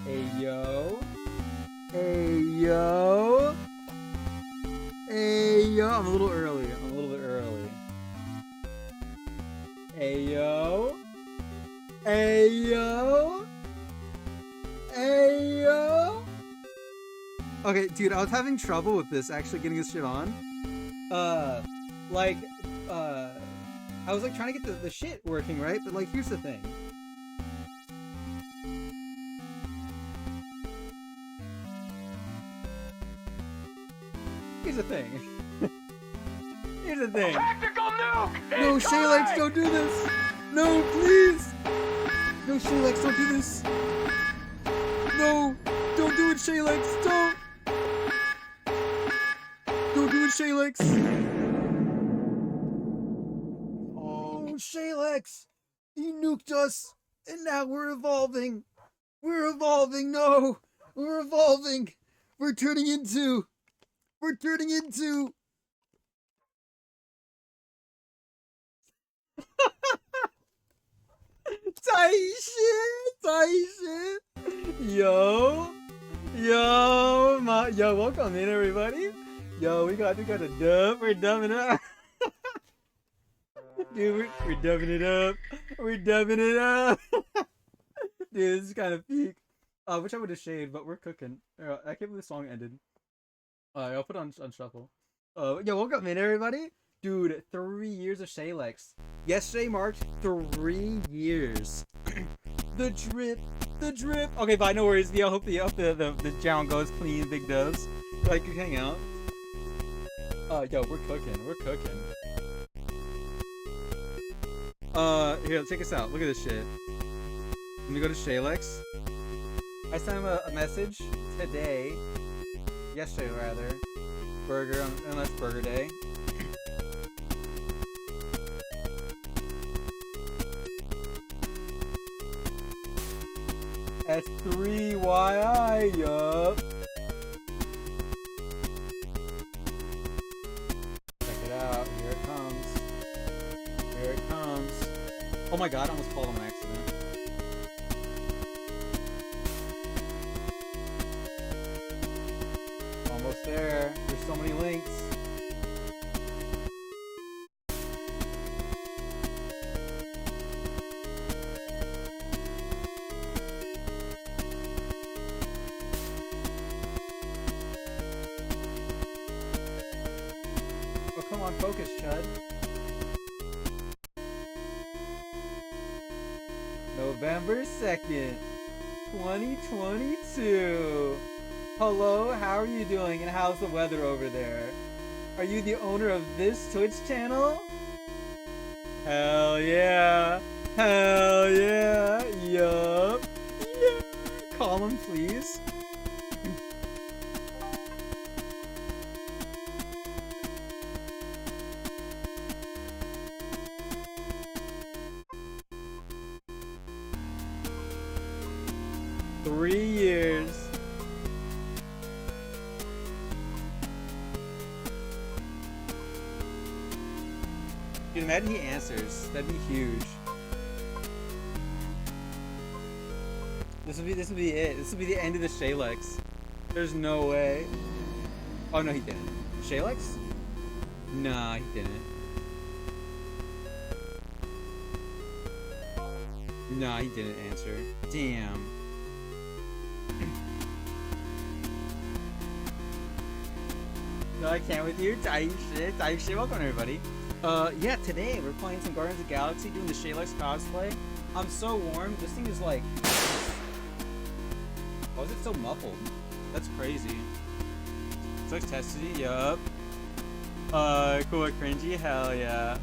Hey yo. Hey yo. Hey yo. I'm a little early. I'm a little bit early. Hey yo. Hey yo. Hey yo. Okay, dude, I was having trouble with this actually getting this shit on. Like, I was like trying to get the shit working, right? But like, here's the thing. Here's the thing. Here's the thing. Tactical nuke! No, Shaylex, don't do this. No, please. No, Shaylex, don't do this. No, don't do it, Shaylex. Don't. Don't do it, Shaylex. Oh, Shaylex. He nuked us. And now we're evolving. We're evolving. No. We're evolving. We're turning into. Taishin. Yo, welcome in everybody. Yo, we got a dub. We're dubbing it up. Dude, we're dubbing it up. We're dubbing it up. Dude, this is kind of peak. Wish I would have shaved, but we're cooking. I can't believe the song ended. I'll put on shuffle. Yo, welcome in everybody. Dude, 3 years of Shaylex. Yesterday marked 3 years. The drip. Okay, bye, no worries. Yeah, I hope the channel goes clean, big dubs. Like, you hang out. Yo, we're cooking. Here, check us out. Look at this shit. Let me go to Shaylex. I sent him a message today. Yesterday, rather. Burger, unless Burger Day. S3YI, yup. Check it out. Here it comes. Oh my god, I almost called him an accident. Almost there. There's so many links. Oh, come on, focus, Chud. November 2nd, 2022. Hello, how are you doing and how's the weather over there? Are you the owner of this Twitch channel? Hell yeah. Yup. Yeah. Call him, please. Three years. Dude, imagine he answers. That'd be huge. This would be it. This would be the end of the Shaylex. There's no way. Oh no, he didn't. Shaylex? Nah, he didn't. Nah, he didn't answer. Damn. No, I can't with you. Type shit. Welcome everybody. Yeah, today we're playing some Guardians of the Galaxy, doing the Shaylex cosplay. I'm so warm. This thing is like... Why is it so muffled? That's crazy. Sucks Testity, yup. Cool, cringy, hell yeah.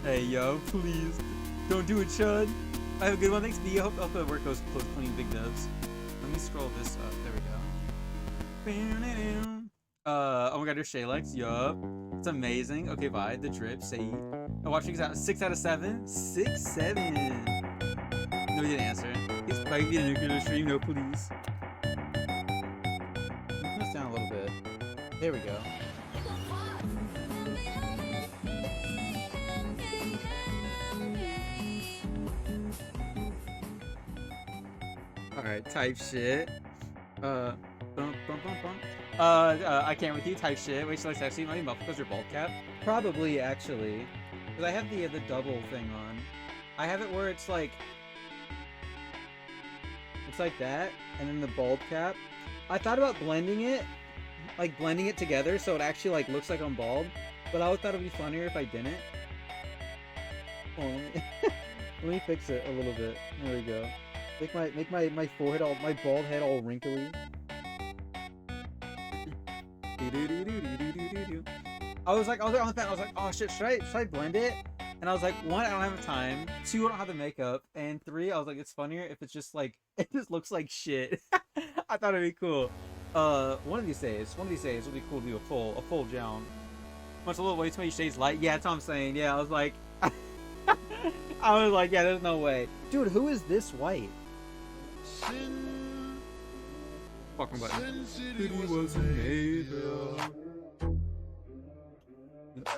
Hey, yo, please. Don't do it, Chud. I have a good one, thanks, B. I hope the work goes close, clean, big dubs. Let me scroll this up. There we go. Oh my god, you're Shaylex, yup. It's amazing. Okay, bye. The drip, say. I'm watching out 6 out of 7. 6, 7. No, he didn't answer. He's probably getting a nuclear stream. No, please. Turn this down a little bit. There we go. Alright, type shit. Bum, bum, bum, bum. I can't with you, type shit. Wait till I sexy. Might be muffled because your bald cap. Probably, actually. Because I have the double thing on. I have it where it's like that, and then the bald cap. I thought about blending it together so it actually like looks like I'm bald. But I thought it'd be funnier if I didn't. Hold on, let me fix it a little bit. There we go. Make my forehead all, my bald head all wrinkly. I was like on the fence. I was like, oh shit, should I blend it? And I was like, one, I don't have time. Two, I don't have the makeup. And three, I was like, it's funnier if it's just like, it just looks like shit. I thought it'd be cool. One of these days, it'll be cool to do a full Joan. Much a little way too many shades light. Yeah, that's what I'm saying. Yeah, I was like, yeah, there's no way. Dude, who is this white? Fucking button. It was made of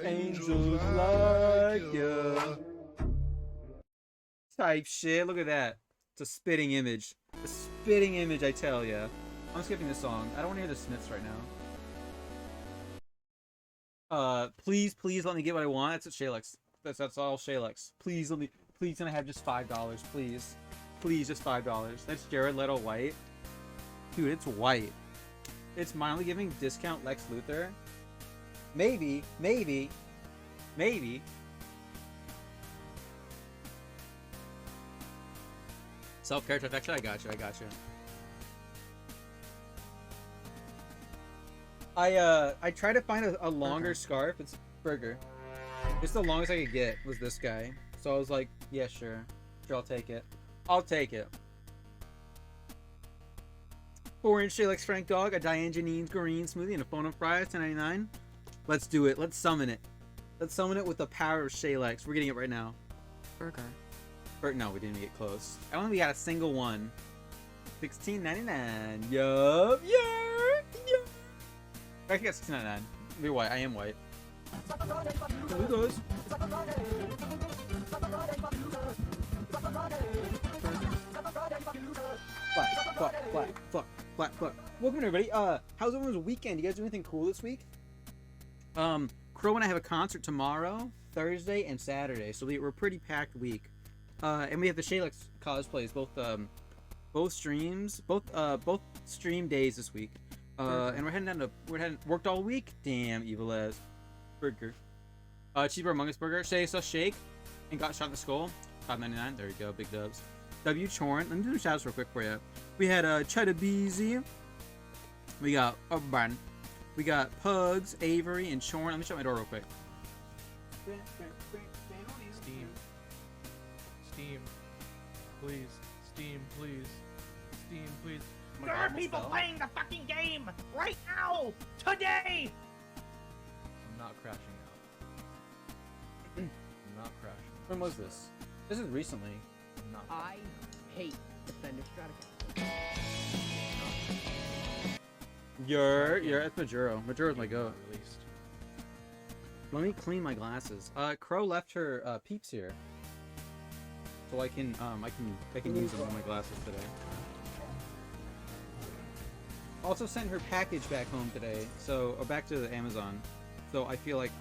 angels like you. Type shit. Look at that. It's a spitting image. A spitting image, I tell ya. I'm skipping this song. I don't want to hear the Smiths right now. Please let me get what I want. That's at Shalex. That's all Shalex. Please can I have just $5, please? Please, just $5. That's Jared Leto white. Dude, it's white. It's mildly giving discount Lex Luthor. Maybe. Self-character affection, I got you. I tried to find a longer scarf. It's Burger. It's the longest I could get was this guy. So I was like, yeah, sure, I'll take it. 4-inch Shalex Frank Dog, a Diane Janine's green smoothie, and a phone and fries, $10.99. Let's do it. Let's summon it. Let's summon it with the power of Shalex. We're getting it right now. Burger. No, we didn't get close. I don't think we got a single one. $16.99. Yup. I actually got $16.99. Be white. I am white. Who goes? Flat. Welcome everybody. How's everyone's weekend? You guys do anything cool this week? Crow and I have a concert tomorrow, Thursday, and Saturday, so we're a pretty packed week. And we have the Shalex cosplays, both stream days this week. And we're worked all week. Damn, evil as Burger. Cheaper Among Us Burger. Shay saw Shake and got shot in the skull. $5.99. There you go, big dubs. W Chorn. Let me do the shoutouts real quick for you. We had Cheddar Beezy. We got Urban. We got Pugs, Avery, and Chorn. Let me shut my door real quick. Steam. Please. Steam, please. There are people playing the fucking game right now! Today! I'm not crashing out. When was this? This is recently. I'm not I hate Defender Stratocaster. You're at Majuro. Majuro's my goat. Released. Let me clean my glasses. Crow left her peeps here, so I can use them on my glasses today. Also sent her package back home today, or back to the Amazon. So I feel like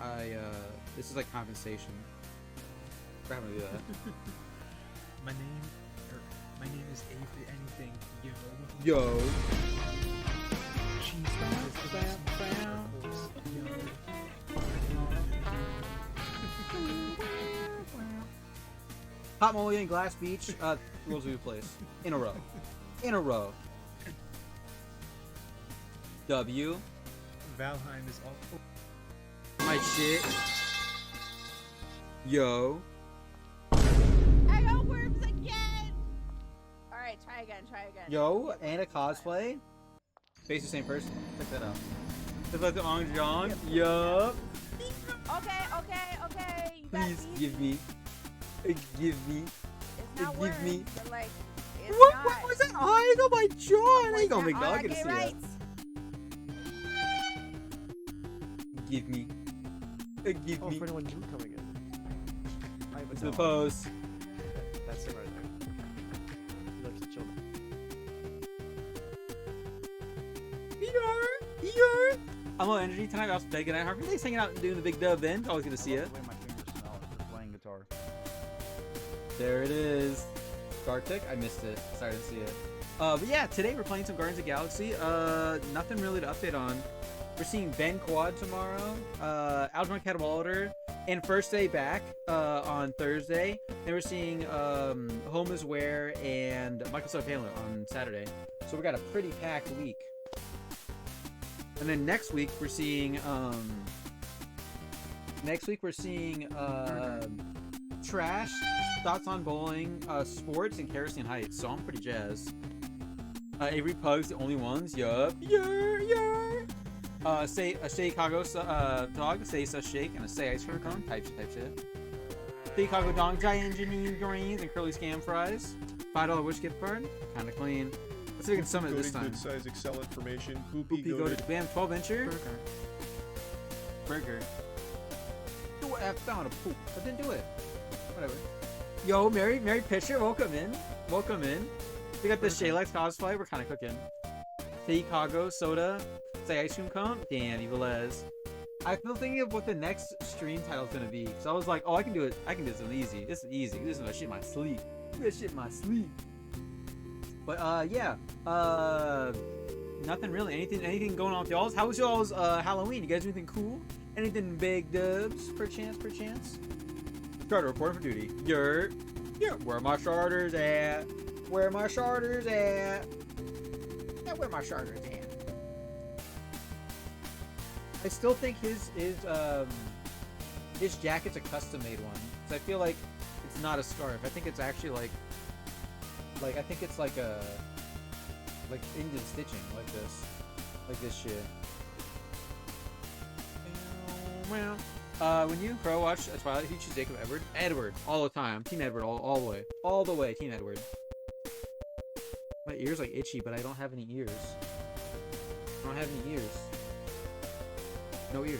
this is like compensation for having to do that. My name is Avery Anything. Yo. Hot Mulligan, Glass Beach, Roosevelt Place. In a row. W. Valheim is all. My shit. Yo. I got worms again! Alright, try again. Yo, and a cosplay. Basically the same person. Check that out. Just like the Ong John. Yup. Okay. You got Please beef? give me. It's not give worms, me. but like, it's What not. was that? I got my jaw. I ain't gonna make Alright, dog get see right. it. Give me. Oh, for anyone new coming in. I have a To the dog. post. That's him right there. He likes the children. I'm low energy tonight. I was big and I Harvey. Thanks for hanging out and doing the big dub then. Always good to see you. The way my fingers smell after playing guitar. There it is. Gartic, I missed it. Sorry to see it. But yeah, today we're playing some Guardians of the Galaxy. Nothing really to update on. We're seeing Ben Quad tomorrow, Algernon Cadwallader, and First Day Back on Thursday. Then we're seeing Home is Where and Michael Softaylor on Saturday. So we got a pretty packed week. And then next week we're seeing Trash, Thoughts on Bowling, Sports, and Kerosene Heights. So I'm pretty jazzed. Avery Pug's the only ones. Yup. Say a Chicago dog, say a shake, and a say ice cream cone. Type shit. Chicago dog, giant Janine greens, and curly scam fries. $5 wish gift card. Kinda clean. Let's see if we can summon it this time. Good size Excel information. Poopy goated. Bam, 12-incher. Burger. Do I found a poop. I didn't do it. Whatever. Yo, Mary Pitcher, welcome in. We got the Shaylex cosplay. We're kind of cooking. Chicago soda. Say ice cream cone. Damn, Evilez. I'm still thinking of what the next stream title is gonna be. So I was like, oh, I can do it. I can do something easy. This is easy. This is my shit in my sleep. But yeah. Nothing really. Anything going on with y'all's? How was y'all's Halloween? You guys do anything cool? Anything big dubs? Perchance? Starter reporting for duty. Yer. Where my starters at? Yeah, where my starters at? I still think his jacket's a custom made one. So I feel like it's not a scarf. I think it's actually like I think it's like Indian stitching like this shit. When you and Crow watch Twilight, you choose Jacob Edward all the time. Team Edward all the way. Team Edward. My ears like itchy, but I don't have any ears. No ears.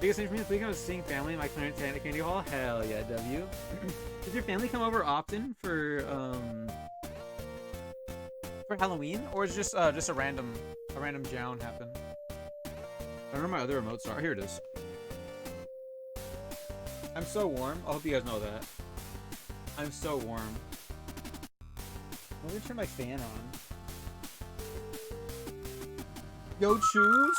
Biggest thing for me this weekend was seeing family in my Clarence Candy Hall. Hell yeah, W. Did your family come over often for Halloween, or is just a random jown happen? I don't know where my other remotes are. Here it is. I'm so warm. I hope you guys know that. I'm so warm. Let me turn my fan on. Yo, choose!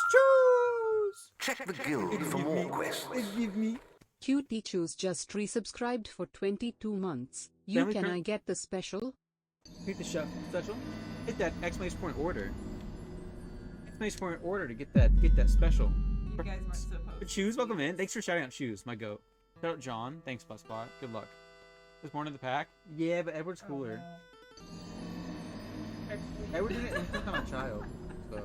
Check the guild for more quests. Give me. Cutie Choose just resubscribed for 22 months. Can I get the special? Hit the special. Hit that exclamation point order. Exclamation point order to get that special. You guys weren't supposed to. Choose, welcome in. Thanks for shouting out Choose, my goat. Shout out John. Thanks, Busspot. Good luck. There's more in the pack. Yeah, but Edward's cooler. Edward didn't inflict on a child, so.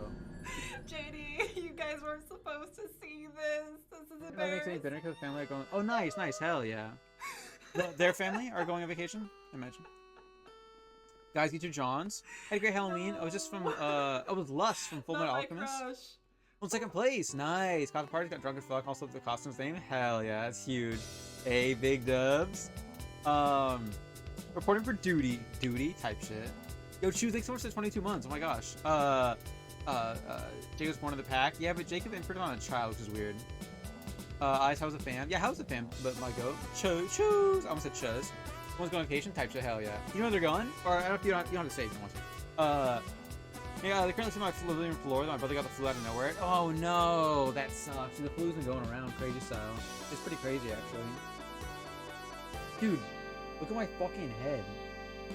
JD, you guys weren't supposed to see this. This is That makes any embarrassing. better because the family are going. Oh, nice, hell yeah. Their family are going on vacation. Imagine. Guys, get your Johns. Had a great Halloween. I was just from I was Lust from Full Metal Not my Alchemist. crush. Well, second place. Nice. Got the party, got drunk as fuck. Also the costumes name. Hell yeah, that's huge. Hey, big dubs. Reporting for duty type shit. Yo, Choose, thanks so much for 22 months. Oh my gosh. Jacob's born in the pack. Yeah, but Jacob imprinted on a child, which is weird. Ice, how's a fan? Yeah, how's a fan? But my goat. Choose. I almost said Chuz. Someone's going on vacation? Type shit. Hell yeah. You know where they're going? Or I don't know if you don't have to say if you want to. Yeah, they're currently sitting on living in Florida. My brother got the flu out of nowhere. Oh no, that sucks. The flu's been going around crazy style. It's pretty crazy actually. Dude, look at my fucking head.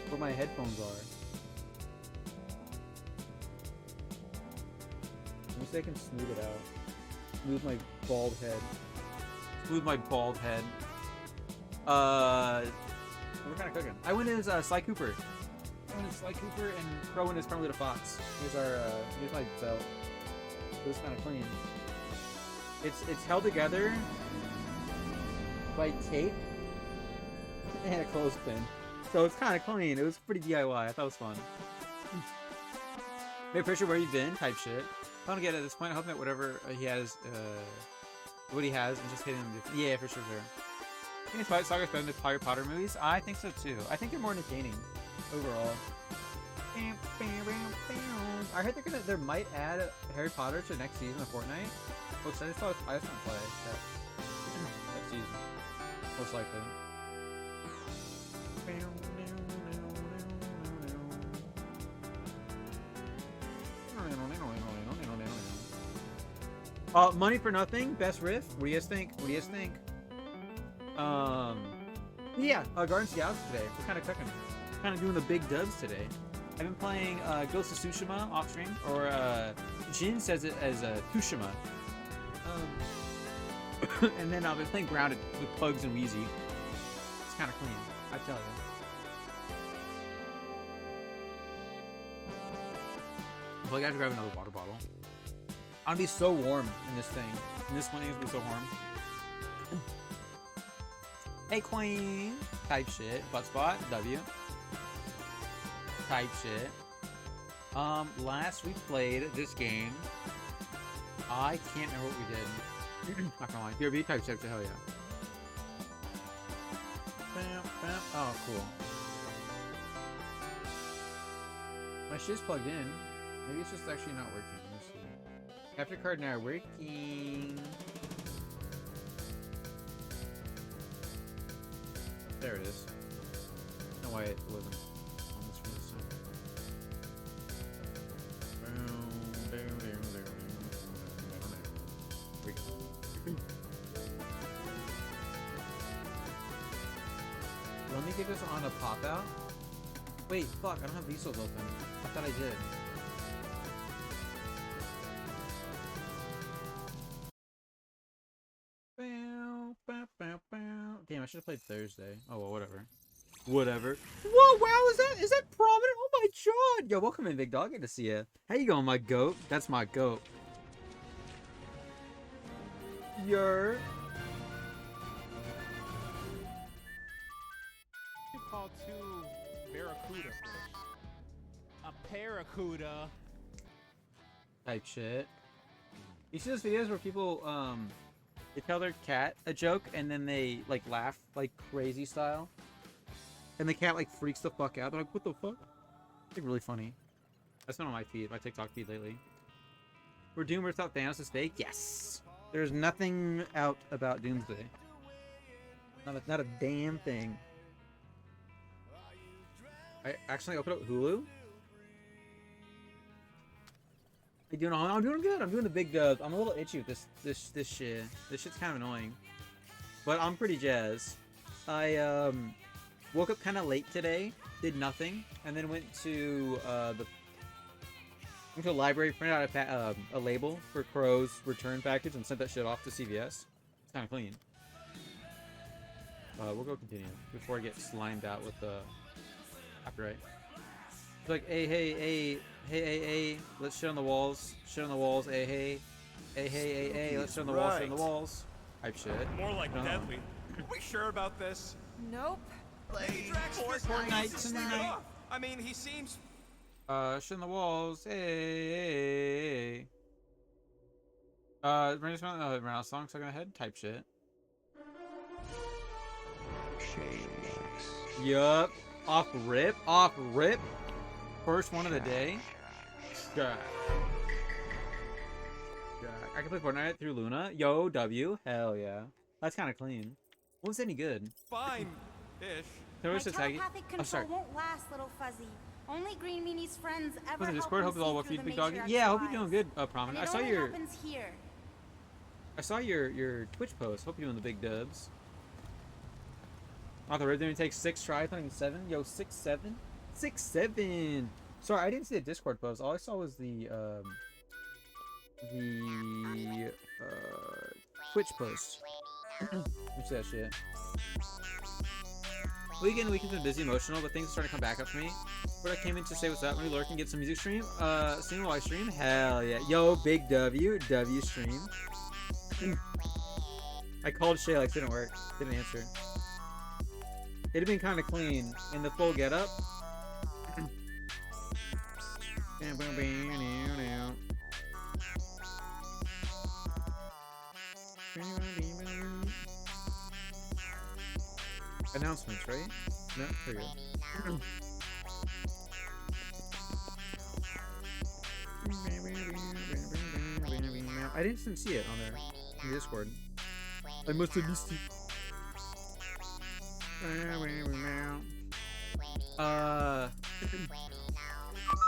Where my headphones are. Let me see if I can smooth it out. Smooth my bald head. We're kind of cooking. I went as Sly Cooper. And Crow went as Carmelita Fox. Here's my belt. It was kind of clean. It's held together by tape and a clothespin. So it's kind of clean. It was pretty DIY. I thought it was fun. Maybe pressure where you've been type shit. I want to get at this point. I hope that whatever he has, what he has, and just hitting him. Yeah, for sure. I think Twilight Saga is better than the Harry Potter movies. I think so too. I think they're more entertaining overall. I I heard they might add Harry Potter to next season of Fortnite. Which I just want to play that season. Most likely. Money for nothing. Best riff. What do you guys think? Yeah. Garden Scouts today. We're kind of cooking. Kind of doing the big dubs today. I've been playing Ghost of Tsushima off stream, or Jin says it as Tsushima. And then I've been playing Grounded with Pugs and Wheezy. It's kind of clean, I tell you. I feel like I have to grab another water bottle. I'm gonna be so warm in this thing. In this one, it's gonna be so warm. Hey, Queen! Type shit. Butt spot. W. Type shit. Last we played this game. I can't remember what we did. Not gonna lie. BRB type shit. Hell yeah. Bam, bam. Oh, cool. My shit's plugged in. Maybe it's just actually not working. Let me see. Capture card now working. There it is. I don't know why it wasn't on this one this time. Here we go. Let me get this on a pop out. Wait, fuck, I don't have Vsauce open. I thought I did. Damn, I should have played Thursday. Oh well, whatever. Whoa, wow, is that prominent? Oh my god! Yo, welcome in, big dog. Good to see ya. How you going, my goat? That's my goat. Yer. You call two barracuda fish a barracuda. Type shit. You see those videos where people they tell their cat a joke and then they like laugh like crazy style, and the cat like freaks the fuck out. They're like, "What the fuck?" It's like really funny. That's been on my feed, my TikTok feed lately. We're Doom without Thanos is fake. Yes. There's nothing out about Doomsday. Not a damn thing. I actually opened up Hulu. You doing? I'm doing good. I'm doing the big dubs. I'm a little itchy with this shit. This shit's kind of annoying, but I'm pretty jazzed. I woke up kind of late today, did nothing, and then went to the library, printed out a label for Crow's return package, and sent that shit off to CVS. It's kind of clean. We'll go continue before I get slimed out with the copyright. It's like, hey, let's shit on the walls, hey, let's shit on the walls, shit on the walls. Type shit. More like deadly. Are we sure about this? Nope. Fortnite tonight. I mean, he seems. Shit on the walls, hey. Run out song stuck in the head. Type shit. Yup. Off rip. First one of the day. God. I can play Fortnite through Luna. Yo, W. Hell yeah. That's kind of clean. Wasn't any good. Fine-ish. My telepathic control won't last, little fuzzy. Only Green Meanie's friends ever help Discord. Hope it's all well for you, big doggy. Yeah, I hope you're doing good, Prominent. I saw your Twitch post. Hope you're doing the big dubs. The red didn't take 6 tries, not even 7. Yo, 6-7? 6-7! Sorry, I didn't see the Discord post. All I saw was the Twitch post. Let me see that shit. Weekend's been busy, emotional, but things are starting to come back up for me. But I came in to say what's up. Let me lurk and get some music stream. Stream while I stream? Hell yeah. Yo, big W stream. I called Shay, like, didn't work. Didn't answer. It'd been kind of clean in the full getup. Announcements, right? No, there you go. I didn't see it on there in Discord. I must have missed it.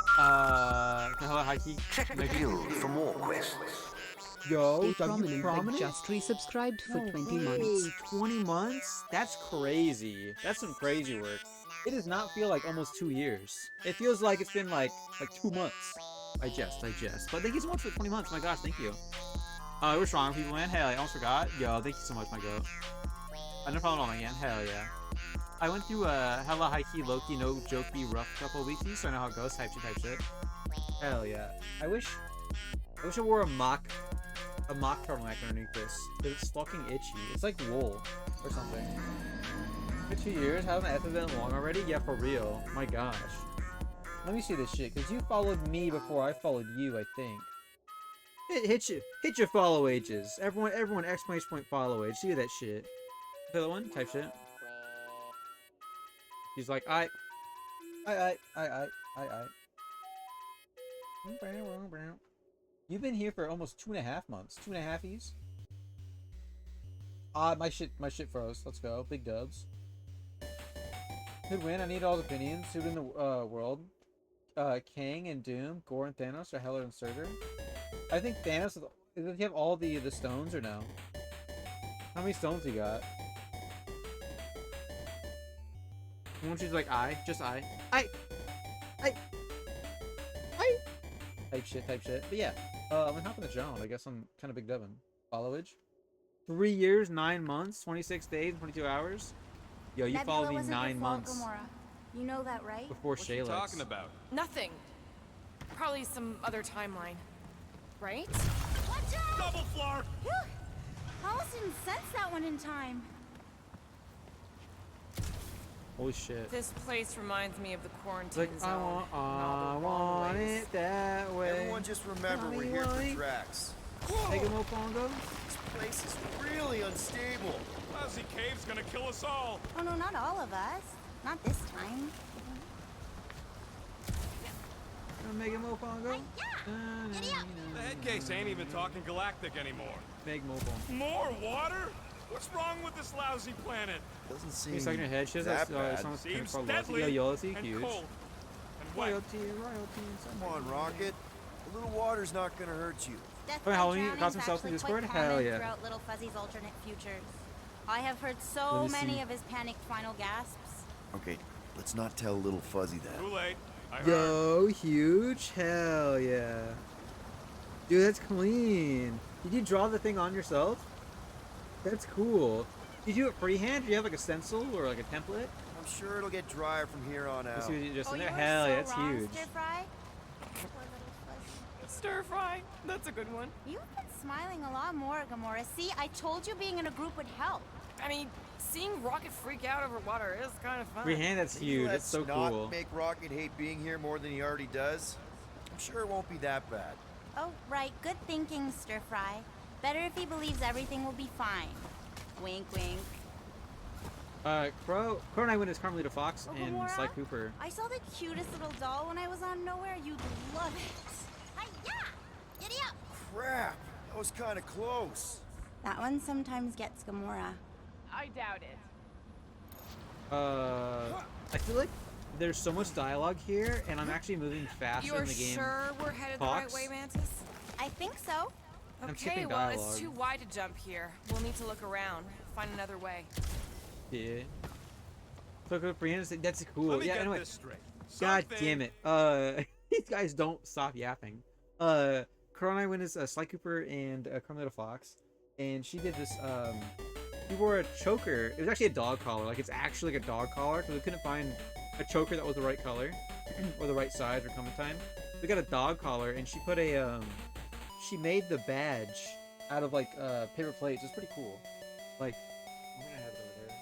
Hello, Hikey. Check the guild for more quests. Yo, Prominent just resubscribed for 20 months. 20 months? That's crazy. That's some crazy work. It does not feel like almost 2 years. It feels like it's been like 2 months. I jest. But thank you so much for 20 months. My gosh, thank you. We're strong people, man. Hell, I almost forgot. Yo, thank you so much, my goat. No problem at all, man. Hell yeah. I went through a hella high-key, low-key, no jokey, rough couple weeks, so I know how it goes. Type shit. Hell yeah. I wish I wore a mock turtleneck underneath this. Cause it's fucking itchy. It's like wool or something. For 2 years? Haven't I been long already? Yeah, for real. My gosh. Let me see this shit, cause you followed me before I followed you, I think. Hit your follow ages. Everyone exclamation point follow age. See that shit. The other one? Type shit. He's like, I. You've been here for almost 2.5 months. 2.5 my shit froze. Let's go. Big dubs. Could win. I need all the opinions. Who'd in the world? Kang and Doom, Gore and Thanos, or Heller and Surtur? I think Thanos. Does he have all the stones or no? How many stones he got? Won't she's like just I. Type shit. But yeah, I'm gonna hop in the John. I guess I'm kind of big dubbing. Followage. 3 years, 9 months, 26 days, 22 hours. Yo, you followed me 9 months. Gamora. You know that, right? Before Shayla. What you talking about? Nothing. Probably some other timeline. Right? Watch out! Double floor! Phew. I almost didn't sense that one in time. Holy shit. This place reminds me of the quarantine It's like, zone. I want it that way. Everyone just remember we're here for Drax. Take him Pongo. This place is really unstable. Lousy cave's gonna kill us all. Oh no, not all of us. Not this time. Mega Mopongo. The head case ain't even talking galactic anymore. Meg Mopong. More water? What's wrong with this lousy planet? Doesn't seem He's stuck in your head. She has that that bad. Seems called deadly loyalty. and Huge. cold and wet. Royalty. Come on, Rocket. A little water's not gonna hurt you. Death Oh, by Halloween drowning got is himself in actually Discord? quite Hell common yeah. throughout Little Fuzzy's alternate futures. I have heard Let so me many see. of his panicked final gasps. Okay, let's not tell little Fuzzy that. Too late. I heard. Yo, huge. Hell yeah. Dude, that's clean. Did you draw the thing on yourself? That's cool. Did you do it freehand? Do you have like a stencil or like a template? I'm sure it'll get drier from here on Let's out. see what you just Oh, in you there. were Hell so yeah, that's wrong, huge. Stir Fry. Poor little Fuzzy. Stir fry. That's a good one. You've been smiling a lot more, Gamora. See, I told you being in a group would help. I mean, seeing Rocket freak out over water is kind of fun. Freehand, that's huge. That's so Let's not cool. make Rocket hate being here more than he already does. I'm sure it won't be that bad. Oh, right. Good thinking, Stir Fry. Better if he believes everything will be fine. Wink, wink. Crow and I went as Carmelita Fox Oh, and Gamora? Sly Cooper. I saw the cutest little doll when I was on Nowhere. You'd love it. Hi-ya! Giddy up! Crap! That was kind of close. That one sometimes gets Gamora. I doubt it. I feel like there's so much dialogue here, and I'm actually moving faster You're in the game. sure we're headed Fox? the right way, Mantis? I think so. I'm Okay, skipping well, dialogue. it's too wide to jump here. We'll need to look around, find another way. Yeah. Look at Brianna. That's cool. Let me Yeah. get Anyway. this straight. God Something- damn it. These guys don't stop yapping. Crow and I went as Sly Cooper and Carmelita Fox, and she did this. She wore a choker. It was actually a dog collar. Like it's actually like a dog collar because we couldn't find a choker that was the right color or the right size or coming time. We got a dog collar, and she put a she made the badge out of like paper plates. It's pretty cool. Like, I'm gonna have it over there.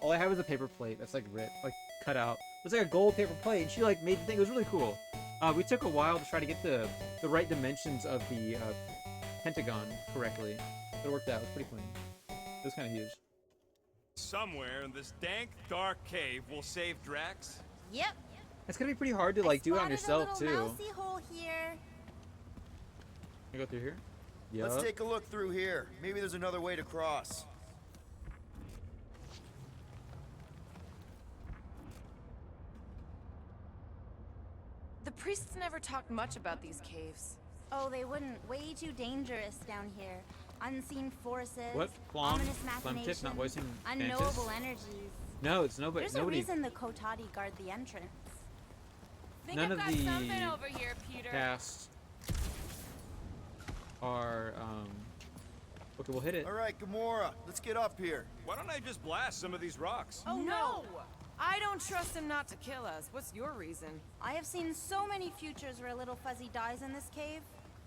All I have is a paper plate that's like ripped, like cut out. It's like a gold paper plate, and she like made the thing. It was really cool. We took a while to try to get the right dimensions of the pentagon correctly, but it worked out. It was pretty clean. It was kind of huge. Somewhere in this dank, dark cave will save Drax. Yep. It's gonna be pretty hard to like do it on Spotted yourself a little too. mousy hole here. I go through here? Let's Yup. take a look through here. Maybe there's another way to cross. The priests never talked much about these caves. Oh, they wouldn't. Way too dangerous down here. Unseen forces. What? Flom? Ominous Flom tip machinations. not voicing Unknowable Mantis? energies. No, it's nobody. There's Nobody. a reason the Kotati guard the entrance. None of the something over here, Peter. casts are okay, we'll hit it. All right, Gamora, let's get up here. Why don't I just blast some of these rocks? Oh no! I don't trust him not to kill us. What's your reason? I have seen so many futures where Little Fuzzy dies in this cave.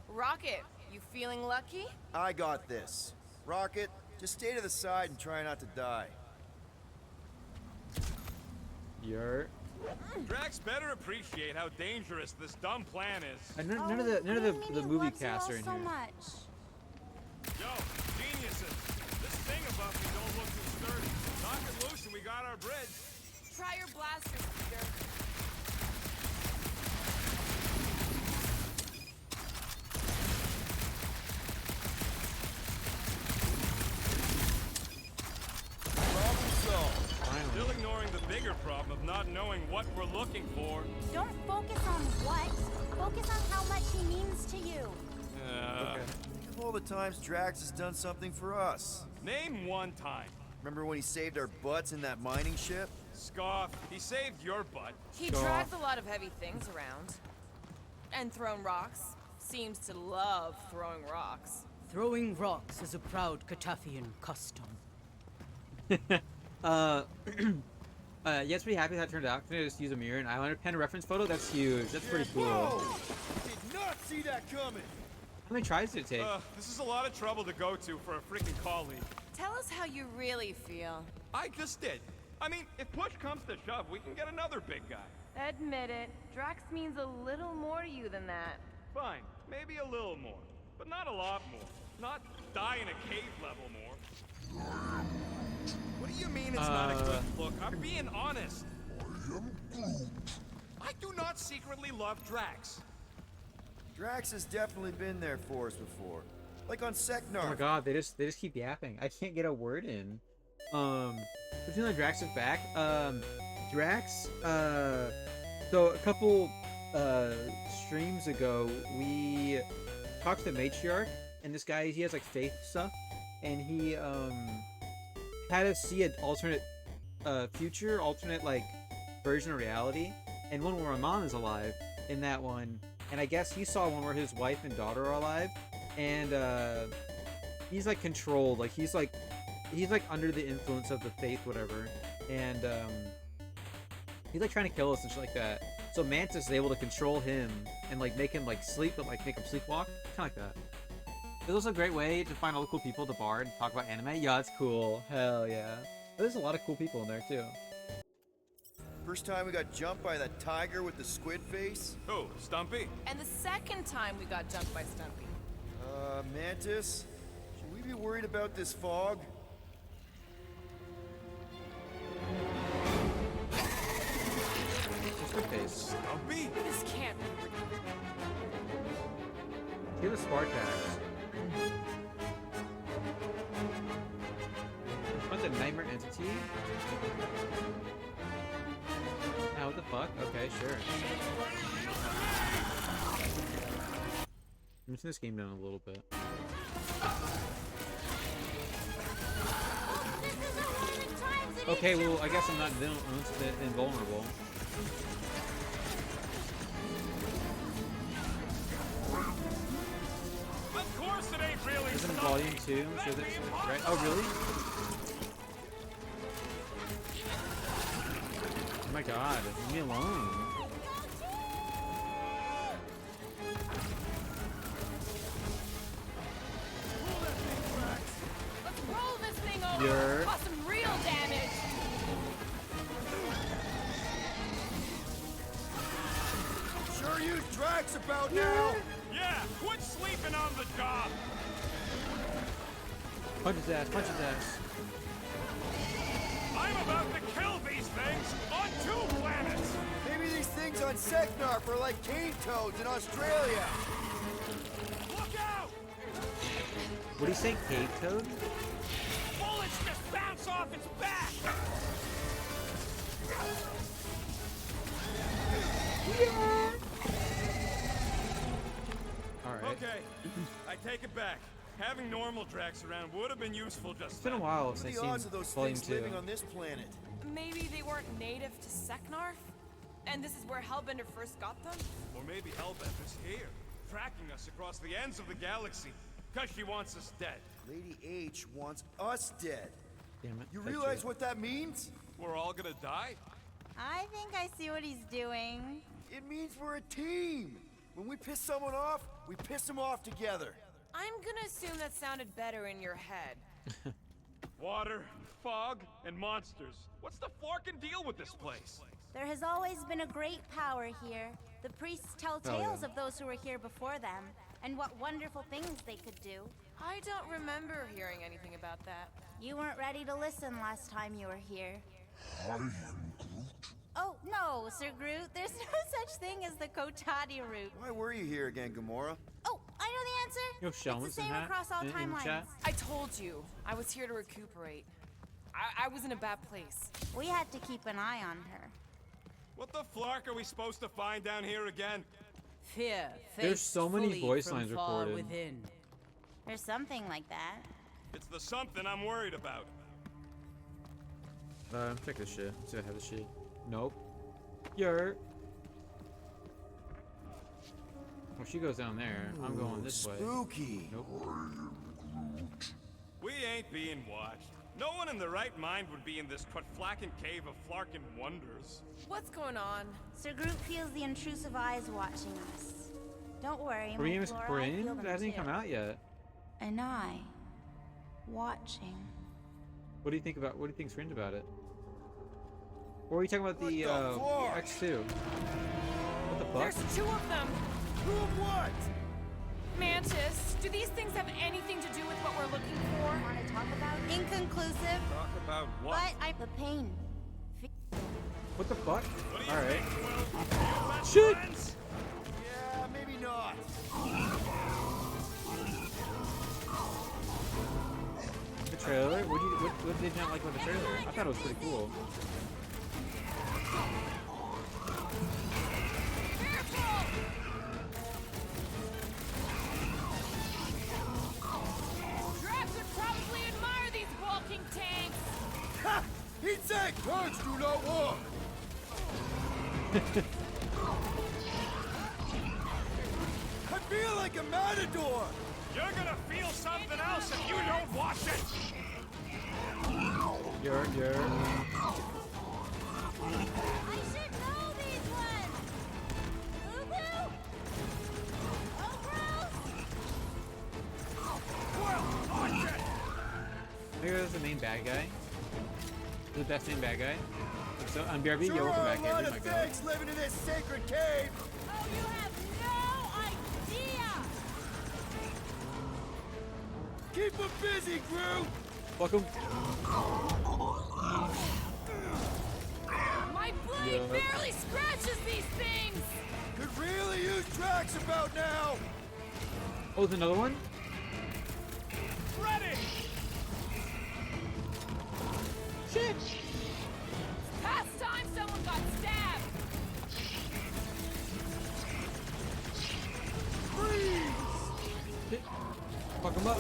Rocket, you feeling lucky? I got this. Rocket, just stay to the side and try not to die. You're Drax better appreciate how dangerous this dumb plan is. and none of the movie loves you casts all are in so here. much. Yo, geniuses! This thing above me don't look too sturdy. Knock it loose and we got our bridge. Try your blasters, Peter. Problem solved. Still ignoring the bigger problem of not knowing what we're looking for. Don't focus on what. Focus on how much he means to you. Think of all the times Drax has done something for us. Name one time. Remember when he saved our butts in that mining ship? Scoff. He saved your butt. He drags a lot of heavy things around. And thrown rocks. Seems to love throwing rocks. Throwing rocks is a proud Katafian custom. Yes, pretty happy how it turned out. Can I just use a mirror and eyeliner pen reference photo? That's huge. That's pretty cool. Whoa! Did not see that coming. How many tries did it take? This is a lot of trouble to go to for a freaking colleague. Tell us how you really feel. I just did. I mean, if push comes to shove, we can get another big guy. Admit it. Drax means a little more to you than that. Fine, maybe a little more, but not a lot more. Not die in a cave level more. What do you mean it's not a good look? I'm being honest. I do not secretly love Drax. Drax has definitely been there for us before. Like on Seknar. Oh my god, they just keep yapping. I can't get a word in. Pretend like Drax is back. Drax, so a couple streams ago we talked to the Matriarch, and this guy, he has like faith stuff, and he had us see an alternate future, alternate like version of reality, and one where my mom is alive in that one, and I guess he saw one where his wife and daughter are alive, and he's like controlled, like he's like under the influence of the faith, whatever, and he's like trying to kill us and shit like that. So Mantis is able to control him and like make him like sleep, but like make him sleepwalk, kind of like that. It's also a great way to find all the cool people at the bar and talk about anime. Yeah, it's cool. Hell yeah. There's a lot of cool people in there too. First time we got jumped by that tiger with the squid face? Who, Stumpy? And the second time we got jumped by Stumpy. Mantis? Should we be worried about this fog? Squid face. Stumpy? This can't be real. Hear the Spartax. What's a nightmare entity? Ah, what the fuck? Okay, sure. I'm just this game down a little bit. Okay, well, I guess I'm not invulnerable. Of course it ain't really Isn't it Stumpy. volume 2? I'm sure that's right. Oh, really? Oh my god, leave me alone. Let's roll this thing over. You're- Cause some real damage. Sure use Drax about now! Yeah, quit sleeping on the job. Punch his ass, punch his ass. I'm about to kill these things on 2 planets. Maybe these things on Seknar are like cave toads in Australia. Look out! What do you say, cave toad? Bullets just bounce off its back! Alright. Okay, I take it back. Having normal Drax around would have been useful just It's been a while What are since the I've odds seen of those Volume things 2. living on this planet? Maybe they weren't native to Seknarf? And this is where Hellbender first got them? Or maybe Hellbender's here, tracking us across the ends of the galaxy, because she wants us dead. Lady H wants us dead. Damn it. You That's realize it. what that means? We're all gonna die? I think I see what he's doing. It means we're a team. When we piss someone off, we piss them off together. I'm gonna assume that sounded better in your head. Water, fog, and monsters. What's the forkin' deal with this place? There has always been a great power here. The priests tell Oh, yeah. tales of those who were here before them, and what wonderful things they could do. I don't remember hearing anything about that. You weren't ready to listen last time you were here. Oh, no, Sir Groot. There's no such thing as the Kotati route. Why were you here again, Gamora? Oh, I know the answer. Yo, It's Shelman's the same in that? across all In the timelines. chat? I told you, I was here to recuperate. I was in a bad place. We had to keep an eye on her. What the flark are we supposed to find down here again? Fear. There's so many fully voice from lines far recorded. Within. There's something like that. It's the something I'm worried about. Check this shit. See if I have this shit. Nope. Yer. Well, she goes down there. I'm going this way. Spooky. Nope. We ain't being watched. No one in their right mind would be in this Quatflacken cave of Flarkin wonders. What's going on? Sir Groot feels the intrusive eyes watching us. Don't worry, Korean my is Flora, I Korean? feel them That hasn't too. come out yet. An eye. Watching. What do you think about? What do you think's cringe about it? Or are you talking about the fuck? X2? What the fuck? There's two of them! Who what? Mantis, do these things have anything to do with what we're looking for? Want to talk about? Inconclusive. Talk about what? But I the pain. What the fuck? What do you All right. think, Will? You best Shit! friends? Yeah, maybe not. The trailer? What did you not like about the trailer? I thought it was pretty cool. Drax would probably admire these walking tanks! Ha! He'd say, "Birds do not walk." I feel like a matador. You're gonna feel something else if you don't watch it! You're. I should know these ones. Boo-boo. Oh, gross. Maybe that's the main bad guy. The best main bad guy. Think so. I'm BRB. Sure Yo, welcome are back a here. lot Oh my of god. things living in this sacred cave. Oh, you have no idea. Keep them busy, Groot. Welcome. My blade Yeah. barely scratches these things! Could really use Drax about now. Oh, there's another one? Ready! Shit! Past time someone got stabbed! Shit. Fuck him up.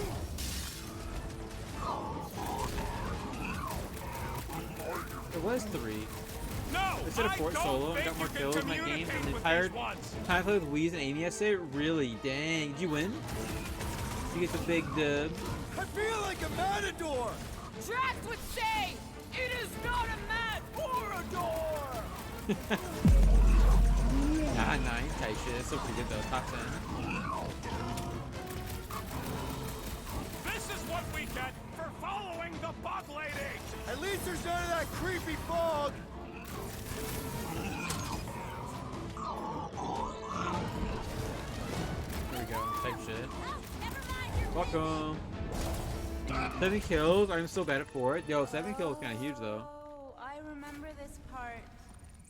There was 3. No! Instead of I Fort don't Solo and think got more you can kills in my game, communicate and the with entire these ones. time I played with Wheeze and Amy yesterday, really? Dang. Did you win? You get the big dub. I feel like a matador. Drax would say, it is not a mat or a door! Nah, 9 type shit. That's still pretty good though. Top 10. This is what we get for following the bug lady! At least there's none of that creepy fog. There we go. Type shit. Welcome. 7 kills. I'm still bad at 4. Yo, 7 kills kind of huge though. Oh, I remember this part.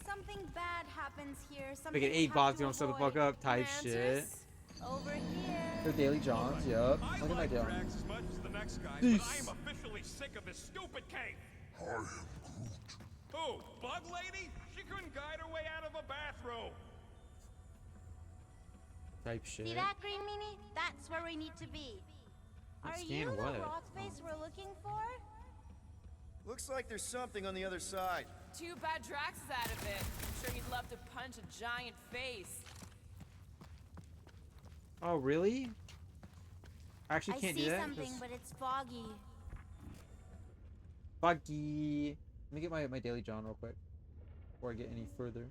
Something bad happens here. Something Make it 8 we have bots. to You don't shut the avoid. fuck up. Type shit. Over here. Their Daily Johns, yup. I Look at my like Daily. Drax as much as the next guy, Jeez. but I am officially sick of his stupid cave. Who? Bug Lady? She couldn't guide her way out of a bathrobe. Type shit. See that, Green Meanie? That's where we need to be. Are you Understand the what? rot face we're looking for? Looks like there's something on the other side. Too bad Drax is out of it. I'm sure he'd love to punch a giant face. Oh, really? I actually I can't see do that. something, 'cause- but it's foggy. Buggy. Let me get my Daily John real quick before I get any further.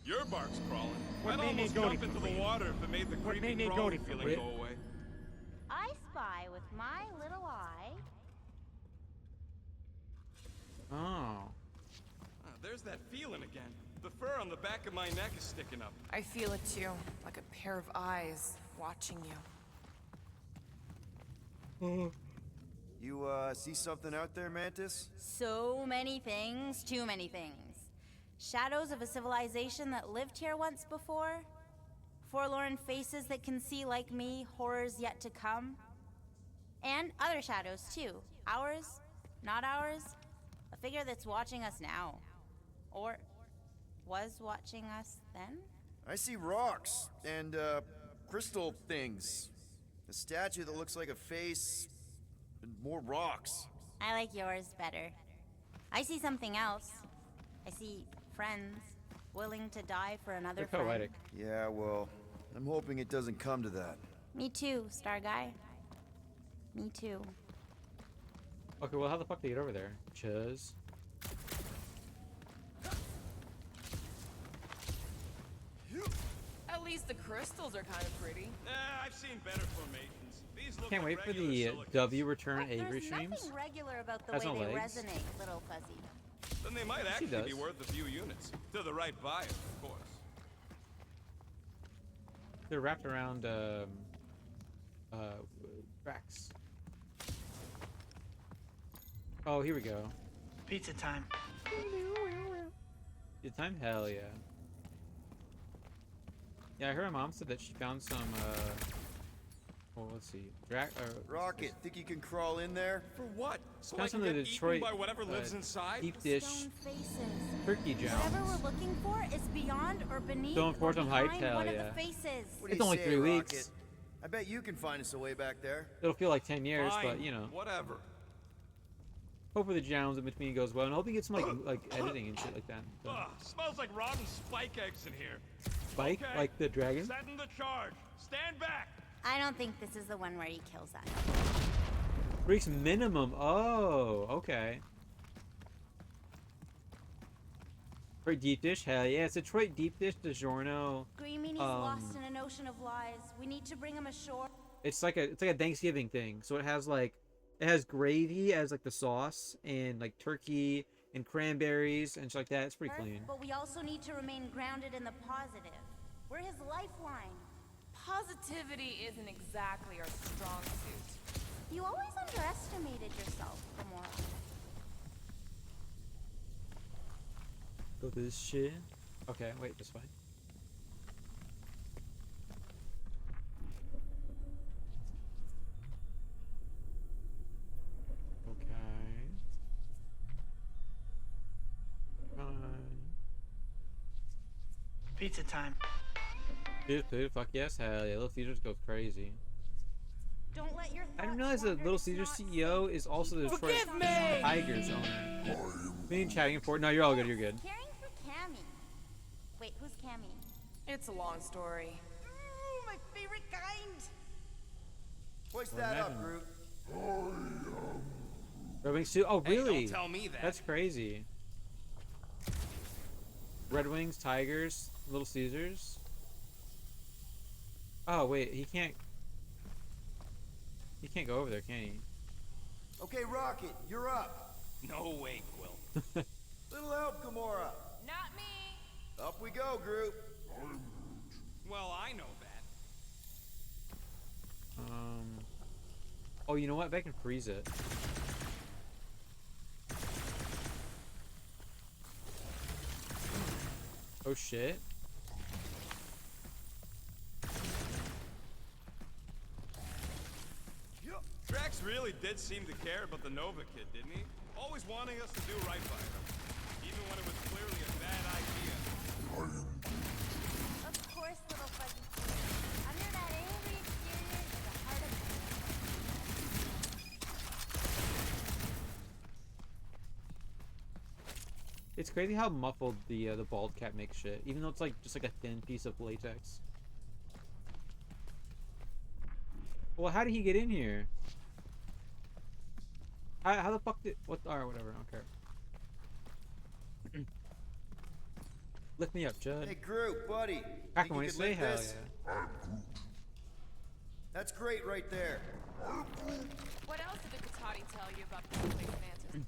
Your bark's crawling. What I'd may almost go jump to into the clean? water if it made the What creepy may go crawling to feeling clean? go away. I spy with my little eye. Oh. Ah, there's that feeling again. The fur on the back of my neck is sticking up. I feel it too, like a pair of eyes watching you. You, see something out there, Mantis? So many things, too many things. Shadows of a civilization that lived here once before. Forlorn faces that can see like me, horrors yet to come. And other shadows too. Ours, not ours. A figure that's watching us now. Or was watching us then? I see rocks and, crystal things. A statue that looks like a face, and more rocks. I like yours better. I see something else. I see friends willing to die for another They're friend. poetic. Yeah, well, I'm hoping it doesn't come to that. Me too, Star Guy. Me too. Okay, well, how the fuck do they get over there? Chuz. At least the crystals are kind of pretty. I've seen better formations. These look Can't like wait for regular the silicon. W return Avery There's streams. nothing regular about the Has way no they legs. resonate, little fuzzy. Then they might She actually be does. worth a few units. To the right buyer, of course. They're wrapped around Drax. Oh, here we go. Pizza time. Good time? Hell yeah. Yeah, I heard my mom said that she found some, well, let's see. Rocket, think you can crawl in there? For what? So Found I some can of the get Detroit eaten by whatever lives inside? deep dish Stone faces. turkey Whatever jounds. we're looking for is beyond or beneath Stone or Fortune behind Heights, hell one yeah. of the faces. What do It's you only say, 3 Rocket? weeks. I bet you can find us a way back there. It'll feel like 10 years, Fine, but you know. whatever. Hopefully the jounds in between goes well, and I hope you get some like editing and shit like that. So. Ugh, smells like rotten spike eggs in here. Spike, Okay, like the dragon. setting the charge. Stand back. I don't think this is the one where he kills us. Reeks minimum. Oh, okay. Detroit deep dish, hell yeah! It's Detroit deep dish DiGiorno. Green Meanie's lost in an ocean of lies. We need to bring him ashore. It's like a Thanksgiving thing. So it has gravy as like the sauce, and like turkey and cranberries and shit like that. It's pretty clean. But we also need to remain grounded in the positive. We're his lifeline. Positivity isn't exactly our strong suit. You always underestimated yourself, Gamora. Go through this shit. Okay, wait, this way. Okay. Pizza time. Dude, fuck yes, hell yeah. Little Caesars goes crazy. Don't let your I didn't realize that Little Caesars CEO is also the Detroit Tigers owner. Me and chatting for no, you're all good. You're good. Caring for Cammy. Wait, who's Cammy? It's a long story. Ooh, my favorite kind. Hoist Well, that up, imagine- Groot. Red Wings too. Oh, Hey, really? don't tell me that. That's crazy. Red Wings, Tigers, Little Caesars. Oh wait, he can't. He can't go over there, can he? Okay, Rocket, you're up. No way, Quill. Little help, Gamora. Not me. Up we go, Groot. Well, I know that. Oh, you know what? I can freeze it. Oh shit. really did seem to care about the Nova kid, didn't he? Always wanting us to do right by him. Even when it was clearly a bad idea. Of course, little fuzzy kid. Under that angry exterior is the heart of It's crazy how muffled the bald cat makes shit, even though it's like just like a thin piece of latex. Well, how did he get in here? How the fuck did what? Or whatever, I don't care. Lift me up, Judd. Hey, Groot, buddy. Back Think when you I could say lift hell this? yeah. That's great right there. What else did the Katati tell you about the Space Mantis?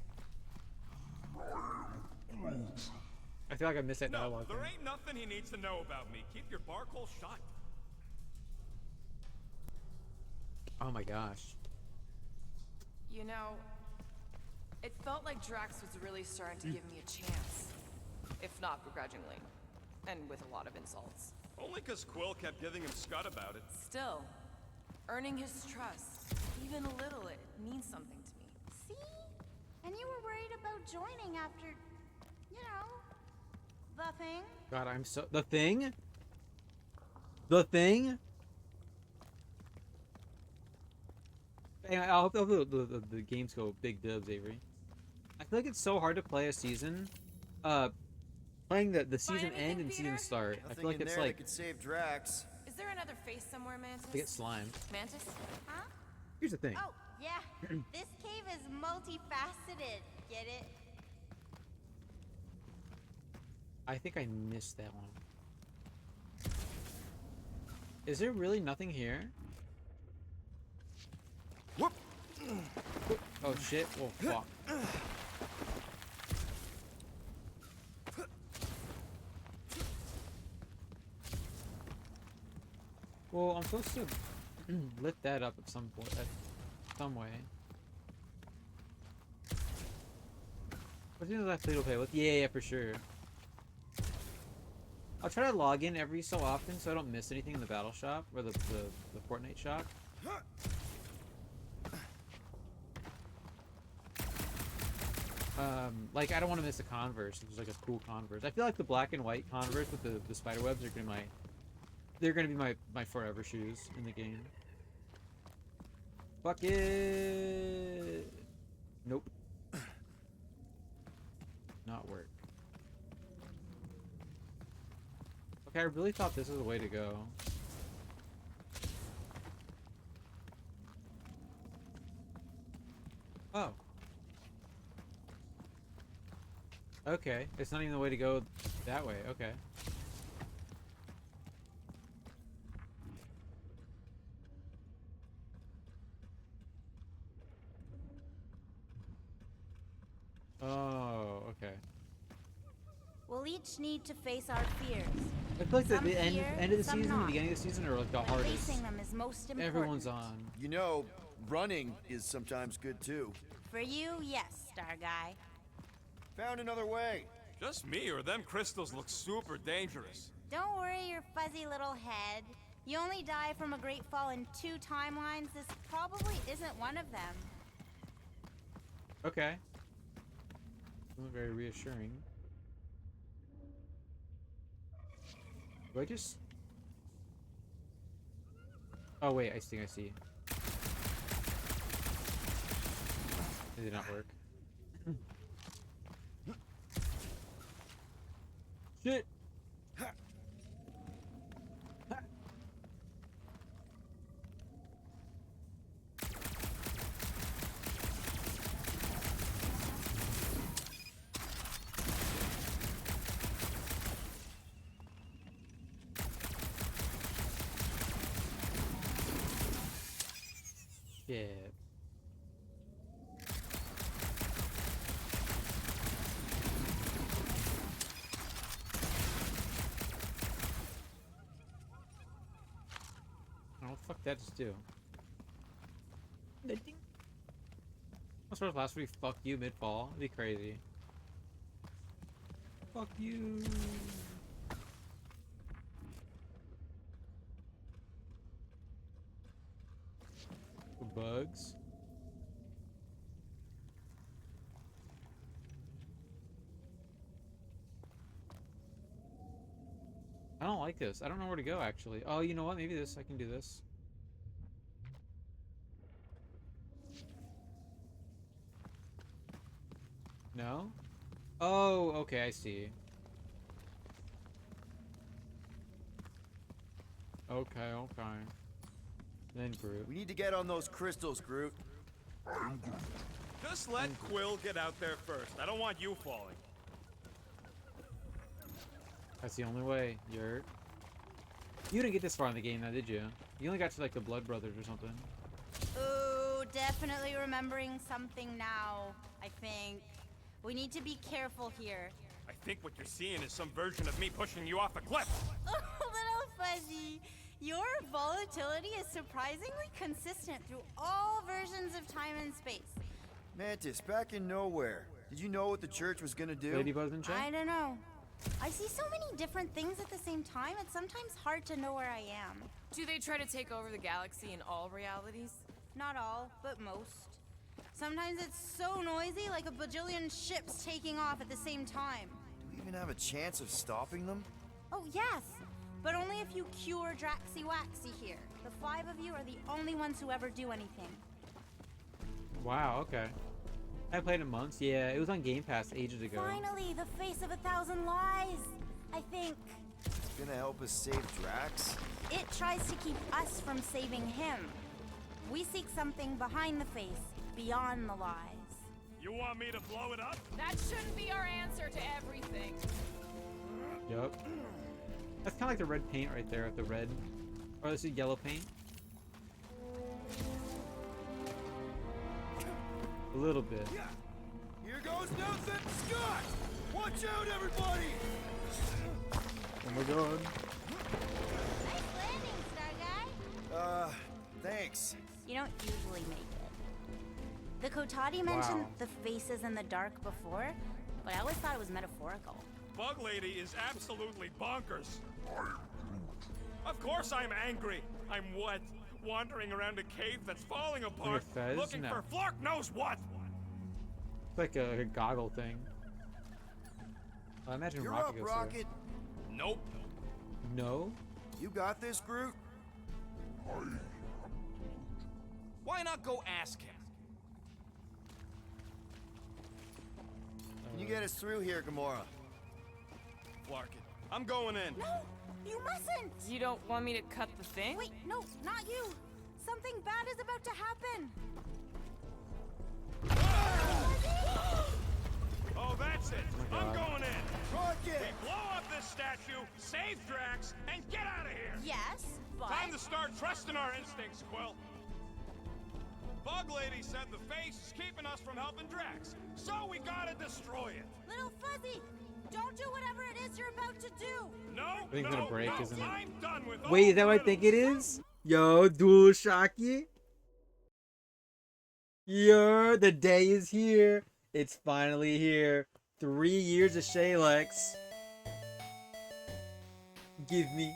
I feel like I missed that No, dialogue. there ain't nothing he needs to know about me. Keep your bark hole shut. Oh my gosh. You know, it felt like Drax was really starting to give me a chance. If not begrudgingly. And with a lot of insults. Only because Quill kept giving him scud about it. Still, earning his trust, even a little, it means something to me. See? And you were worried about joining after, you know, the thing. God, I'm so the thing. The thing. And I hope the games go big dubs, Avery. I feel like it's so hard to play a season. Playing the season end and season start. I feel like it's like could save Drax. Is there another face somewhere, Mantis? to get slimed. Mantis? Huh? Here's the thing. Oh, yeah. This cave is multifaceted. Get it? I think I missed that one. Is there really nothing here? Whoop! Oh shit! Oh fuck! Well, I'm supposed to lift that up at some point, some way. What's the that Play-Doh play with? Yeah, for sure. I'll try to log in every so often so I don't miss anything in the battle shop or the Fortnite shop. Like I don't want to miss a Converse. It's like a cool Converse. I feel like the black and white Converse with the spider webs are gonna be my forever shoes in the game. Fuck it. Nope. Not work. Okay, I really thought this was the way to go. Oh. Okay, it's not even the way to go that way. Okay. Oh, okay. We'll each need to face our fears. I feel like Some the end fear, of the some season and not. the beginning of the season are like the But hardest. facing them is most important. Everyone's on. You know, running is sometimes good too. For you, yes, Star Guy. Found another way. Just me or them crystals look super dangerous. Don't worry your fuzzy little head. You only die from a great fall in 2 timelines. This probably isn't one of them. Okay. Not very reassuring. Do I just... Oh wait, I see. It did not work. Shit! Yeah. Oh, fuck that just do? Nothing. What's our last week? Fuck you mid-fall? It'd be crazy. Fuck you. Bugs. I don't like this. I don't know where to go, actually. Oh, you know what? Maybe this. I can do this. No? Oh, okay, I see. Okay, okay. Then Groot. We need to get on those crystals, Groot. Just let Quill get out there first. I don't want you falling. That's the only way. You didn't get this far in the game, now, did you? You only got to like the Blood Brothers or something. Ooh, definitely remembering something now, I think. We need to be careful here. I think what you're seeing is some version of me pushing you off a cliff. Little Fuzzy, your volatility is surprisingly consistent through all versions of time and space. Mantis, back in nowhere. Did you know what the church was gonna do? Ladybuzz and I don't know. I see so many different things at the same time, it's sometimes hard to know where I am. Do they try to take over the galaxy in all realities? Not all, but most. Sometimes it's so noisy, like a bajillion ships taking off at the same time. Do we even have a chance of stopping them? Oh, yes! But only if you cure Draxy Waxy here. The 5 of you are the only ones who ever do anything. Wow, okay. I played it months. Yeah, it was on Game Pass ages ago. Finally, the face of 1,000 lies! I think. It's gonna help us save Drax? It tries to keep us from saving him. We seek something behind the face, beyond the lies. You want me to blow it up? That shouldn't be our answer to everything. Yup. That's kind of like the red paint right there, the red. Or this is yellow paint. A little bit. Here goes nothing! Scott! Watch out, everybody! Oh my god. Nice landing, Star Guy. Thanks. You don't usually make it. The Kotati mentioned the faces in the dark before, but I always thought it was metaphorical. Bug Lady is absolutely bonkers. Of course I'm angry. I'm what? Wandering around a cave that's falling apart, Fez? looking No. for Flark knows what. It's like a goggle thing. I imagine You're Rocket up, goes Rocket. Nope. there. No? You got this, Groot? Why not go ask him? Can you get us through here, Gamora? Flark it. I'm going in. No, you mustn't! You don't want me to cut the thing? Wait, no, not you! Something bad is about to happen! Oh, that's it. Oh my I'm God. going in. Rocket! We blow up this statue, save Drax, and get out of here. Yes, but... Time to start trusting our instincts, Quill. Bug Lady said the face is keeping us from helping Drax, so we gotta destroy it. Little Fuzzy, don't do whatever it is you're about to do! No, I think it's gonna break, isn't it? I'm done with all Wait, is that what I think it is? Yo, Dual Shocky. Yo, the day is here. It's finally here. 3 years of Shaylex. Give me.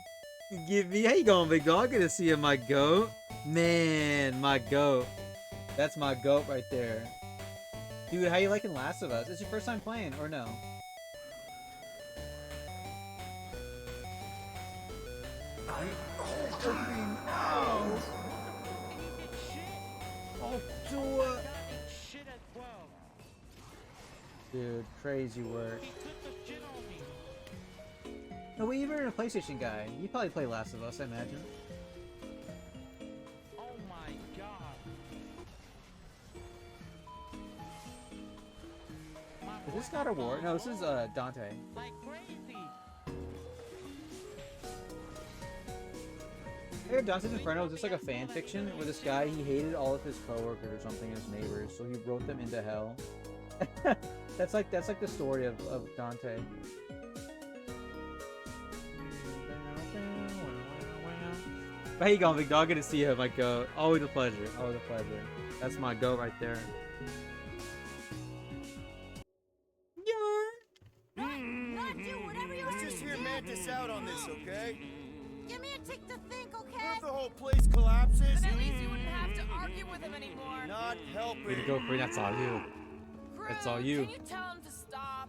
How you going, big dog? Good to see you, my goat. Man, my goat. That's my goat right there. Dude, how you liking Last of Us? It's your first time playing, or no? Dude, crazy work. No, wait, you're a PlayStation guy. You probably play Last of Us, I imagine. Oh my god. Is this God of War? No, this is Dante. Like crazy. I heard Dante's Inferno was just like a fan fiction where this guy, he hated all of his coworkers or something, his neighbors, so he wrote them into hell. That's like the story of Dante. But how you going, big dog? Good to see you, my goat. Always a pleasure. Always a pleasure. That's my goat right there. Not do whatever you Let's have just to hear do. Mantis out on this, okay? Give me a tick to think, What okay? if the whole place collapses? Then at least you wouldn't have to argue with him anymore. Not helping. Way to go, Free. That's all you. Groot, That's all you. Can you tell him to stop?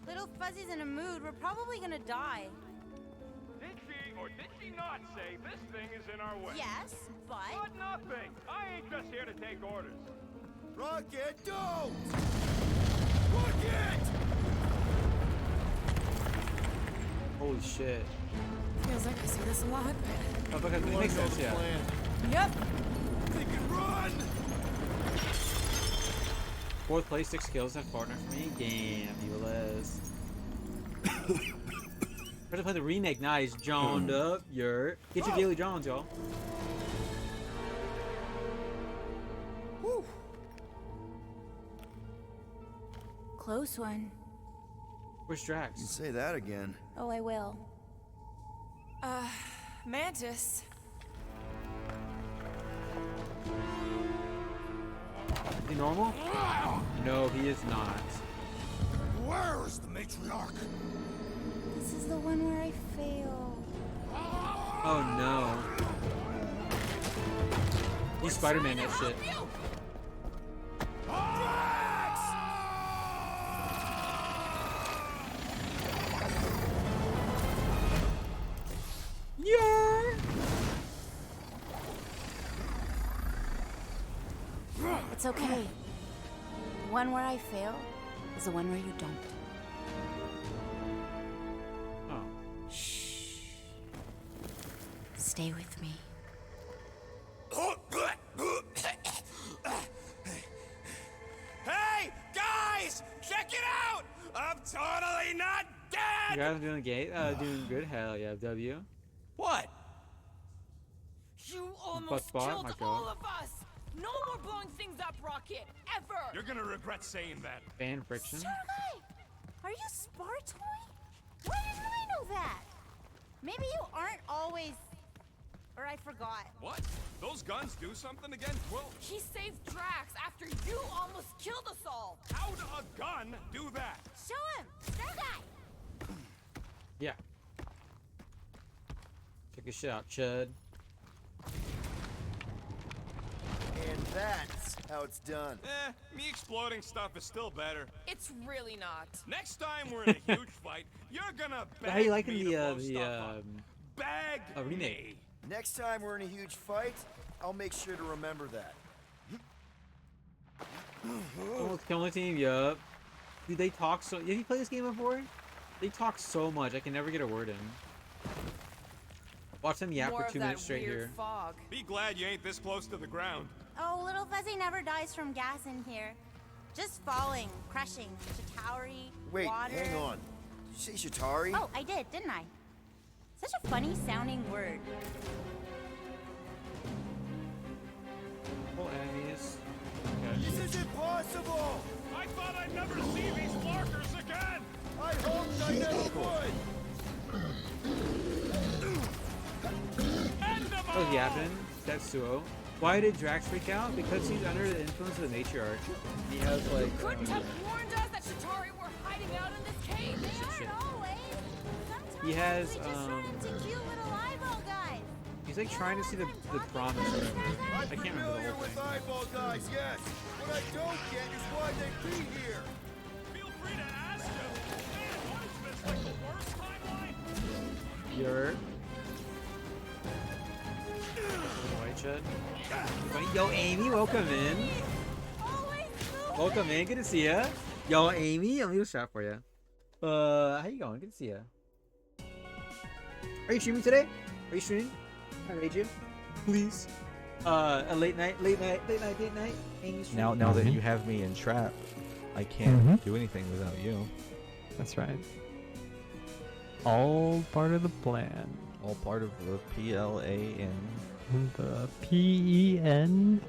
Little Fuzzy's in a mood, we're probably gonna die. Did she or did she not say this thing is in our way? Yes, but... But nothing! I ain't just here to take orders. Rocket, don't! Rocket! Holy shit. Feels like I see this a lot. Oh, because it makes sense, yeah. Yep. They can run! 4th place, 6 kills, that partner for me. Damn, you Les. Try to play the remake. Nice, Johned up. Get your Daily Johns, y'all. Whew. Close one. Where's Drax? You say that again. Oh, I will. Mantis. Is he normal? No, he is not. Where is the matriarch? This is the one where I fail. Oh no. You Spider-Man that shit. Yeah. It's okay. The one where I fail is the one where you don't. Oh. Shh. Stay with me. Hey, guys! Check it out! I'm totally not dead! You guys doing doing good? Hell yeah, W. What? You almost Butt killed my all God. of us! No more blowing things up, Rocket! Ever! You're gonna regret saying that. Fan friction. Sergei! Are you Spartoy? Why didn't I know that? Maybe you aren't always... Or I forgot. What? Those guns do something again? Well, He saved Drax after you almost killed us all! how'd a gun do that? Show him! Sergei! Yeah. Check this shit out, Chud. And that's how it's done. Me exploding stuff is still better. It's really not. Next time we're in a huge fight, you're gonna beg How you liking me the to blow stuff up. Beg remake? me. Next time we're in a huge fight, I'll make sure to remember that. Almost killing the team, yup. Dude, they talk so... Have you played this game before? They talk so much, I can never get a word in. Watch them yap More for of 2 that minutes straight weird here. fog. Be glad you ain't this close to the ground. Oh, little Fuzzy never dies from gas in here. Just falling, crushing, Chitauri, Wait, water. hang on. Did you say Chitauri? Oh, I did, didn't I? Such a funny sounding word. Full enemies. This is impossible! I thought I'd never see these markers again! I hoped I never would! What was yapping? Tetsuo. Why did Drax freak out? Because he's under the influence of the matriarch. He has like... Couldn't have warned us that Chitauri were hiding out in this cave! shit. Always. Sometimes He has, we just run into cute little eyeball guys. He's like trying to see the promise or whatever. I I'm can't remember the familiar whole with thing. eyeball guys, yes. What I don't get is why they be here. Feel free to ask them. Man, what is this, like the worst timeline? You're... White Chud. Yo, Amy, welcome in. Welcome in, good to see ya. Yo, Amy, I'm gonna shot for you. How you going? Good to see ya. Are you streaming today? Are you streaming? I raid you, please. A late night. Amy streaming. Now that you have me in trap, I can't do anything without you. That's right. All part of the plan. All part of the PLAN. The PENLAN.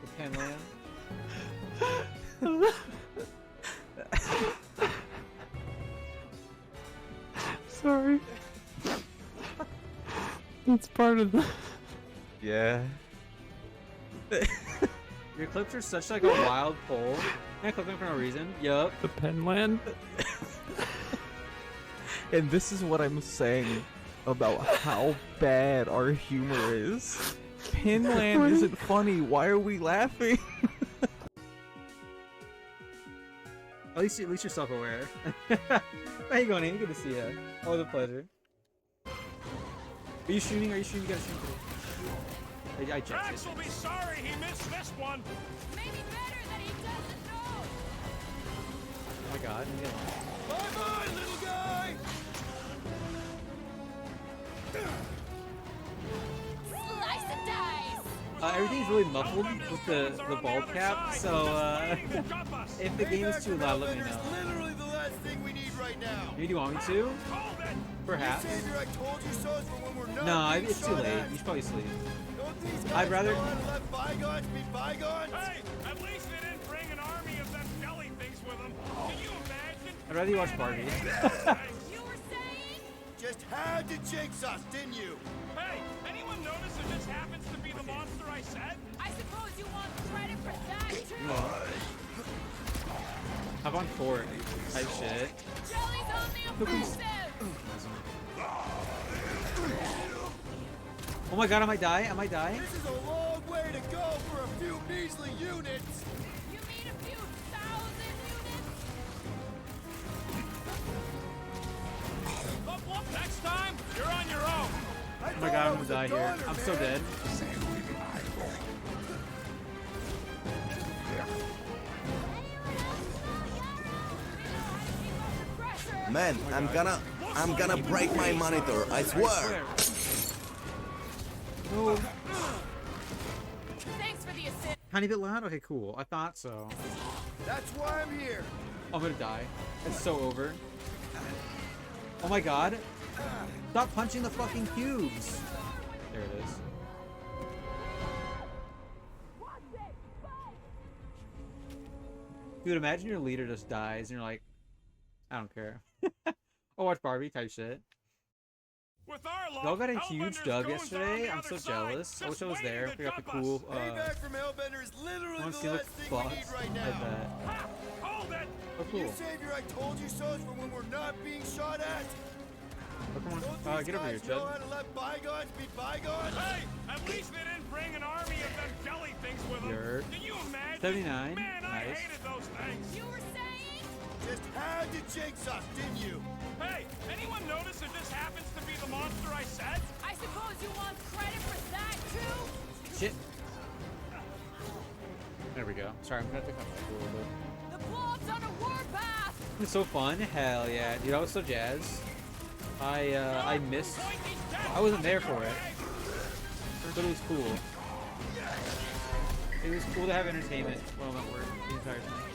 The Penland. Sorry. It's part of the... Yeah. Your clips are such like a wild poll. Can I clip them for no reason? Yup. The Penland. And this is what I'm saying about how bad our humor is. Pinland isn't funny. Why are we laughing? least you're self-aware. How you going, Amy? Good to see you. Always a pleasure. Are you shooting? Are you shooting? You gotta shoot today. I checked Drax it. will be sorry he missed this one. Maybe better that he doesn't know. Oh my god. Bye-bye, little guy! Slice and dice. Everything's really muffled with the bald cap, so if the game is too loud, let me know. Literally the last thing we need right now. Do you want me to? Perhaps. Savior, I told you so is for when we're not No, being it's too shot late. at. You should probably sleep. Don't these guys I'd rather. know how to let bygones be bygones? Hey, at least they didn't bring an army of them jelly things with them. Can you imagine? I'd rather you watch Barbie. You were saying? Just had to jinx us, didn't you? Hey, anyone notice that this happens to be the monster I said? I suppose you want credit for that too. No. Hop on court type shit. Jelly's on the offensive. Oh my god, I might die. I might die. This is a long way to go for a few measly units. You mean a few thousand units? Look, look, next time, you're on your own. Oh my god, I'm gonna die here. I'm so dead. Man, I'm gonna break my monitor, I swear. No. Thanks for the assist. Tiny bit loud? Okay, cool. I thought so. That's why I'm here. I'm gonna die. It's so over. Oh my god. Stop punching the fucking cubes. There it is. Dude, imagine your leader just dies and you're like, I don't care. I'll watch Barbie type shit. Y'all got a huge dub yesterday. I'm so jealous. I wish I was there. We got the cool. Payback from Hellbender is literally I want to the see the last thing we boss. need right I now. bet. Hold it! Oh, cool. You Savior, I told you so is for when we're not being shot at. Oh, come Don't on. these Get over here, guys know Chud. how to let bygones be bygones? Hey, at least they didn't bring an army of them jelly things with them. Yerp. Can you imagine? 79. Man, I Nice. hated those things. You were saying? Just had to jinx us, didn't you? Hey, anyone notice that this happens to be the monster I said? I suppose you want credit for that too? Shit. There we go. Sorry, I'm gonna have to come back a little bit. The blob's on a warpath! It's so fun. Hell yeah. Dude, I was so jazzed. I missed. I wasn't there for it. But it was cool. It was cool to have entertainment while I'm at work the entire time.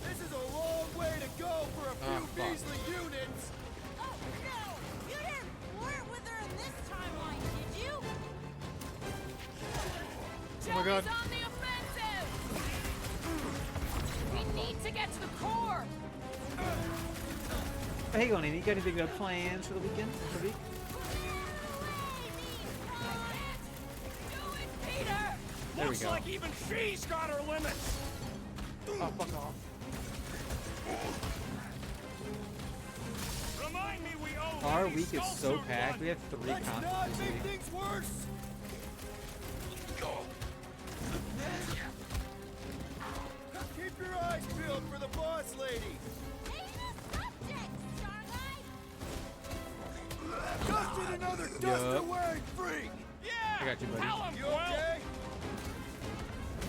This is a long way to go for a few fuck. measly units. Oh no! You didn't flirt with her in this timeline, did you? Oh my god. Jelly's on the offensive! We need to get to the core! Hey, going in. You got anything got plans for the weekend? For the week? Peter! There we Looks go. like even she's got her limits. Oh, fuck off. Remind me we owe Our Lady week is so Skullsuit packed. one. We have 3 Let's content not this make week. things worse. Keep your eyes peeled for the boss lady. Just did another duster-wearing freak. Yeah! I got you, buddy. Tell him, You Quill! okay?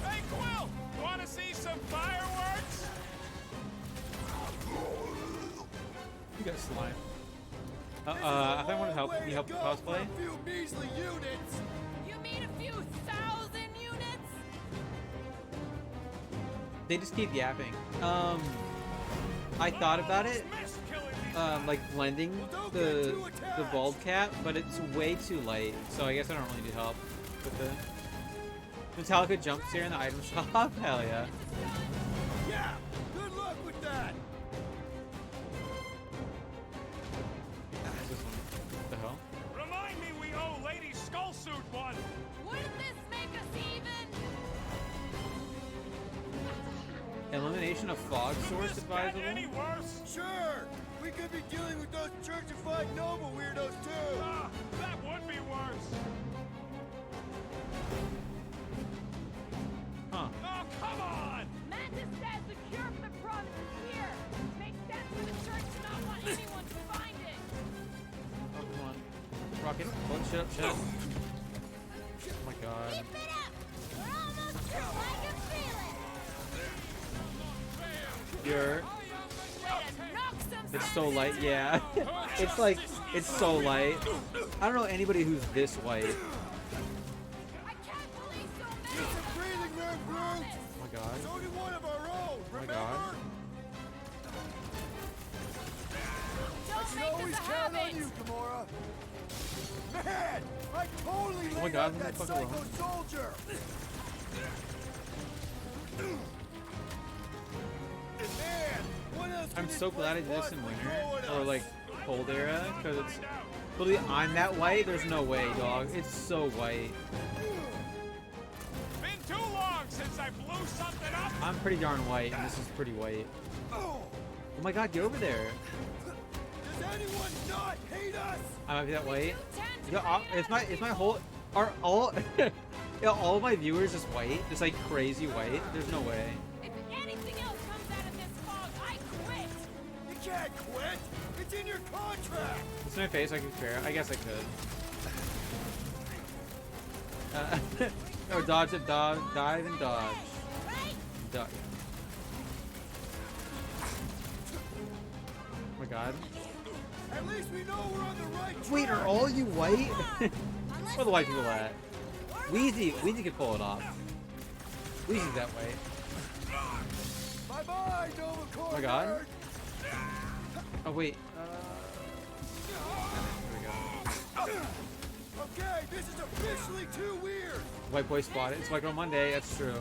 Hey, Quill! Wanna see some fireworks? You got slime. I think I want to help. Can you help cosplay? A few measly units. You mean a few thousand units? They just keep yapping. I thought about it, like blending the bald cap, but it's way too late. So I guess I don't really need help with the Metallica jumps here in the item shop. Hell yeah! Yeah. Good luck with that. What's this one? What the hell? Remind me we owe Lady Skullsuit one. Wouldn't this make us even? Elimination of fog source advisable. Any worse? Sure. We could be dealing with those churchified noble weirdos too. That would be worse. up, Chet. Oh my god. You're... It's so light, yeah. It's like, it's so light. I don't know anybody who's this white. Oh my god. Oh my god. Oh my god, that fucking soldier. I'm so glad I did this in winter or like cold era because it's literally I'm that white. There's no way, dog. It's so white. Been too long since I blew something up. I'm pretty darn white, and this is pretty white. Oh my god, get over there. Does anyone not hate us? I might be that white. Yeah, it's my whole are all yeah, all of my viewers just white, just like crazy white. There's no way. If anything else comes out of this fog, I quit. You can't quit. It's in your contract. It's my face. I could fair. I guess I could. Or dodge it, dive and dodge. Duck. Oh my god. At least we know we're on the right track. Wait, are all you white? Where are the white people at? Wheezy could pull it off. Wheezy's that way. Bye-bye, Nova Corps. Oh my god. Oh wait. There we go. Okay, this is officially too weird. White boy spotted. It's like on Monday. That's true.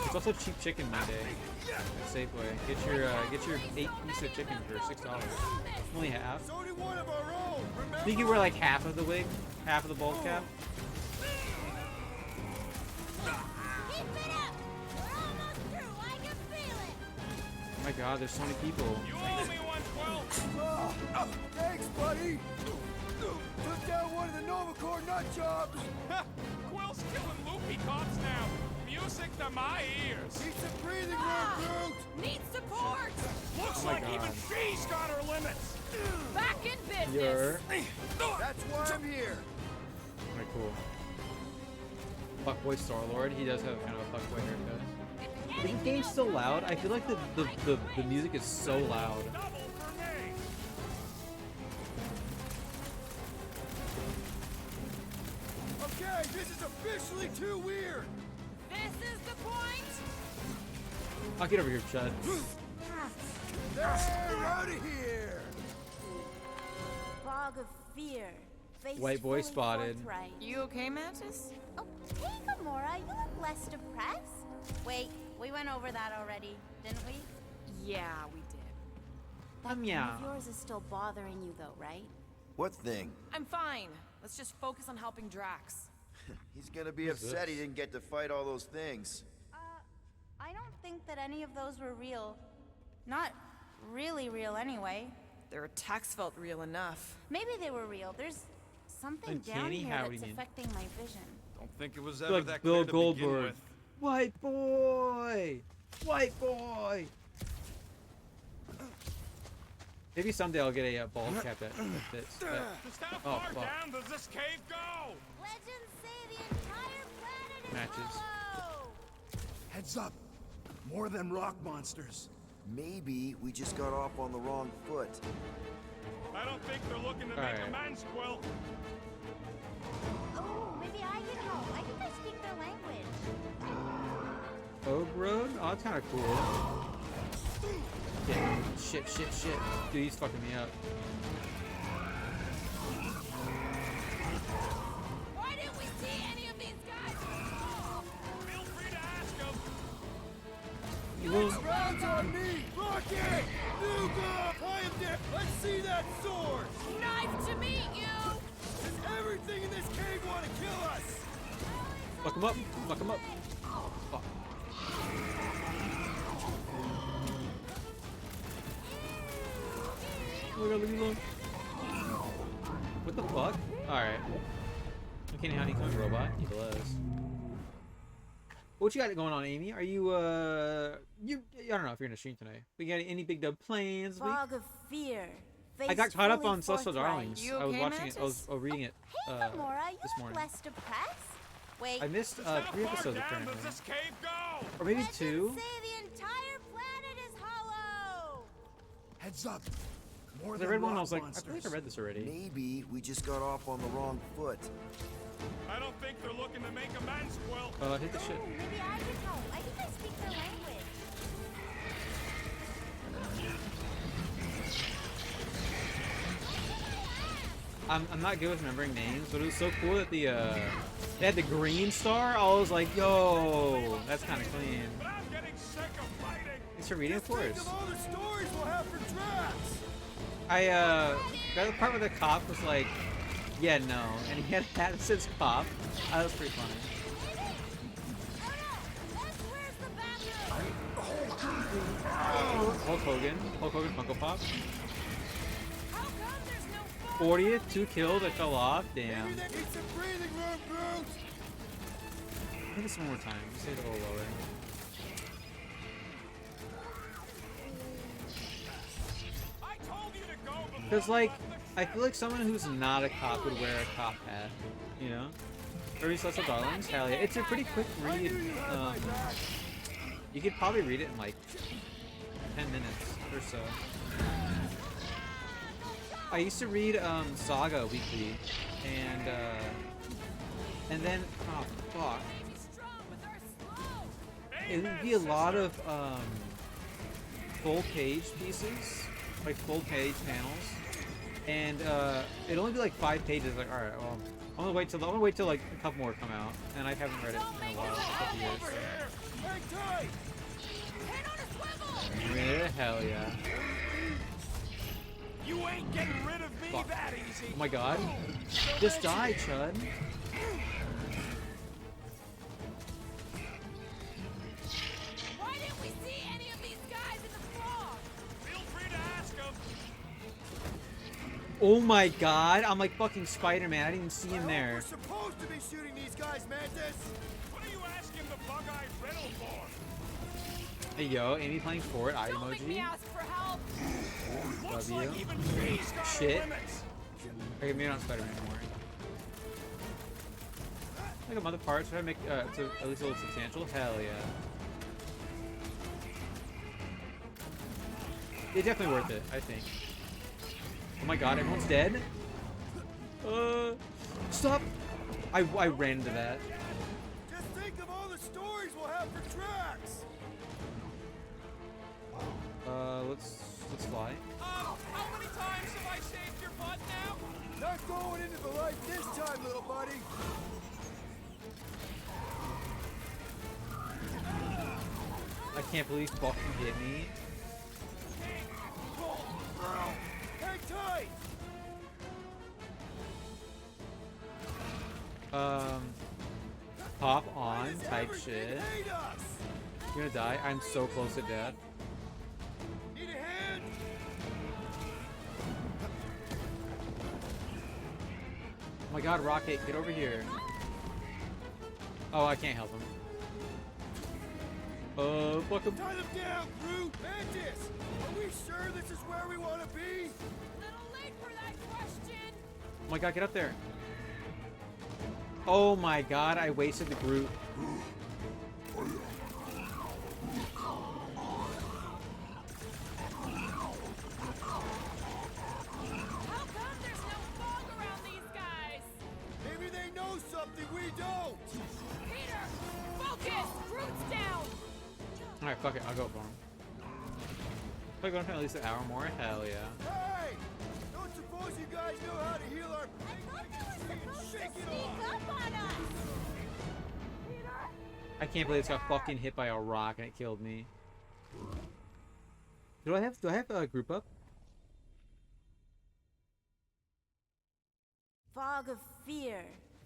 It's also cheap chicken Monday at Safeway. Get your 8-piece of chicken for $6. Only half. So did one of our own. I think you wear like half of the wig, half of the bald cap. Oh my god, there's so many people. You owe me 112. Thanks, buddy. Took down one of the Nova Corps nut jobs. Quill's killing loopy cops now. Music to my ears. Need some breathing room, Groot. Need support. Looks Oh my like God. even she's got her limits. Back in business. You're... That's why I'm here. Alright, cool. Fuckboy Star-Lord, he does have kind of a fuckboy haircut. Is the game so loud? I feel like the music is so loud. Double for me. Okay, this is officially too weird. This is the point. I'll get over here, Chud. They're out of here. Fog of fear. Face White boy fully spotted. forthright. You okay, Mantis? Oh, hey, Gamora, you look less depressed. Wait, we went over that already, didn't we? Yeah, we did. That thing yeah. of yours is still bothering you, though, right? What thing? I'm fine. Let's just focus on helping Drax. He's gonna be Who's upset this? he didn't get to fight all those things. I don't think that any of those were real. Not really real, anyway. Their attacks felt real enough. Maybe they were real. There's something down Uncanny here Howdy. that's affecting my vision. Don't think it was I ever feel like that Bill clear to begin Goldberg. with. White boy! White boy! Maybe someday I'll get a bald cap that fits. Just how Oh, far fuck. down does this cave go? Legends say the entire planet is Matches. below. Heads up. More than rock monsters. Maybe we just got off on the wrong foot. I don't think they're looking to All make right. amends, Quill. Oh, maybe I can help. I think I speak their language. Oak Road? Oh, that's kind of cool. Yeah. Shit. Dude, he's fucking me up. Why didn't we see any of these guys before? Feel free to ask them. You will... Rounds on me! Rocket! Nuga! I am dead! Let's see that sword! Nice to meet you. Does everything in this cave want to kill us? Fuck him up! Fuck him up! Fuck. Oh my god, leave me alone. What the fuck? Alright. Okay, honeycomb robot. You bless. What you got going on, Amy? Are you, I don't know if you're gonna stream tonight. We got any big dub plans? Fog of fear. I got faced caught up fully on Celestial forthright. Darlings. You I was okay, watching it. I was Mantis? reading it Hey, Gamora, you this look morning. less depressed. Wait, I missed How 3 far episodes down apparently, does this cave go? or maybe legends 2. say the entire planet is hollow. Heads up. More I than read one and I rock was like, I monsters. feel like I read this already. Maybe we just got off on the wrong foot. I don't think they're looking to make amends, Quill. Hit the shit. Oh, maybe I can help. I think I speak their language. I'm not good with remembering names, but it was so cool that the they had the green star. I was like, yo, that's kind of clean. But I'm getting sick of fighting. Thanks for reading for Think us. of all the stories we'll have for Drax. I got the part where the cop was like, yeah, no, and he had a hat that says cop. That was pretty funny. Hulk Hogan Funko Pop. 40th, 2 killed, I fell off, damn. Maybe they need some breathing room, Groot. Hit this one more time, just hit it a little lower. I told you to go before Because, like, I feel like someone who's not a cop would wear a cop hat, you know? Or Celestial Darlings, hell yeah. It's a pretty quick read. You could probably read it in like 10 minutes or so. I used to read Saga weekly, and then oh fuck, it would be a lot of full page pieces, like full page panels, and it'd only be like 5 pages. Like, all right, well, I'm gonna wait till like a couple more come out, and I haven't read it in a while, a couple years. So. Yeah, hell yeah. You ain't getting rid of me that easy. Oh my god. Just die, Chud. Why didn't we see any of these guys in the fog? Feel free to ask them. Oh my god. I'm like fucking Spider-Man. I didn't even see him We're there. supposed to be shooting these guys, Mantis. What are you asking the bug-eyed riddle for? Hey yo, Amy playing Fort, eye Don't make me emoji. ask for help. Looks Love like you. even she's got her Shit. limits. Okay, maybe not Spider-Man anymore. Like a mother part, try to make to at least a little substantial. Hell yeah. It's definitely worth it, I think. Oh my god, everyone's dead? Stop! I ran into that. Just think of all the stories we'll have for Drax. Let's fly. How many times have I saved your butt now? Not going into the light this time, little buddy. I can't believe fucking hit me. Hang tight. Pop on type shit. You're gonna die? I'm so close to death. Need a hand? Oh my god, Rocket, get over here. Oh, I can't help him. Fuck him. Tie them down, Groot. Mantis, are we sure this is where we want to be? Little late for that question. Oh my god, get up there. Oh my god, I wasted the Groot. How come there's no fog around these guys? Maybe they know something we don't. Peter, focus! Groot's down! Alright, fuck it, I'll go for him. If I go for at least an hour more, hell yeah. Hey! Don't suppose you guys know how to heal our shake it off. I can't believe it's got fucking hit by a rock and it killed me. Do I have a group up? Fog of fear,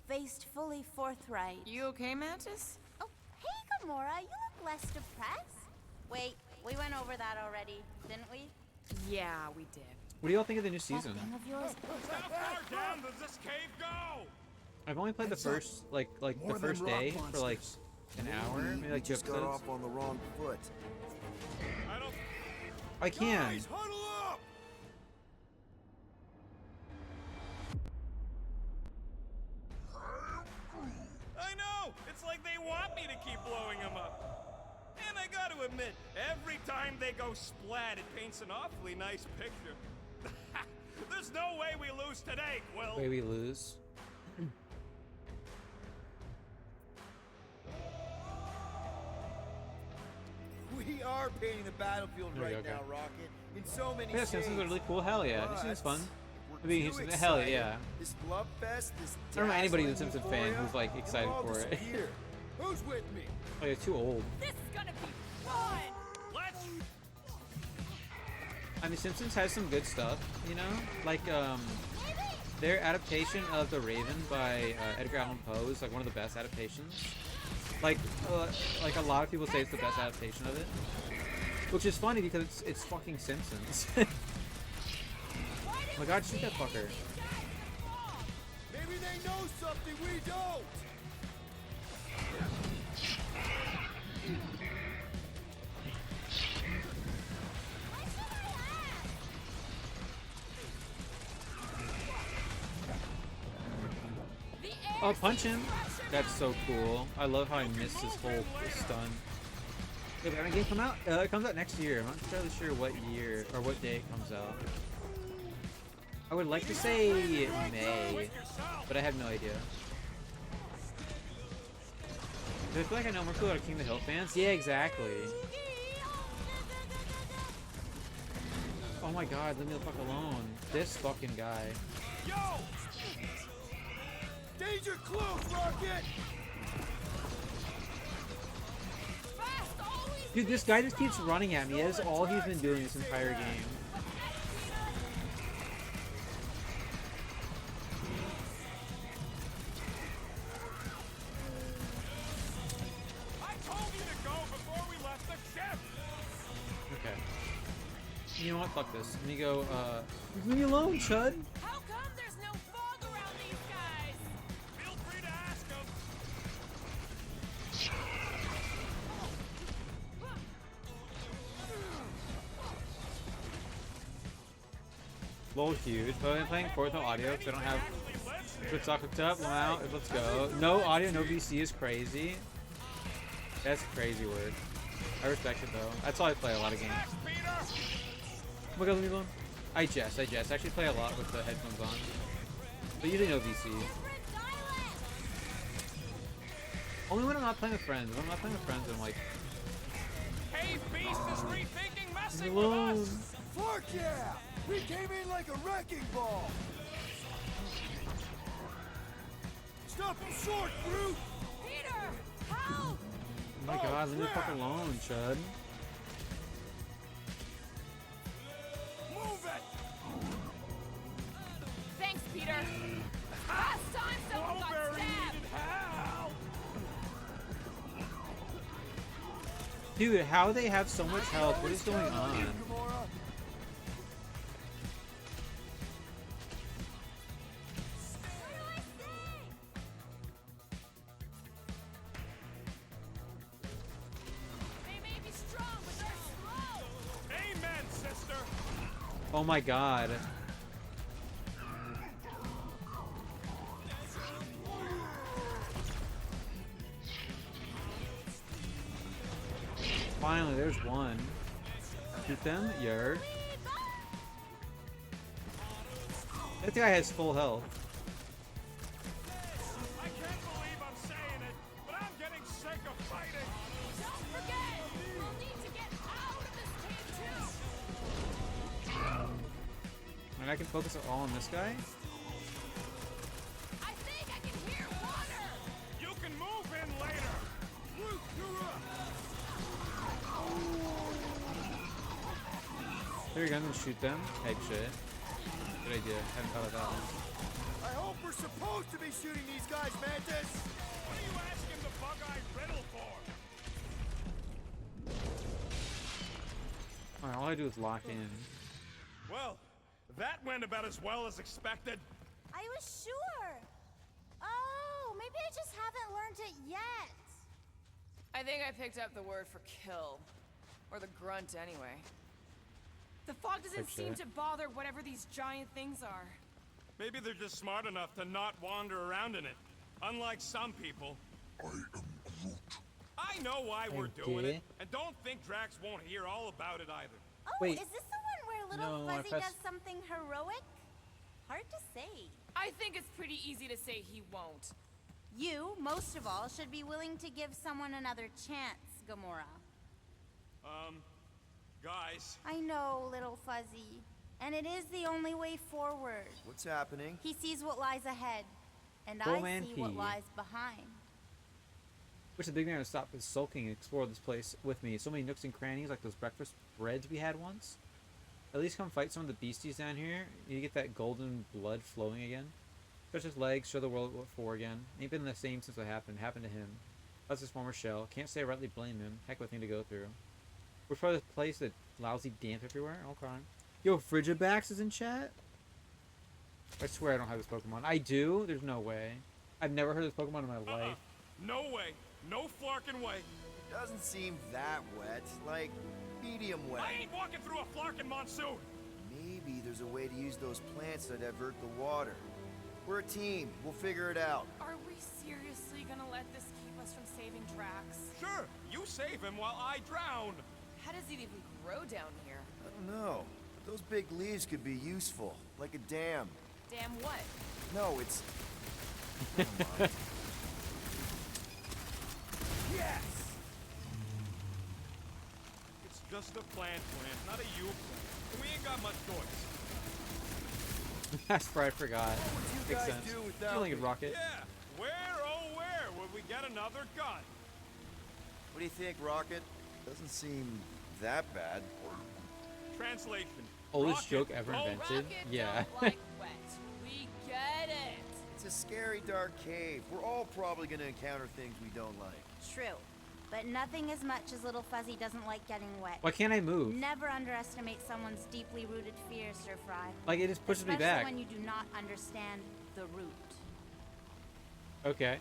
faced fully forthright. You okay, Mantis? Oh, hey, Gamora, you look less depressed. Wait, we went over that already, didn't we? Yeah, we did. What do y'all think of the new season? That thing of yours. How far down does this cave go? I've only played the first like the More than first rock day for like monsters. an hour, maybe like 2 Just got episodes. off on the wrong foot. I don't. I can. Guys, huddle up! It's like they want me to keep blowing them up. And I gotta admit, every time they go splat, it paints an awfully nice picture. There's no way we lose today, Quill. Way we lose. We are painting the battlefield There we right go, now, okay. Rocket. In so many Yeah, shades. Simpsons are really cool. Hell yeah, this seems fun. We're Maybe too Houston. Hell excited. yeah. This love fest, this I don't know anybody who's a dazzling Simpsons fan euphoria, who's like it'll excited all for it. disappear. Who's with me? Oh, you're too old. This is gonna be fun! Let's. I mean, Simpsons has some good stuff, you know? Like, their adaptation of The Raven by Edgar Allan Poe is like one of the best adaptations. Like a lot of people say it's the best adaptation of it. Which is funny because it's fucking Simpsons. Oh my god, shoot that fucker. Maybe they know something we don't. Oh, punch him! That's so cool. I love how I missed his whole stun. Yeah, but when the game come out? It comes out next year. I'm not entirely sure what year or what day it comes out. I would like to say May, but I have no idea. Do I feel like I know more people that are King of the Hill fans? Yeah, exactly. Oh my god, leave me the fuck alone. This fucking guy. Yo! Danger close, Rocket! Dude, this guy just keeps running at me. That is all he's been doing this entire game. I told you to go before we left the ship. Okay. You know what? Fuck this. Let me go, leave me alone, Chud. How come there's no fog around these guys? Feel free to ask them. Lol, huge. But I'm playing Forza audio because I don't have Twitch stock hooked up. Wow, let's go. No audio, no VC is crazy. That's a crazy word. I respect it though. That's all I play a lot of games. Oh my god, leave me alone. I jest. I actually play a lot with the headphones on. But usually no VC. Only when I'm not playing with friends. When I'm not playing with friends, I'm like, Hey, Beast is rethinking leave messing me with alone. us. Fuck yeah! We came in like a wrecking ball! Stop him short, brute! Peter! Help! Oh my god, leave me the fuck alone, Chud. Move it! Thanks, Peter. Last time someone got stabbed. Dude, how they have so much health? What is going on? They may be strong, but they're slow. Amen, sister. Oh my god. Finally, there's one. Shoot them, yer. That guy has full health. I can't believe I'm saying it, but I'm getting sick of fighting. Don't forget, we'll need to get out of this cave too. And I can focus it all on this guy? I think I can hear water. You can move in later. Luke, you're up! There you go, I'm gonna shoot them. Type shit. Good idea. Haven't thought of that one. I hope we're supposed to be shooting these guys, Mantis! What are you asking the bug-eyed riddle for? Alright, all I do is lock in. Well, that went about as well as expected. I was sure. Oh, maybe I just haven't learned it yet. I think I picked up the word for kill. Or the grunt, anyway. The fog doesn't seem to bother whatever these giant things are. Maybe they're just smart enough to not wander around in it. Unlike some people. I know why we're doing Okay. it, and don't think Drax won't hear all about it either. Oh, Wait. is this the one where little No, I Fuzzy pressed- does something heroic? Hard to say. I think it's pretty easy to say he won't. You, most of all, should be willing to give someone another chance, Gamora. Guys. I know, little Fuzzy. And it is the only way forward. What's happening? He sees what lies ahead, and Cool I man see what P. lies behind. Wish the big man would stop his sulking and explore this place with me. So many nooks and crannies like those breakfast breads we had once. At least come fight some of the beasties down here. You get that golden blood flowing again. Stretch his legs, show the world what for again. Ain't been the same since what happened. Happened to him. That's his former shell. Can't say I rightly blame him. Heck of a thing to go through. We're for this place that lousy damp everywhere. All crime. Yo, Frigibax is in chat? I swear I don't have this Pokemon. I do? There's no way. I've never heard of this Pokemon in my life. No way. No flarkin' way. It doesn't seem that wet. Like, medium wet. I ain't walking through a flarkin' monsoon. Maybe there's a way to use those plants to divert the water. We're a team. We'll figure it out. Are we seriously gonna let this keep us from saving Drax? Sure, you save him while I drown. How does it even grow down here? I don't know. But those big leaves could be useful. Like a dam. Damn what? No, it's... Never mind. Yes! It's just a plant, not a you plant. And we ain't got much choice. That's right, I forgot. What would you Makes guys sense. do You without only me? could rocket. Yeah, where, oh where, would we get another gun? What do you think, Rocket? Doesn't seem that bad. Translation. Oldest Rocket, joke ever go invented. Rocket Yeah. don't like wet. We get it. It's a scary dark cave. We're all probably gonna encounter things we don't like. True. But nothing as much as little Fuzzy doesn't like getting wet. Why can't I move? Never underestimate someone's deeply rooted fears, Sir Fry. Like, it just pushes me Especially back. when you do not understand the root. Okay.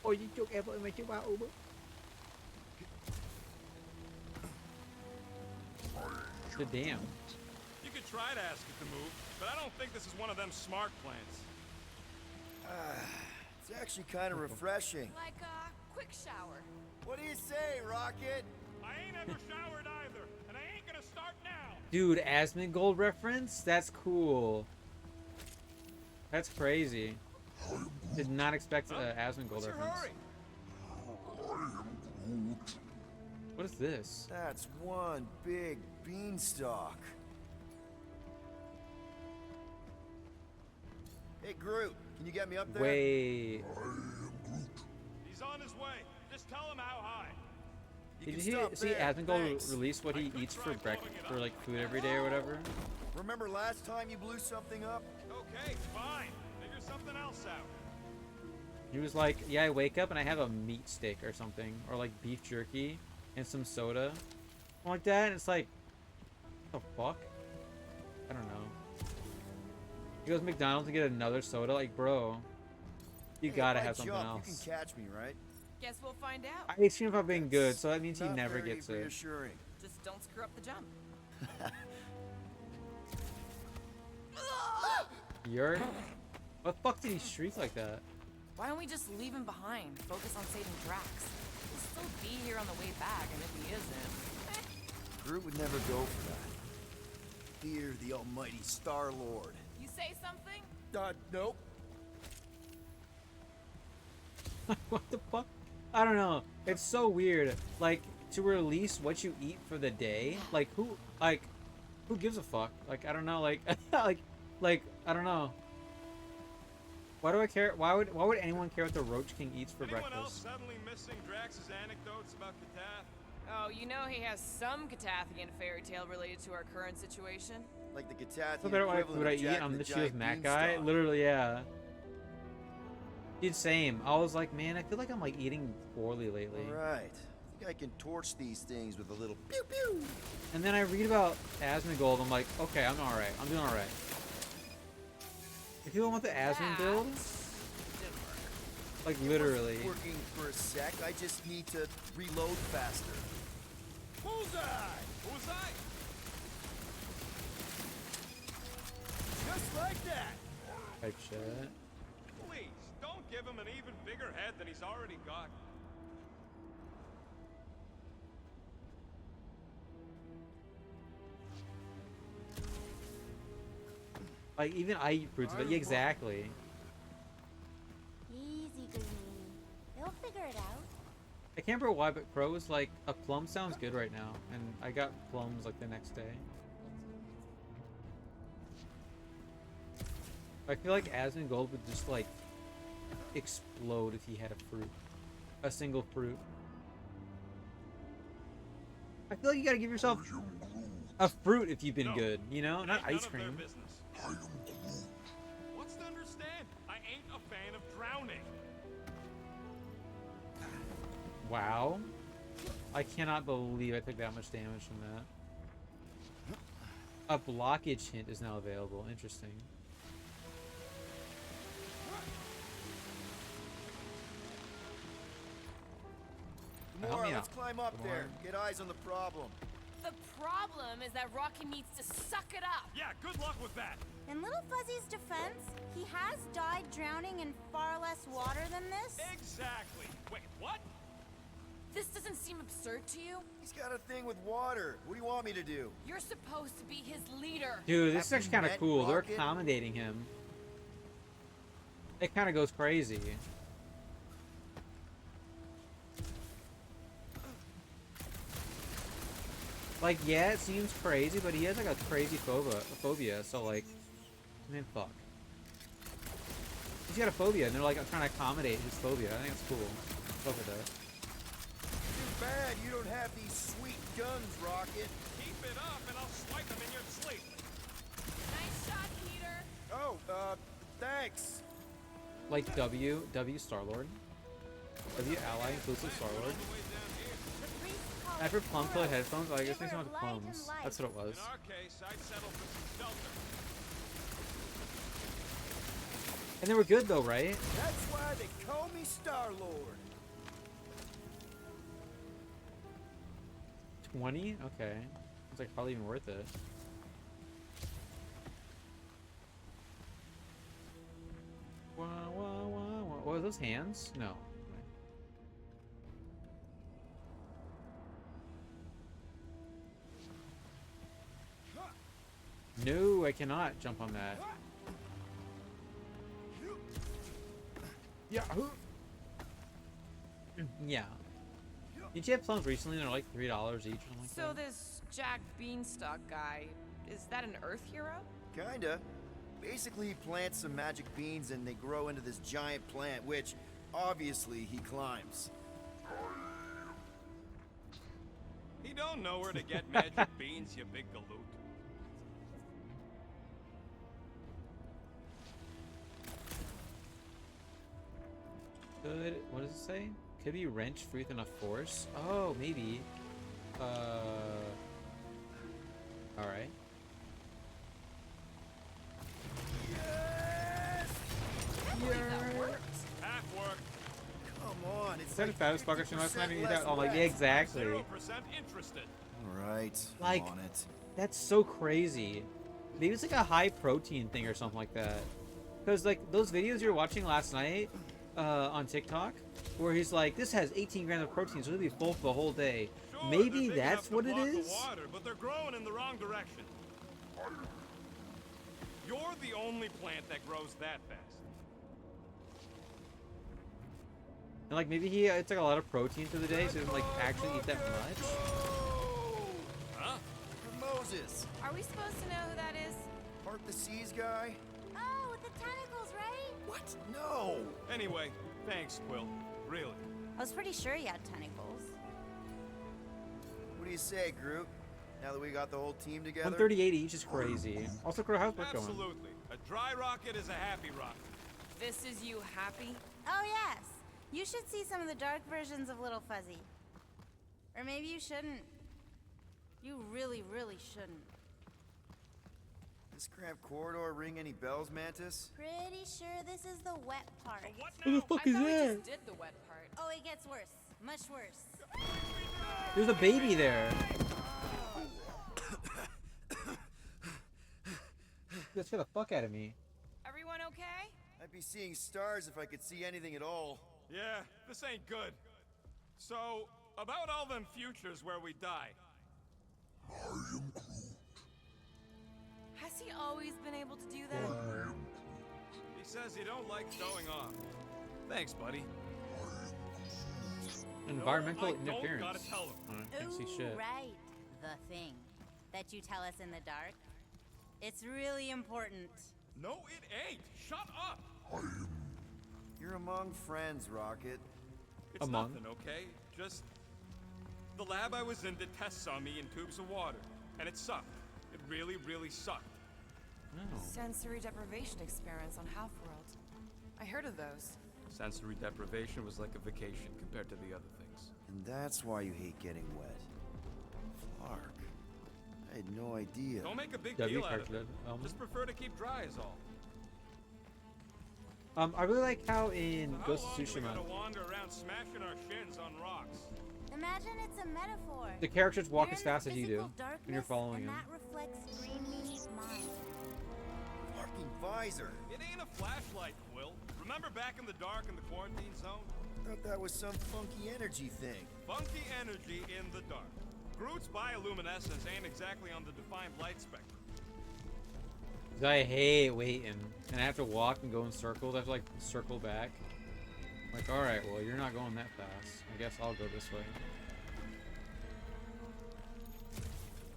Oh, you joke ever make you about Uber? The damn. You could try to ask it to move, but I don't think this is one of them smart plants. It's actually kind of refreshing. Like a quick shower. What do you say, Rocket? I ain't ever showered either, and I ain't gonna start now. Dude, Asmongold reference? That's cool. That's crazy. Did not expect Asmongold What's your reference. hurry? What is this? That's one big beanstalk. Hey, Groot, can you get me up there? Wait. He's on his way. Just tell him how high. Did can you stop see there, Asmongold thanks. release what he eats for breakfast, for like food every day or whatever? Remember last time you blew something up? Okay, fine. Figure something else out. He was like, yeah, I wake up and I have a meat steak or something, or like beef jerky and some soda. I'm like that, and it's like, what the fuck? I don't know. He goes to McDonald's to get another soda, like, bro, you Hey, gotta if I have something jump, else. You can catch me, right? Guess we'll find out. I assume about being good, so that means he Not never very gets it. reassuring. Just don't screw up the jump. You're... What the fuck did he shriek like that? Why don't we just leave him behind? Focus on saving Drax. He'll still be here on the way back, and if he isn't, Groot would never go for that. Fear the almighty Star-Lord. you say something? Nope. What the fuck? I don't know. It's so weird. Like, to release what you eat for the day? Like, who gives a fuck? Like, I don't know. Like, like, I don't know. Why do I care? Why would anyone care what the Roach King eats for Anyone else breakfast? suddenly missing Drax's anecdotes about Katath? Oh, you know he has some Catathian fairy tale related to our current situation. Like the Catathian No matter what equivalent food I of eat, Jack I'm and the the Shield Giant Mac guy. Beanstalk. Literally, yeah. Dude, same. I was like, man, I feel like I'm like eating poorly lately. Alright. I think I can torch these things with a little pew pew. And then I read about Asmongold. I'm like, okay, I'm alright. I'm doing alright. If people want the Asmon build, like literally. Working for a sec, I just need to reload faster. Bullseye! Bullseye! Just like that. Type shit. Please, don't give him an even bigger head than he's already got. Like, even I eat fruits, but yeah, exactly. Easy, Green. They'll figure it out. I can't remember why, but Crow was like, a plum sounds good right now. And I got plums like the next day. I feel like Asmongold would just like explode if he had a fruit. A single fruit. I feel like you gotta give yourself a fruit if you've been good, you know? Not ice cream. What's to understand? I ain't a fan of drowning. Wow. I cannot believe I took that much damage from that. A blockage hint is now available. Interesting. Help Gamora, me let's out. climb up Come there. on. Get eyes on the problem. The problem is that Rocky needs to suck it up. Yeah, good luck with that. In Little Fuzzy's defense, he has died drowning in far less water than this. Exactly. Wait, what? This doesn't seem absurd to you? He's got a thing with water. What do you want me to do? You're supposed to be his leader. Dude, this is Have actually you kind of met cool. They're Rocket? accommodating him. It kind of goes crazy. Like, yeah, it seems crazy, but he has like a crazy phobia, so like, man, fuck. He's got a phobia, and they're like trying to accommodate his phobia. I think it's cool. Go for that. Too bad you don't have these sweet guns, Rocket. Keep it up and I'll swipe them in your sleep. Nice shot, Peter. Oh, thanks. Like W Star-Lord. W ally inclusive Star-Lord. After plum colored headphones, oh, I guess they sound like plums. That's what it was. In our case, I'd settle for some shelter. And they were good though, right? That's why they call me Star-Lord. 20? Okay. It's like probably even worth it. Wah, wah, wah, wah. What are those hands? No. No, I cannot jump on that. Yeah. Yeah. Did you have plums recently? They're like $3 each or something like So that. this Jack Beanstalk guy, is that an Earth hero? Kinda. Basically, he plants some magic beans and they grow into this giant plant, which, obviously, he climbs. He don't know where to get magic beans, you big galoot. Could, what does it say? Could be wrench free with enough force. Oh, maybe. Alright. Half work. Come on, it's Is that a fattest fucker? Should I 50% eat less that? Oh, like, wet. yeah, exactly. 0% interested. Alright, Like, I'm on it. that's so crazy. Maybe it's like a high protein thing or something like that. Because, like, those videos you were watching last night on TikTok, where he's like, this has 18 grams of protein, so it'll be full for the whole day. Sure, Maybe they're big that's enough what to it block the is? water, but they're growing in the wrong direction. You're the only plant that grows that fast. And, like, maybe he it's like a lot of protein through the day, so he doesn't, like, actually eat that much. Huh? Moses, Are we supposed to know who that is? Part the Seas guy? Oh, with the tentacles, right? What? No! Anyway, thanks, Quill. Really. I was pretty sure he had tentacles. What do you say, Groot? Now that we got the whole team together? 138 each is crazy. Also, Crow, how's work going? Absolutely. A dry rocket is a happy rocket. This is you happy? Oh, yes. You should see some of the dark versions of Little Fuzzy. Or maybe you shouldn't. You really, really shouldn't. This cramped corridor ring any bells, Mantis? Pretty sure this is the wet part. What Who the fuck I is thought we that? just did the wet part. Oh, it gets worse. Much worse. There's a baby there. That scared the fuck out of me. Everyone okay? I'd be seeing stars if I could see anything at all. Yeah, this ain't good. So, about all them futures where we die. Has he always been able to do that? He says you don't like showing off. Thanks, buddy. Environmental No, I don't interference. gotta tell him. I can't see Ooh, shit. right. The thing that you tell us in the dark. It's really important. No, it ain't. Shut up. You're among friends, Rocket. It's Among? nothing, okay? Just the lab I was in did tests on me in tubes of water, and it sucked. It really, really sucked. Sensory deprivation experiments on Half-World. I heard of those. Sensory deprivation was like a vacation compared to the other things. And that's why you hate getting wet. Clark, I had no idea. Don't make a big W deal out of it. calculated, Just prefer to keep dry is all. I really like how in How Ghost of long do we Tsushima, gotta wander around smashing our shins on rocks? Imagine it's a metaphor. the characters walk You're as in the fast as you do physical when you're darkness, following and them. that reflects Green Meaning's mind. Fucking visor. It ain't a flashlight, Quill. Remember back in the dark in the quarantine zone? Thought that was some funky energy thing. Funky energy in the dark. Groot's bioluminescence ain't exactly on the defined light spectrum. 'Cause I hate waiting, and I have to walk and go in circles. I have to like circle back. I'm like, all right, well, you're not going that fast. I guess I'll go this way.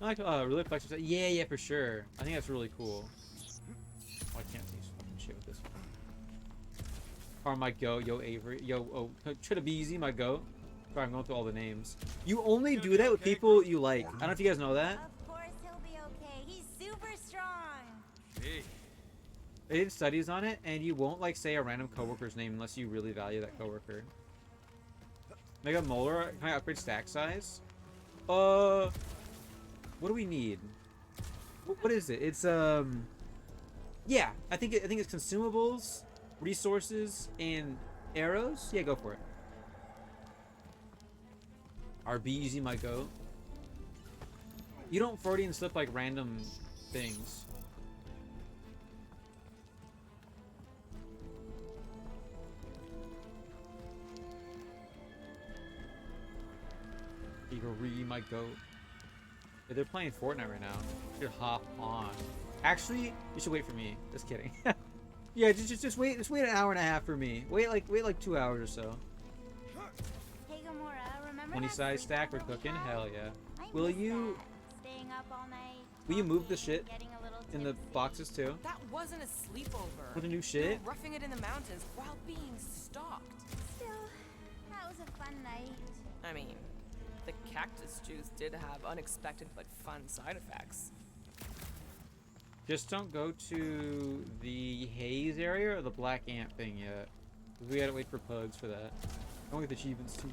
I like really flex. Yeah, for sure. I think that's really cool. Oh, I can't see fucking shit with this one. Or my goat, yo Avery, yo should be easy, my goat. Sorry, I'm going through all the names. You only do that with people you like. I don't know if you guys know that. Of course he'll be okay. He's super strong. Gee. They did studies on it, and you won't like say a random coworker's name unless you really value that coworker. Mega Molar, can I upgrade stack size? What do we need? What is it? It's yeah, I think it's consumables, resources, and arrows. Yeah, go for it. RB easy, my goat. You don't Freudian slip like random things. Igor, my goat. Yeah, they're playing Fortnite right now. You should hop on. Actually, you should wait for me. Just kidding. Yeah, just wait. Just wait an hour and a half for me. Wait like 2 hours or so. Hey Gamora, remember 20 that size stack. We're sleepover we cooking. had? Hell yeah. I Will miss you? that. Staying up all night. Will you move the shit getting a little in the tipsy. boxes too? That wasn't a sleepover. With the new We shit? were roughing it in the mountains while being stalked. Still, that was a fun night. I mean, the cactus juice did have unexpected but fun side effects. Just don't go to the haze area or the black ant thing yet. 'Cause we gotta wait for Pugs for that. I want to get the achievements too.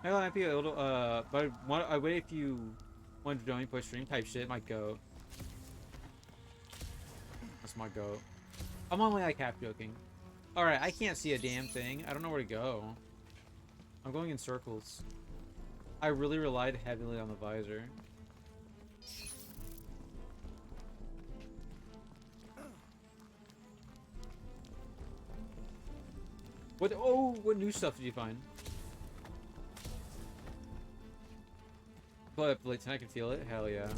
I might be a little, but I wait if you want to join push stream type shit. My goat. That's my goat. I'm only like half joking. Alright, I can't see a damn thing. I don't know where to go. I'm going in circles. I really relied heavily on the visor. What? Oh, what new stuff did you find? But late tonight, I can feel it. Hell yeah.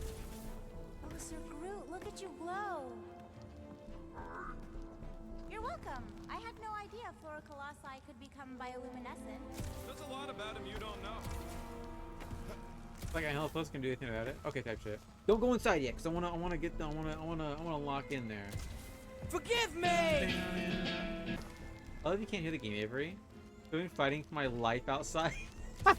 Oh, Sir Groot, look at you glow. You're welcome. I had no idea Flora Colossi could become bioluminescent. There's a lot about him you don't know. Like I know Plus can do anything about it. Okay, type shit. Don't go inside yet, cause I wanna lock in there. Forgive me! I love you can't hear the game, Avery. I've been fighting for my life outside. Put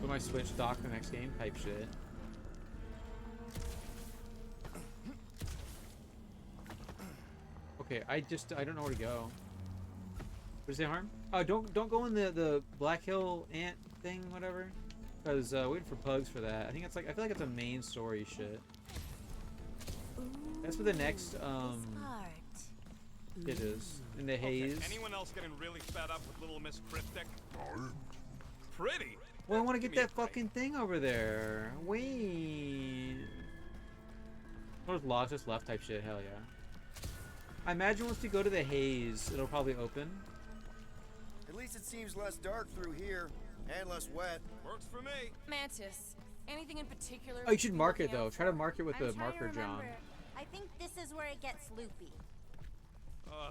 my Switch dock the next game, type shit. Okay, I don't know where to go. What does it harm? Oh, don't go in the Black Hill ant thing, whatever. Cause waiting for Pugs for that. I think it's like I feel like it's a main story shit. That's for the next It is. In the haze. Okay, anyone else getting really fed up with Little Miss Cryptic? Pretty. Well, I want to get that fucking thing over there. Wait. There's lots just left type shit. Hell yeah. I imagine once you go to the haze, it'll probably open. At least it seems less dark through here and less wet. Works for me. Mantis, anything in particular? Oh, you should mark it though. Try to mark it with I'm the trying to marker, John. remember. I think this is where it gets loopy.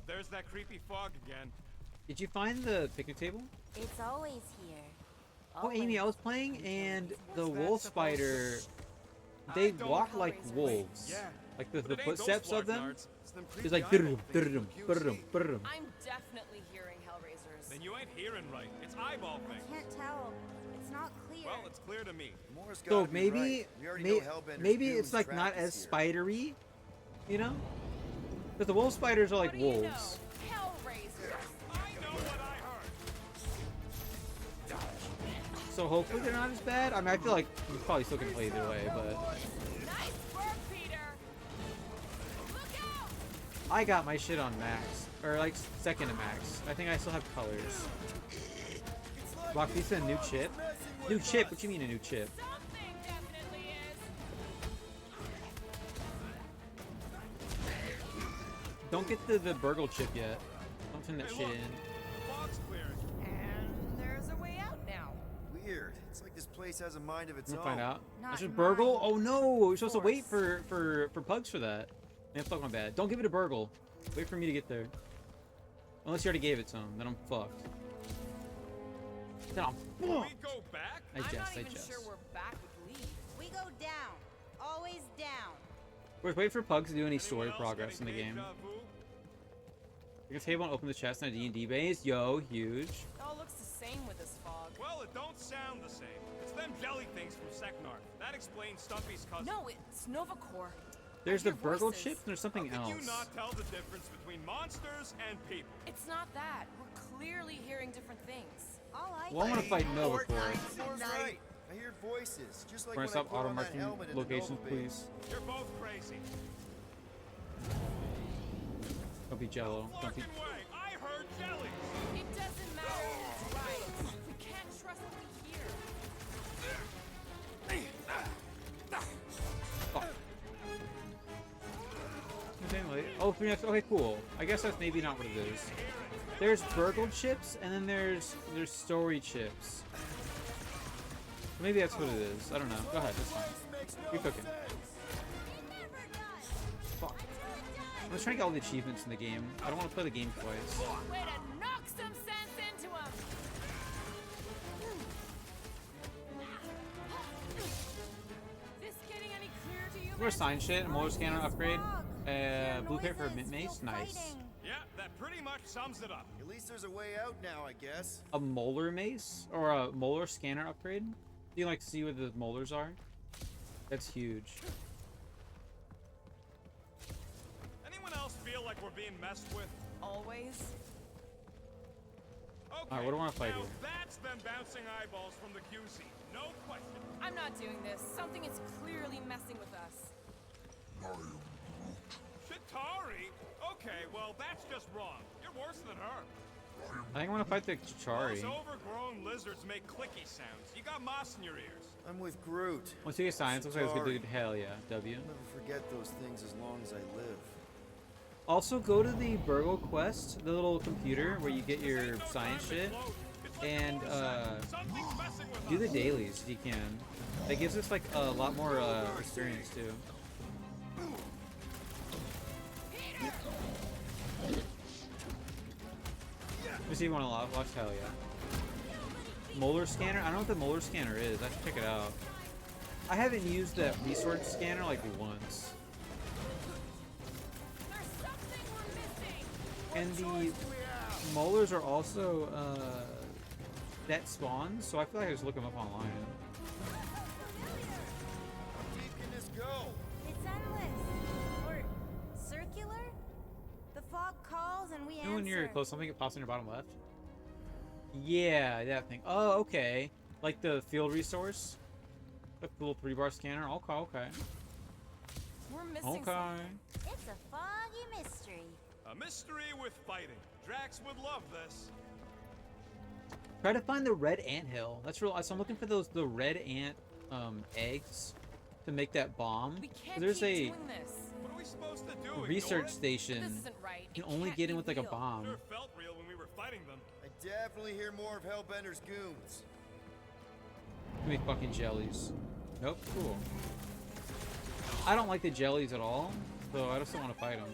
There's that creepy fog again. Did you find the picnic table? It's always here. Oh, Amy, I was playing and the wolf spider, they walk like wolves. Yeah. Like the But it ain't footsteps those of them. Largnards, it's them It's creepy like eyeballs durrum, things durrum, from QC. durrum, durrum. I'm definitely hearing Hellraisers. Then you ain't hearing right. It's eyeball I things. can't tell. It's not clear. Well, it's clear to me. Moore's So gotta be maybe, right. We already know Hellbender's maybe goons it's like trapped not us as here. spidery, you know? Because the wolf spiders are like What do you know? wolves. Hellraisers. I know what I heard. So hopefully they're not as bad. I mean, I feel like you probably still can play either way, but Nice work, Peter. Look out! I got my shit on max, or like second to max. I think I still have colors. Rock, you said a new chip? New chip? What you mean a new chip? Something definitely is. Don't get the burgle chip yet. Don't turn that shit in. Fog's clearing. And there's a way out now. Weird. It's like this place has a mind of its We'll own. find out. Not That's just mine. burgle? Oh no! We're supposed to wait for Pugs for that. Man, fuck my bad. Don't give it a burgle. Wait for me to get there. Unless you already gave it to him, then I'm fucked. Then I'm Can we fucked. go back? I I'm jest, not I even jest. sure we're back with Lee. We go down. Always down. We're waiting for Pugs to do any story Anyone else progress in the getting game. deja vu? Pick a table and open the chest in a D&D base. Yo, huge. It all looks the same with this fog. Well, it don't sound the same. It's them jelly things from Seknar. That explains Stumpy's cousin. No, it's Nova Corps. There's I the hear burgle voices. chips and there's something How can else. you not tell the difference between monsters and people? It's not that. We're clearly hearing different things. All I Well, I want to fight Nova Corps. Moore's right. I hear voices, just like We're when gonna I stop put auto on that marking helmet in the locations, Nova base. please. You're both crazy. Don't be jello. Don't be. Fucking way. I heard jellies. It doesn't matter if it's right. We can't trust what we hear. Fuck. Oh, 3 next. Okay, cool. I guess that's maybe not what it is. There's burgle chips and then there's story chips. Maybe that's what it is. I don't know. Go ahead. That's fine. Keep cooking. Fuck. I'm just trying to get all the achievements in the game. I don't want to play the game twice. Way to knock some sense into him. This getting any clearer to you? We're sign shit. Molar scanner upgrade. Hear Blue paper for noises, mint mace. feel Nice. fighting. Yeah, that pretty much sums it up. At least there's a way out now, I guess. A molar mace or a molar scanner upgrade. Do you like see where the molars are? That's huge. Anyone else feel like we're being messed with? Always. Okay. Alright, what do I want to fight now here? that's them bouncing eyeballs from the QC. No question. I'm not doing this. Something is clearly messing with us. Chitari? Okay, well, that's just wrong. You're worse than her. I think I want to fight the Chitari. Those overgrown lizards make clicky sounds. You got moss in your ears. I'm with Groot. Once you get science, looks like it's good Chitauri. dude. Hell yeah, W. I'll never forget those things as long as I live. Also, go to the Burgle Quest, the little computer where you get your science shit, and Something's messing with do the us. dailies if you can. That gives us like a lot more experience too. Let me see if you want to watch. Hell yeah. Molar scanner? I don't know what the molar scanner is. I should check it out. I haven't used that resource scanner like once. There's something we're missing. And the molars are also net spawns, so I feel like I just look them up online. How deep can this go? It's endless. Or circular? The fog calls and we You know when you're answer. close to something, it pops in your bottom left? Yeah, that thing. Oh, okay. Like the field resource? The little 3-bar scanner? Okay, okay. We're missing Okay. something. It's a foggy mystery. A mystery with fighting. Drax would love this. Try to find the red ant hill. That's real. So I'm looking for the red ant eggs to make that bomb. We can't There's keep a doing this. What are we supposed to do? research Ignore it? station. This isn't right. You It can only can't get in be with like a real. bomb. Sure felt real when we were fighting them. I definitely hear more of Hellbender's goons. Give me fucking jellies. Nope, cool. I don't like the jellies at all, so I just don't want to fight them.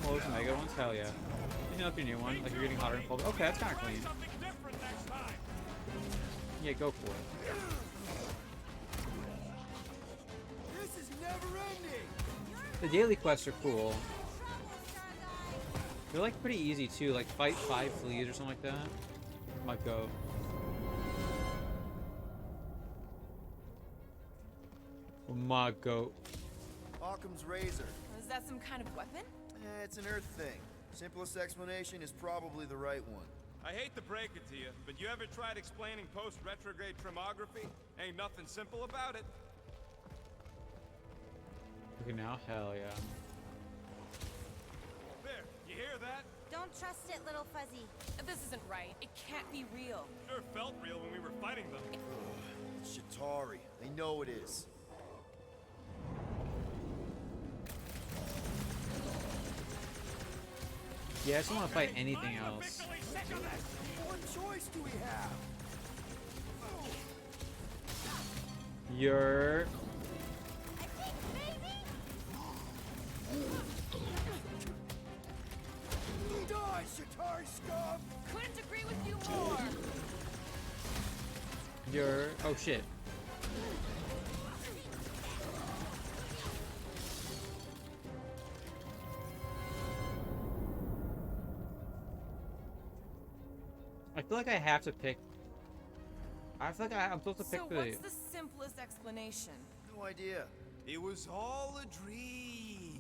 Oh, those mega ones? Hell yeah. Picking up your new one, like you're getting hotter and cold. Okay, that's kind of clean. Yeah, go for it. This is never ending. The daily quests are cool. They're like pretty easy too, like fight 5 fleas or something like that. Might go. My goat. Occam's razor. Is that some kind of weapon? It's an Earth thing. Simplest explanation is probably the right one. I hate to break it to you, but you ever tried explaining post-retrograde trimography? Ain't nothing simple about it. Okay, now, hell yeah. There, you hear that? Don't trust it, little fuzzy. This isn't right. It can't be real. Sure felt real when we were fighting them. It's Chitauri. They know it is. Yeah, I just don't want to fight anything else. What choice do we have? You're... Die, Chitauri scum! Couldn't agree with you more. You're... Oh shit. I feel like I have to pick... I feel like I'm supposed to pick So the... what's the simplest explanation? No idea. It was all a dream.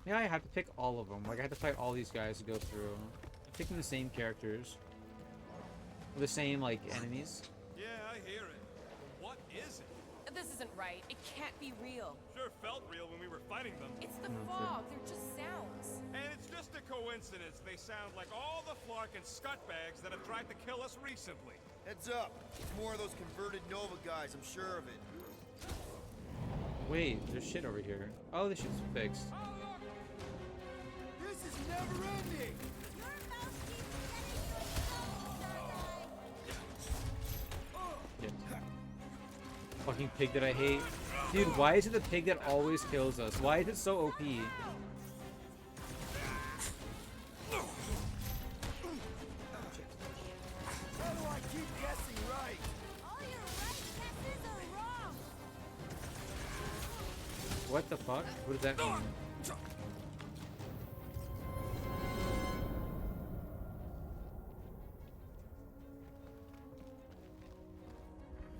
Yeah, I have to pick all of them. Like, I have to fight all these guys to go through. I'm picking the same characters. The same, like, enemies. Yeah, I hear it. But what is it? This isn't right. It can't be real. Sure felt real when we were fighting them. It's the fog. They're just sounds. And it's just a coincidence they sound like all the Flarkin scutbags that have tried to kill us recently. Heads up. It's more of those converted Nova guys, I'm sure of it. Wait, there's shit over here. Oh, this shit's fixed. This is never ending. Shit. Fucking pig that I hate. Dude, why is it the pig that always kills us? Why is it so OP? How do I keep guessing right? All your right guesses are wrong. What the fuck? What does that mean?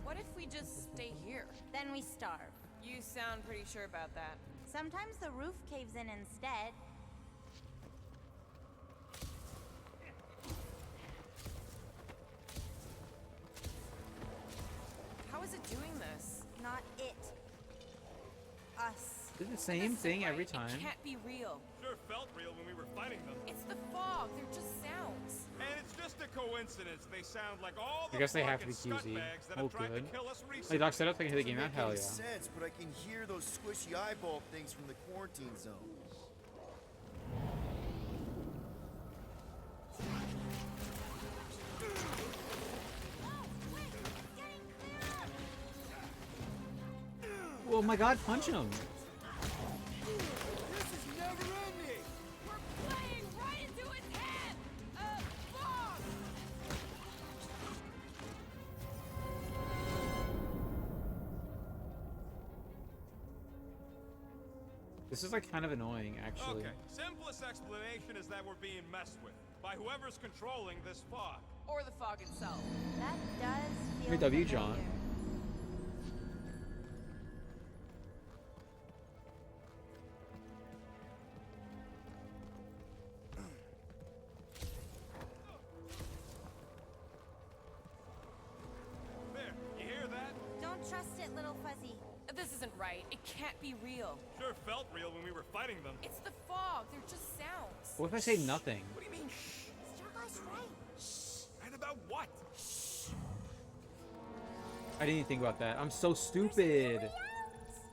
What if we just stay here? Then we starve. You sound pretty sure about that. Sometimes the roof caves in instead. How is it doing this? Not it. Us. Is it the same thing every time? It can't be real. Sure felt real when we were fighting them. It's the fog. They're just sounds. And it's just a coincidence they sound like all the I guess they have to be Flarkin QZ. scutbags that Oh, have tried good. to kill us Hey, recently. Doc said I can hit the game out. Doesn't Hell make yeah. any sense, but I can hear those squishy eyeball things from the quarantine zone. Oh my god, punch him! This is never ending. We're playing right into his head. Fog. This is like kind of annoying, actually. Okay, simplest explanation is that we're being messed with by whoever's controlling this fog. Or the fog itself. That does feel Hey, W. familiar. John. There, you hear that? Don't trust it, little fuzzy. right? It can't be real. Sure felt real when we were fighting them. It's the fog. They're just sounds. What if I say nothing? What do you mean, shh? Starguy's right. Shh. And about what? I didn't even think about that. I'm so stupid.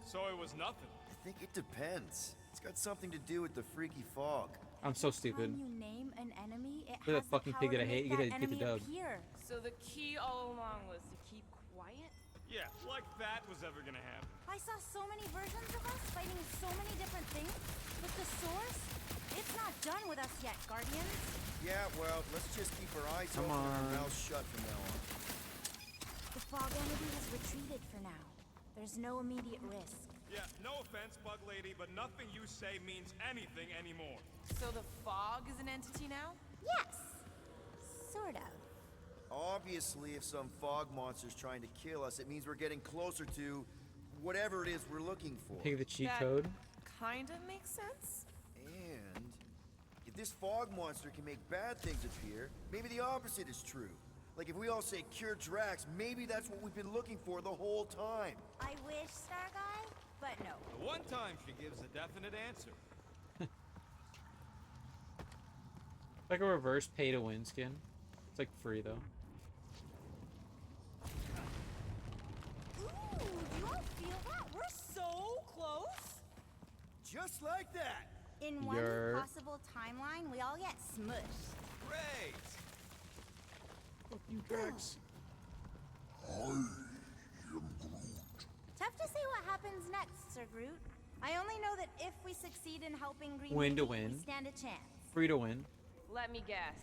So it was nothing. I think it depends. It's got something to do with the freaky fog. I'm so stupid. When you name an enemy, it Look at has that fucking the pig power that I to hate. make You that gotta get the enemy dub. appear. So the key all along was to keep quiet? Yeah, like that was ever gonna happen. I saw so many versions of us fighting so many different things, but the source, it's not done with us yet, Guardians. Yeah, well, let's just keep our eyes Come open and on. our mouths shut from now on. The fog entity has retreated for now. There's no immediate risk. Yeah, no offense, Bug Lady, but nothing you say means anything anymore. So the fog is an entity now? Yes, sort of. Obviously, if some fog monster's trying to kill us, it means we're getting closer to whatever it is we're looking for. Pick the cheat That code. Kinda makes sense. And if this fog monster can make bad things appear, maybe the opposite is true. Like if we all say cure Drax, maybe that's what we've been looking for the whole time. I wish, Starguy, but no. The one time she gives a definite answer. Like a reverse pay to win skin. It's like free though. Ooh, do you all feel that? We're so close. Just like that. In one Yerp. possible timeline, we all get smushed. Great! Fuck you, Drax. Tough to say what happens next, Sir Groot. I only know that if we succeed in helping Green Win to Lady, win. we stand a chance. Free to win. Let me guess.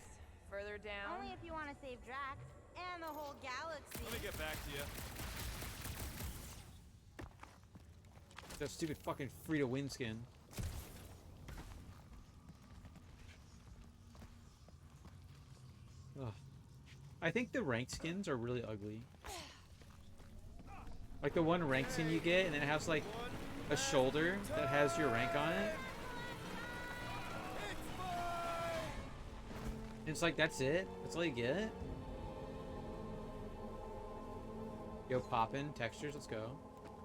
Further down? Only if you want to save Drax and the whole galaxy. Let me get back to you. That stupid fucking free to win skin. Ugh. I think the rank skins are really ugly. Like the one rank skin you get, and then it has like a shoulder that has your rank on it. And it's like, that's it? That's all you get? Yo, poppin', textures, let's go.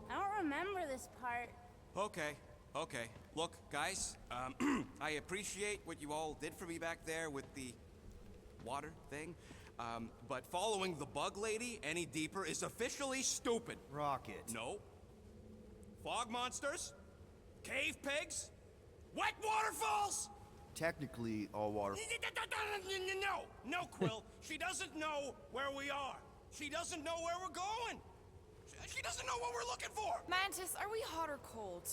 I don't remember this part. Okay, okay. Look, guys, I appreciate what you all did for me back there with the water thing, but following the Bug Lady any deeper is officially stupid. Rocket. No. Fog monsters? Cave pigs? Wet waterfalls? Technically, all water. No, Quill. She doesn't know where we are. She doesn't know where we're going. She doesn't know what we're looking for. Mantis, are we hot or cold?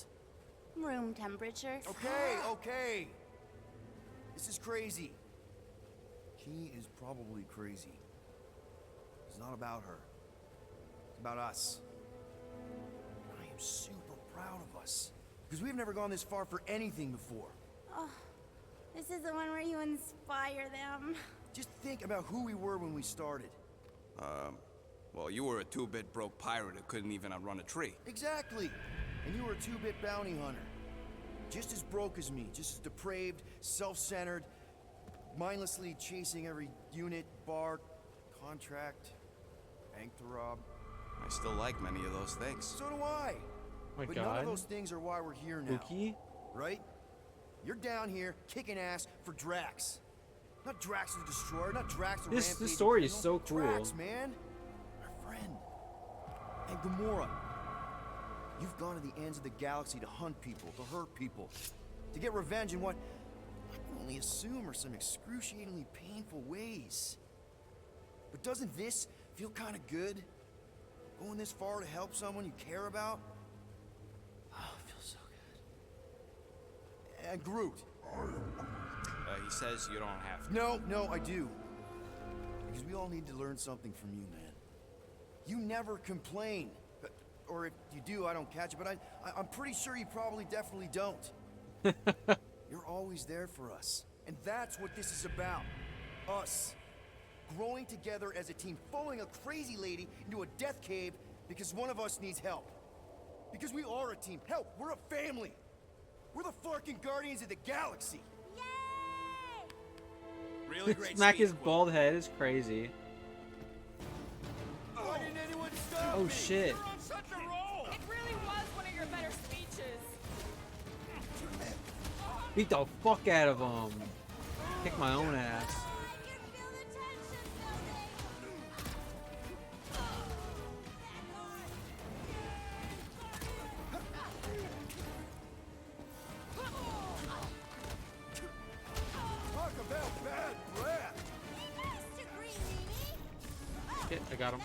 Room temperature. Okay, okay. This is crazy. She is probably crazy. It's not about her. It's about us. I am super proud of us. Because we've never gone this far for anything before. Oh, this is the one where you inspire them. Just think about who we were when we started. Well, you were a two-bit broke pirate who couldn't even outrun a tree. Exactly. And you were a two-bit bounty hunter. Just as broke as me, just as depraved, self-centered, mindlessly chasing every unit, bar, contract, bank to rob. I still like many of those things. So do I. My But God. none of those things are why we're here now. Spooky? Right? You're down here kicking ass for Drax. Not Drax the Destroyer, not Drax the This Rampaging story is Criminal. so cool. Drax, man. Our friend. And Gamora. You've gone to the ends of the galaxy to hunt people, to hurt people, to get revenge in what I can only assume are some excruciatingly painful ways. But doesn't this feel kind of good? Going this far to help someone you care about? Oh, it feels so good. And Groot. He says you don't have to. No, I do. Because we all need to learn something from you, man. You never complain. Or if you do, I don't catch it, but I'm pretty sure you probably definitely don't. You're always there for us. And that's what this is about. Us. Growing together as a team, following a crazy lady into a death cave because one of us needs help. Because we are a team. Help, we're a family. We're the fucking Guardians of the Galaxy. Really great Smack speech, his Quill. bald head is crazy. Why didn't anyone stop Oh me? shit. You're on such a roll. It really was one of your Beat the fuck out of him. Kick my own ass. Talk about bad breath. Shit, I got him.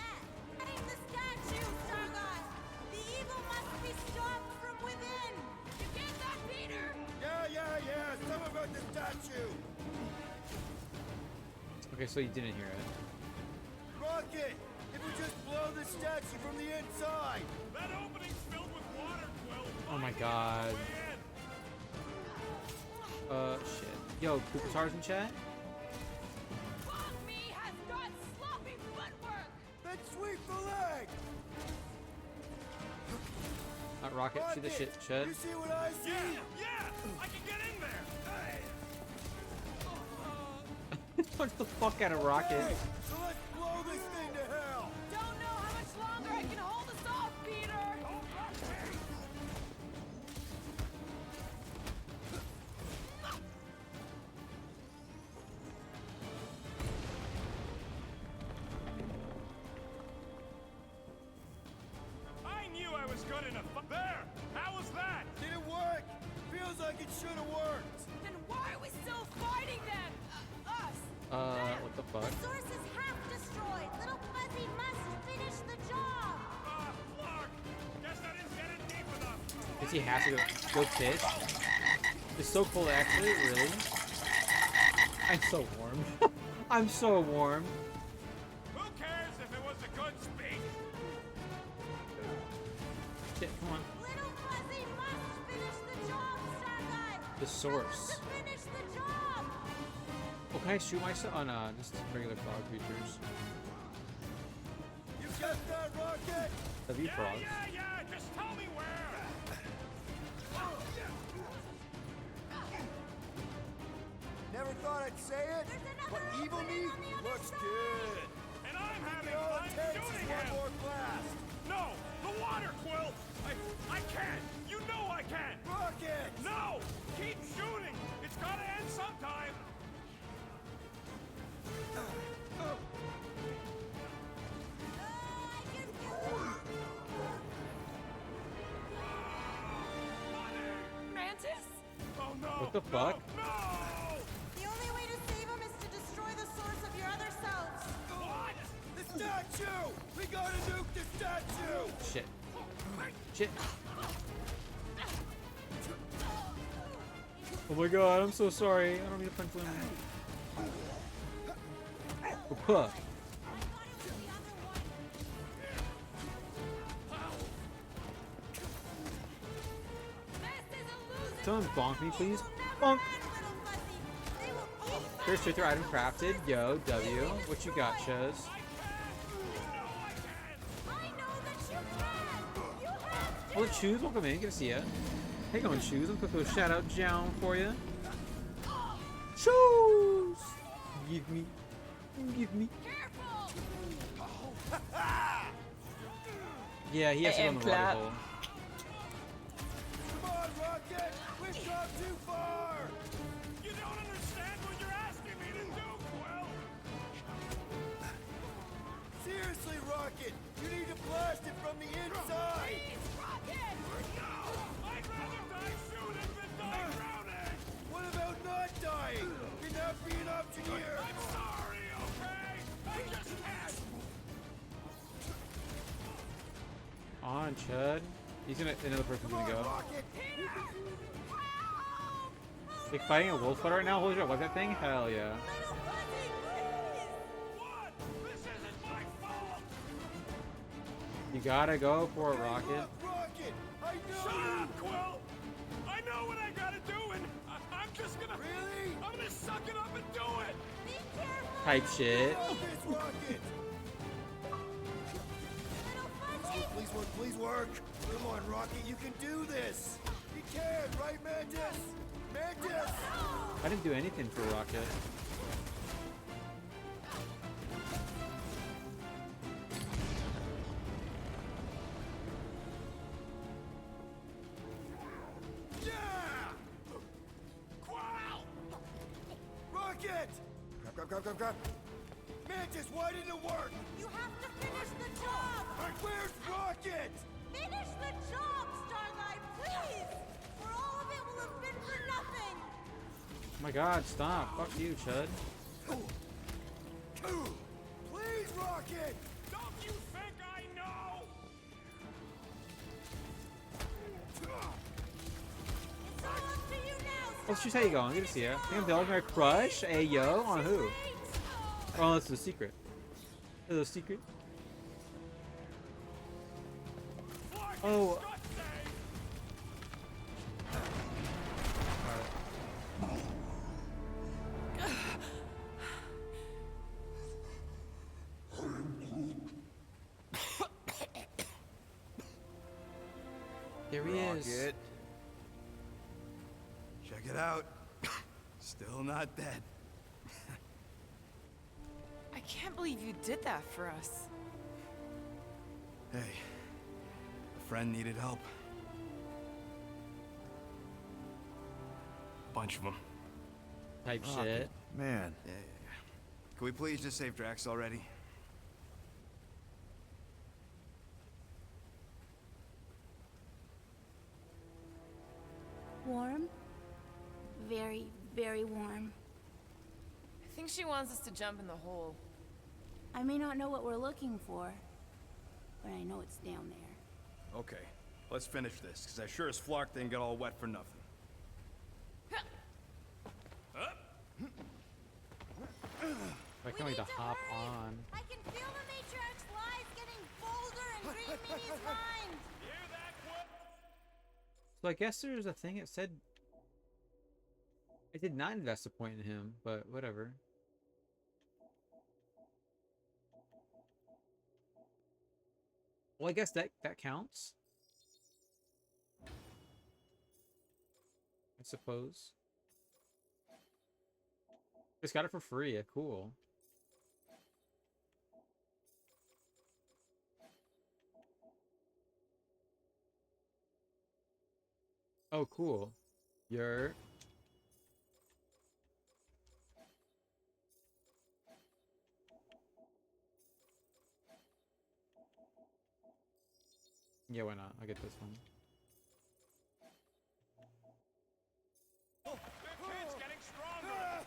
Yeah. Some about the statue. Okay, so you didn't hear it. Rocket! It would just blow the statue from the inside. That opening's filled with water, Quill. Oh my god. Shit. Yo, Kukatar's in chat? Me has got sloppy footwork. Then sweep the leg. Not Rocket, see the shit, Chad. You see what I see? Yeah, I can get in there. Punch the fuck out of Rocket. Hey, so let's blow this thing to hell. Don't know how much longer I can hold us off, Peter. I knew I was good enough. There! How was that? Did it work? Feels like it should have worked. Then why are we still fighting then? Us. What the fuck? The source is half destroyed. Little Fuzzy must finish the job. Fuck! Guess I didn't get it deep enough. Does he have to go fish? It's so cold actually, really? I'm so warm. I'm so warm. Who cares if it was a good speech? Shit, come on. Little Fuzzy must finish the job, Starguy. The source. Finish the job. Oh, can I shoot myself? Oh no, just regular frog creatures. You got that, Rocket? W frogs. Yeah, just tell me where. Never thought I'd say it, but evil me looks good. And I'm having all fun it takes shooting is him. one more blast. No, the water, Quill. I can't. You know I can't. Rocket! No, keep shooting. It's gotta end sometime. Mantis? Oh no! What the fuck? The only way to save him is to destroy the source of your other selves. What? The statue! We gotta nuke the statue! Shit. Shit. Oh my god, I'm so sorry. I don't mean to punch him. Puh. Someone bonk me, please. Bonk. There's straight through item crafted. Yo, W. What you got, Chuz? Well, Shoes, welcome in. Good to see ya. Hey, going Shoes. I'm putting a shout out down for you. Shoes. Give me. Yeah, he has to go in the water hole. Come on, Rocket! We've gone too far! You don't understand what you're asking me to do, Quill. Seriously, Rocket! You need to blast it from the inside! Rocket! No! I'd rather die shooting than die drowning! What about not dying? Can that be an option here? I'm sorry, okay? I just can't! On, Chud. He's gonna. Another person's gonna go. Like fighting a wolf fighter right now? Holy shit, what's that thing? Hell yeah. You gotta go for a rocket. Rocket! I know Shut you! up, Quill! I know what I gotta do, and I'm just gonna... Really? I'm gonna suck it up and do it! Type shit. This rocket! Please work, please work! Come on, Rocket, you can do this! You can, right, Mantis? Mantis! I didn't do anything for rocket. Grab. Mantis, why didn't it work? You have to finish the job! Where's Rocket? Finish the job, Starlight, please! For all of it will have been for nothing! Oh my god, stop. Fuck you, Chud. Please, Rocket! Don't you think I know? It's all up to you now, Let's just how you going. Good to see ya. Think I'm developing a crush? Hey, yo, on who? Oh, that's the secret. Hello, secret. Oh. There he is. Rocket. Check it out. Still not dead. I can't believe you did that for us. Hey, a friend needed help. Bunch of them. Type Rocket, shit. Man. Yeah. Can we please just save Drax already? Warm? Very, very warm. I think she wants us to jump in the hole. I may not know what we're looking for, but I know it's down there. Okay, let's finish this, because I sure as Flark didn't get all wet for nothing. Why can't we to hop on? I can feel the Matriarch's lies getting bolder and dreaming in his mind! So I guess there's a thing that said I did not invest a point in him, but whatever. Well, I guess that counts. I suppose. Just got it for free. Cool. Oh, cool. You're... Yeah, why not? I'll get this one. Oh, the kid's getting stronger.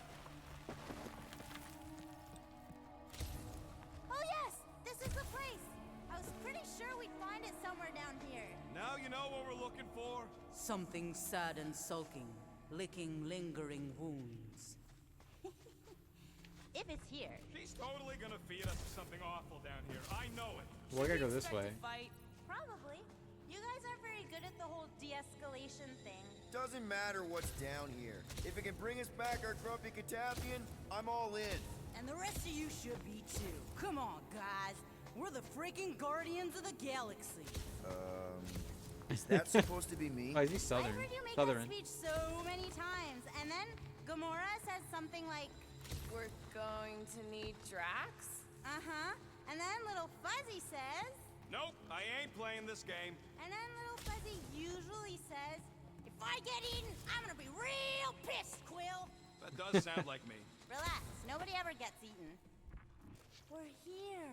Oh yes! This is the place! I was pretty sure we'd find it somewhere down here. Now you know what we're looking for? Something sad and sulking, licking lingering wounds. If it's here. She's totally gonna feed us to something awful down here. I know it. Well, I gotta go this way. Probably. You guys aren't very good at the whole de-escalation thing. Doesn't matter what's down here. If it can bring us back our grumpy Cataphian, I'm all in. And the rest of you should be too. Come on, guys. We're the freaking guardians of the galaxy. Is that supposed to be me? Oh, is he Southern? I heard you make Southern. that speech so many times, and then Gamora says something like, We're going to need Drax? uh-huh, and then Little Fuzzy says, Nope, I ain't playing this game. and then Little Fuzzy usually says, if I get eaten, I'm gonna be real pissed, Quill. That does sound like me. Relax, nobody ever gets eaten. We're here.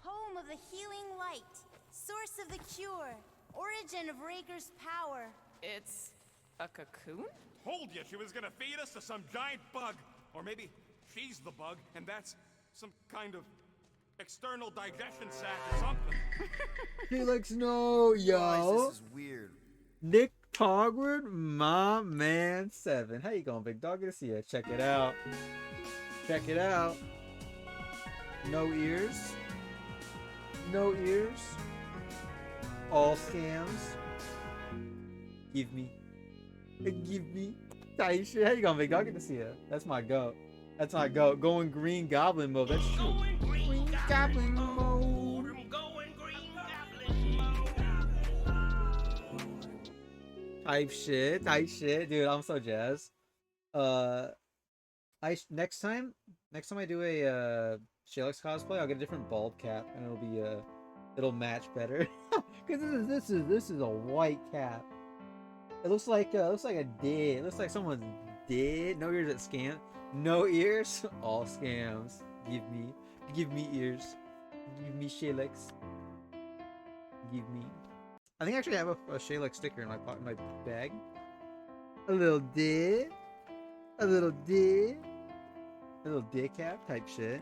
Home of the healing light, source of the cure, origin of Raker's power. It's a cocoon? Told you she was gonna feed us to some giant bug. Or maybe she's the bug, and that's some kind of external digestion sac or something. Felix, no, yo. Guys, this is weird. Nick Togward, my man 7. How you going, big dog? Good to see you. Check it out. Check it out. No ears. No ears. All scams. Give me. Give me. Tight shit. How you going, big dog? Good to see you. That's my goat. That's my goat. Going Green Goblin mode. That's true. Green Goblin mode. Type shit. Type shit. Dude, I'm so jazzed. Next time I do a Shelix cosplay, I'll get a different bald cap and it'll match better. Cause this is a white cap. It looks like a D. It looks like someone's did. No ears at scam. No ears. All scams. Give me ears. Give me Shalex. Give me. I think actually I have a Shalex sticker in my bag. A little dick. A little dick. A little dick cap type shit.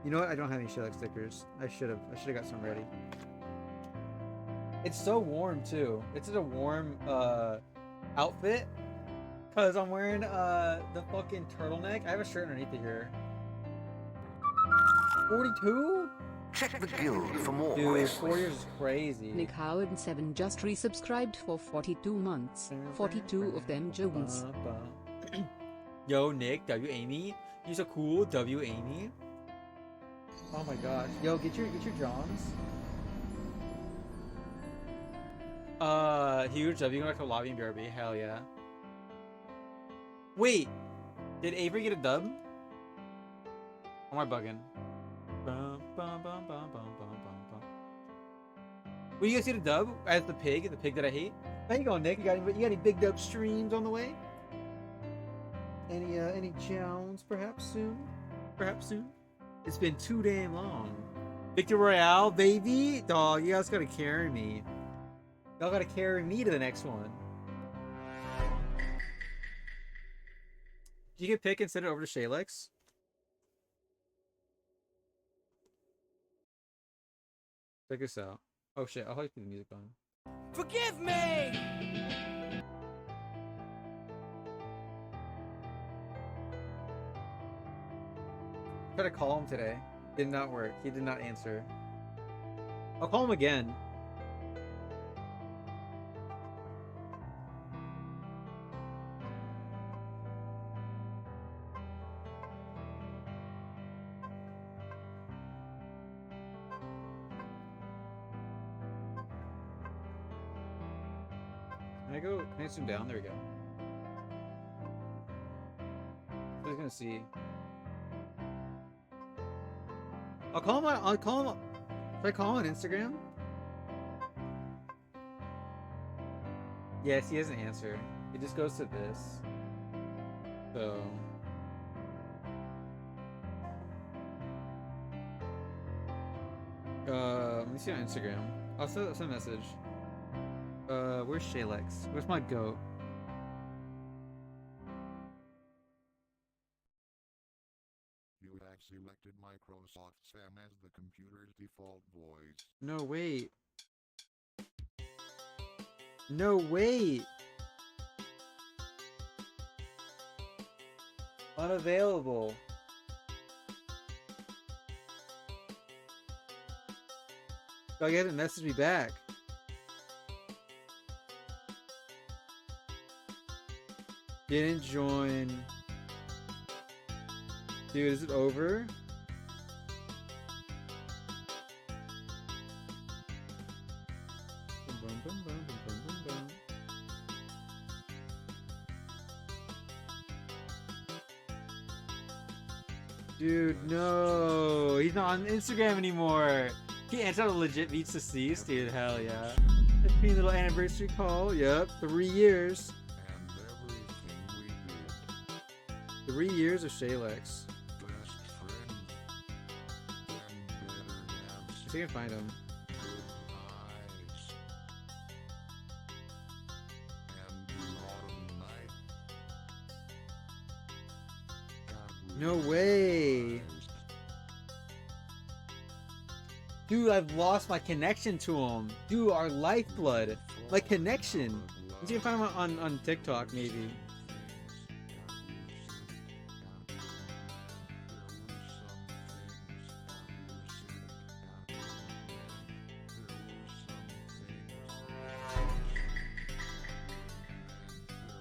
You know what? I don't have any Shalex stickers. I should have got some ready. It's so warm too. It's a warm outfit. Cause I'm wearing the fucking turtleneck. I have a shirt underneath it here. 42? Check the guild for more Dude, quests. 4 years is crazy. Nick Howard 7 just resubscribed for 42 months. 42 of them Jones. Yo, Nick, W Amy. You're so cool, W Amy. Oh my gosh. Yo, get your Johns. Huge W going back to lobby and BRB. Hell yeah. Wait, did Avery get a dub? Or am I bugging? Will you guys get a dub as the pig that I hate? How you going, Nick? You got any big dub streams on the way? Any Jones perhaps soon? Perhaps soon? It's been too damn long. Victor Royale, baby! Dog, you guys gotta carry me. Y'all gotta carry me to the next one. Did you get pick and send it over to Shalex? Check this out. Oh shit, I'll probably put the music on. Forgive me! Tried to call him today. Did not work. He did not answer. I'll call him again. Can I zoom down? There we go. I was gonna see. I'll call him. Should I call him on Instagram? Yes, he doesn't answer. He just goes to this. So. Let me see on Instagram. I'll send a message. Where's Shalex? Where's my goat? You have selected Microsoft Sam as the computer's default voice. No, wait. No, wait. Unavailable. Dog, you haven't messaged me back. Didn't join. Dude, is it over? Dude, no. He's not on Instagram anymore. He answered a legit beats deceased, dude. Hell yeah. A cute little anniversary call. Yep, 3 years. 3 years of Shalex. I think I can find him. No way. Dude, I've lost my connection to him. Dude, our lifeblood. My connection. You can find him on TikTok, maybe.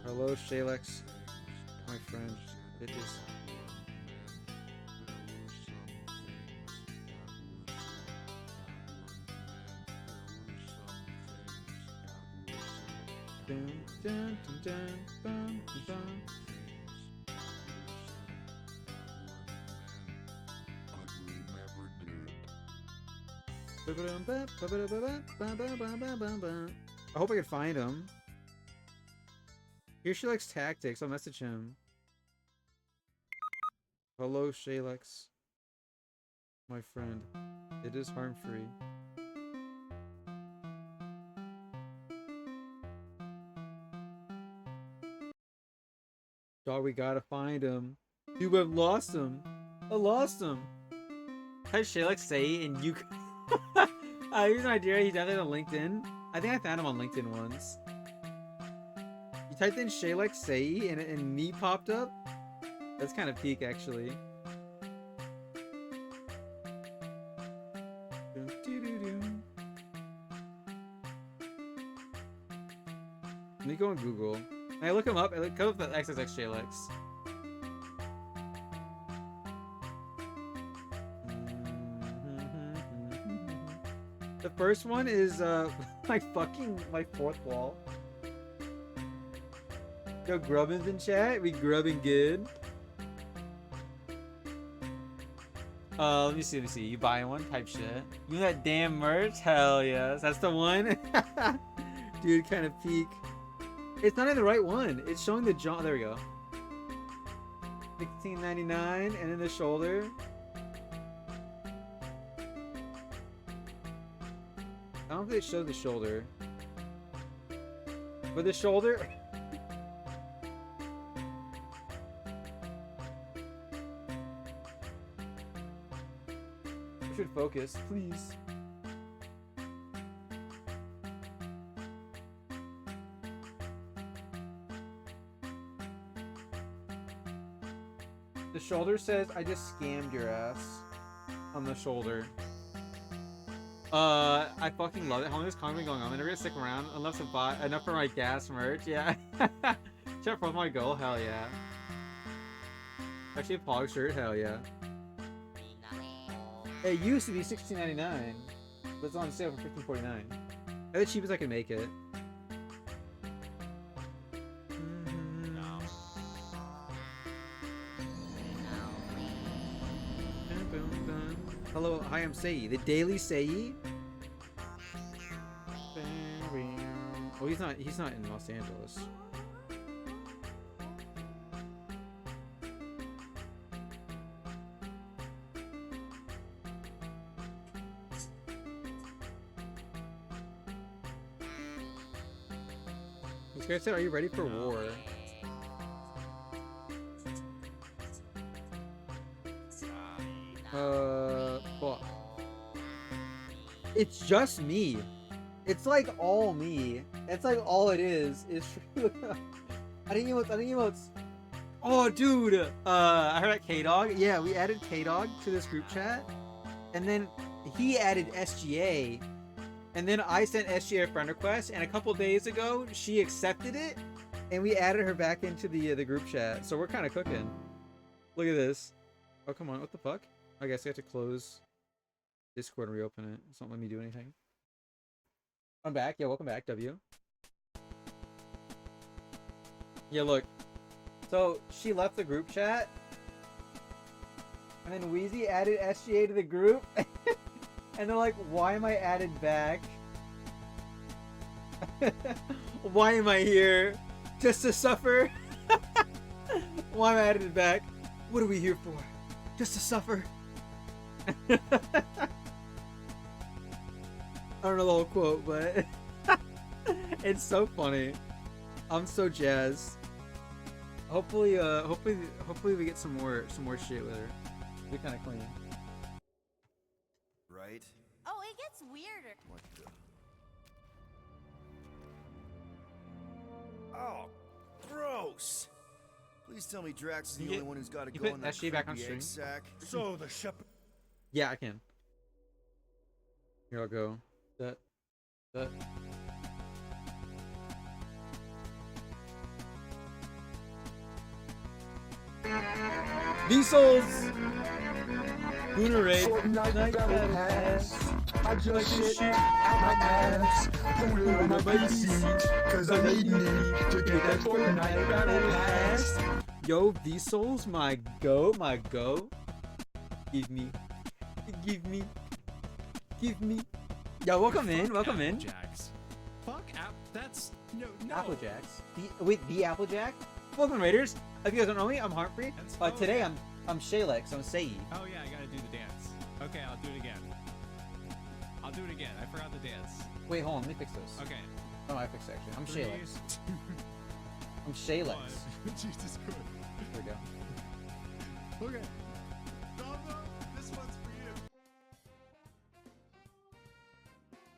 Hello, Shalex. My friend. Bitches. Dun, dun, dun, dun, dun, dun. I hope I can find him. Here she likes tactics. I'll message him. Hello, Shalex. My friend. It is harm-free. Dog, we gotta find him. Dude, we've lost him. I lost him. Type Shalex say and you. Here's an idea. He's definitely on LinkedIn. I think I found him on LinkedIn once. You typed in Shalex say and me popped up. That's kind of peak, actually. Let me go on Google. I look him up. I look up the XXX Shalex. The first one is my fourth wall. Yo, Grubbin's in chat. We grubbing good. Let me see. You buying one? Type shit. You that damn merch? Hell yes. That's the one. Dude, kind of peak. It's not in the right one. It's showing the jaw. There we go. $16.99 and then the shoulder. I don't think it showed the shoulder. But the shoulder. Should focus, please. The shoulder says, I just scammed your ass on the shoulder. I fucking love it. How long is comedy going on? I'm never gonna stick around unless I buy enough for my gas merch. Yeah. Check for my goal. Hell yeah. Actually, a Pog shirt. Hell yeah. It used to be $16.99, but it's on sale for $15.49. That's the cheapest I can make it. Hello, hi, I'm Sei. The Daily Sei. Oh, he's not in Los Angeles. This guy said, are you ready for war? Fuck. It's just me. It's like all me. It's like all it is. I didn't emotes. Oh, dude. I heard at K-Dog. Yeah, we added K-Dog to this group chat. And then he added SGA. And then I sent SGA a friend request. And a couple days ago, she accepted it. And we added her back into the group chat. So we're kind of cooking. Look at this. Oh, come on. What the fuck? I guess I have to close Discord and reopen it. It's not letting me do anything. I'm back. Yeah, welcome back, W. Yeah, look. So, she left the group chat. And then Wheezy added SGA to the group. And they're like, why am I added back? Why am I here? Just to suffer? Why am I added back? What are we here for? Just to suffer? I don't know the whole quote, but it's so funny. I'm so jazzed. Hopefully we get some more shit with her. Be kind of clean. Right? Oh, it gets weirder. What the? Oh, gross! Please tell me Drax is the only one who's got to go in that SG back on creepy stream? egg sack. So the shepherd. Yeah, I can. Here, I'll go. That. Vsouls! Lunar Raid. Night battle pass. I just shit out my ass. Put it on my PC. Cause I need to get that Fortnite battle pass. Yo, Vsouls, my go. Give me. Yeah, welcome in. Jax. Fuck app. That's No. Apple Jacks. The Apple Jack. Welcome, Raiders. If you guys don't know me, I'm Heartfree. Today I'm Shalex. I'm Sei. Oh yeah, I gotta do the dance. Okay, I'll do it again. I'll do it again. I forgot the dance. Wait, hold on. Let me fix this. Okay. Oh, I fixed it actually. I'm 3, Shalex. I'm Shalex. 1. Jesus Christ. There we go. Okay. Dama, this one's for you.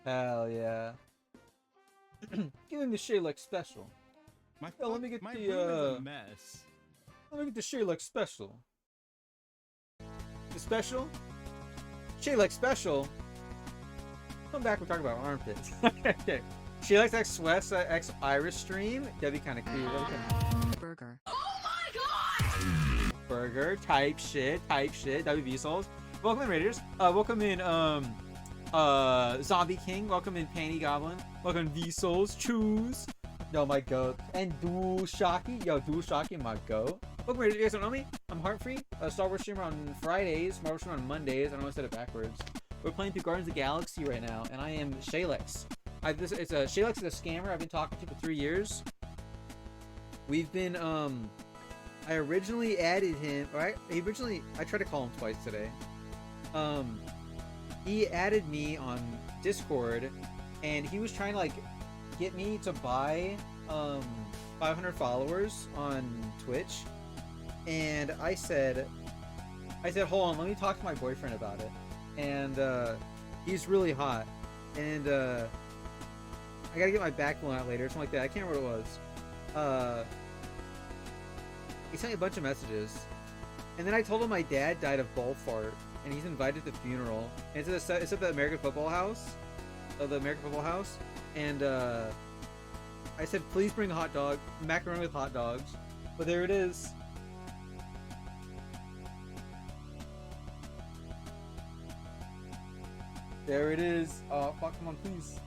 Hell yeah. Give him the Shalex special. Let me get my the room is a mess. Let me get the Shalex special. The special? Shalex special? Come back, we're talking about armpits. Okay. Shalex X Sweats X Iris stream? That'd be kind of cool. Burger. Burger, type shit, WB Souls. Welcome in, Raiders. Welcome in, Zombie King. Welcome in, Panty Goblin. Welcome V Souls. Choose. Yo, my goat. And Dual Shocky. Yo, Dual Shocky, my goat. Welcome, Raiders. You guys don't know me? I'm Heartfree. A Star Wars streamer on Fridays. Marvel streamer on Mondays. I don't know, I said it backwards. We're playing through Guardians of the Galaxy right now, and I am Shalex. Shalex is a scammer I've been talking to for 3 years. We've been, I originally added him, right? I tried to call him twice today. He added me on Discord, and he was trying to, like, get me to buy, 500 followers on Twitch. And I said, hold on, let me talk to my boyfriend about it. And, he's really hot. And, I gotta get my back blown out later, something like that. I can't remember what it was. He sent me a bunch of messages, and then I told him my dad died of ball fart, and he's invited to the funeral. And it's at the American Football House, and I said, please bring macaroni with hot dogs. But there it is. There it is. Oh fuck! Come on, please.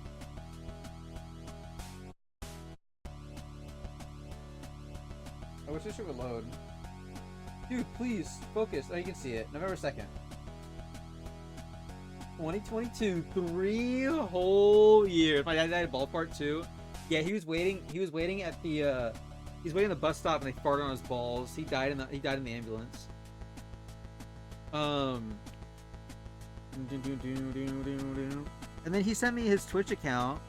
I wish this shit would load. Dude, please, focus. Oh, you can see it. November 2nd. 2022, 3 whole years. My dad died of ball fart too. Yeah, he was waiting at the, he's waiting at the bus stop and they farted on his balls. He died in the ambulance. And then he sent me his Twitch account.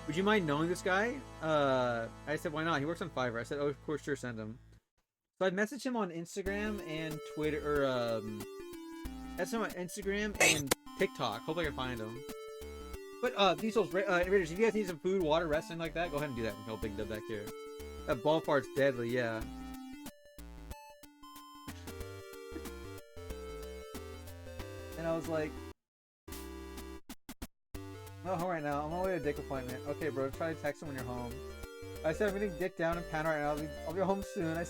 Would you mind knowing this guy? I said, why not? He works on Fiverr. I said, oh, of course, sure, send him. So I messaged him on Instagram and Twitter, or, that's on Instagram and TikTok. Hope I can find him. But, these souls, Raiders, if you guys need some food, water, wrestling like that, go ahead and do that. Help Big Dub back here. That ball fart's deadly, yeah. And I was like, I'm not home right now. I'm on my way to a dick appointment. Okay, bro. Try to text him when you're home. I said I'm getting dick down and pound right now. I'll be home soon. I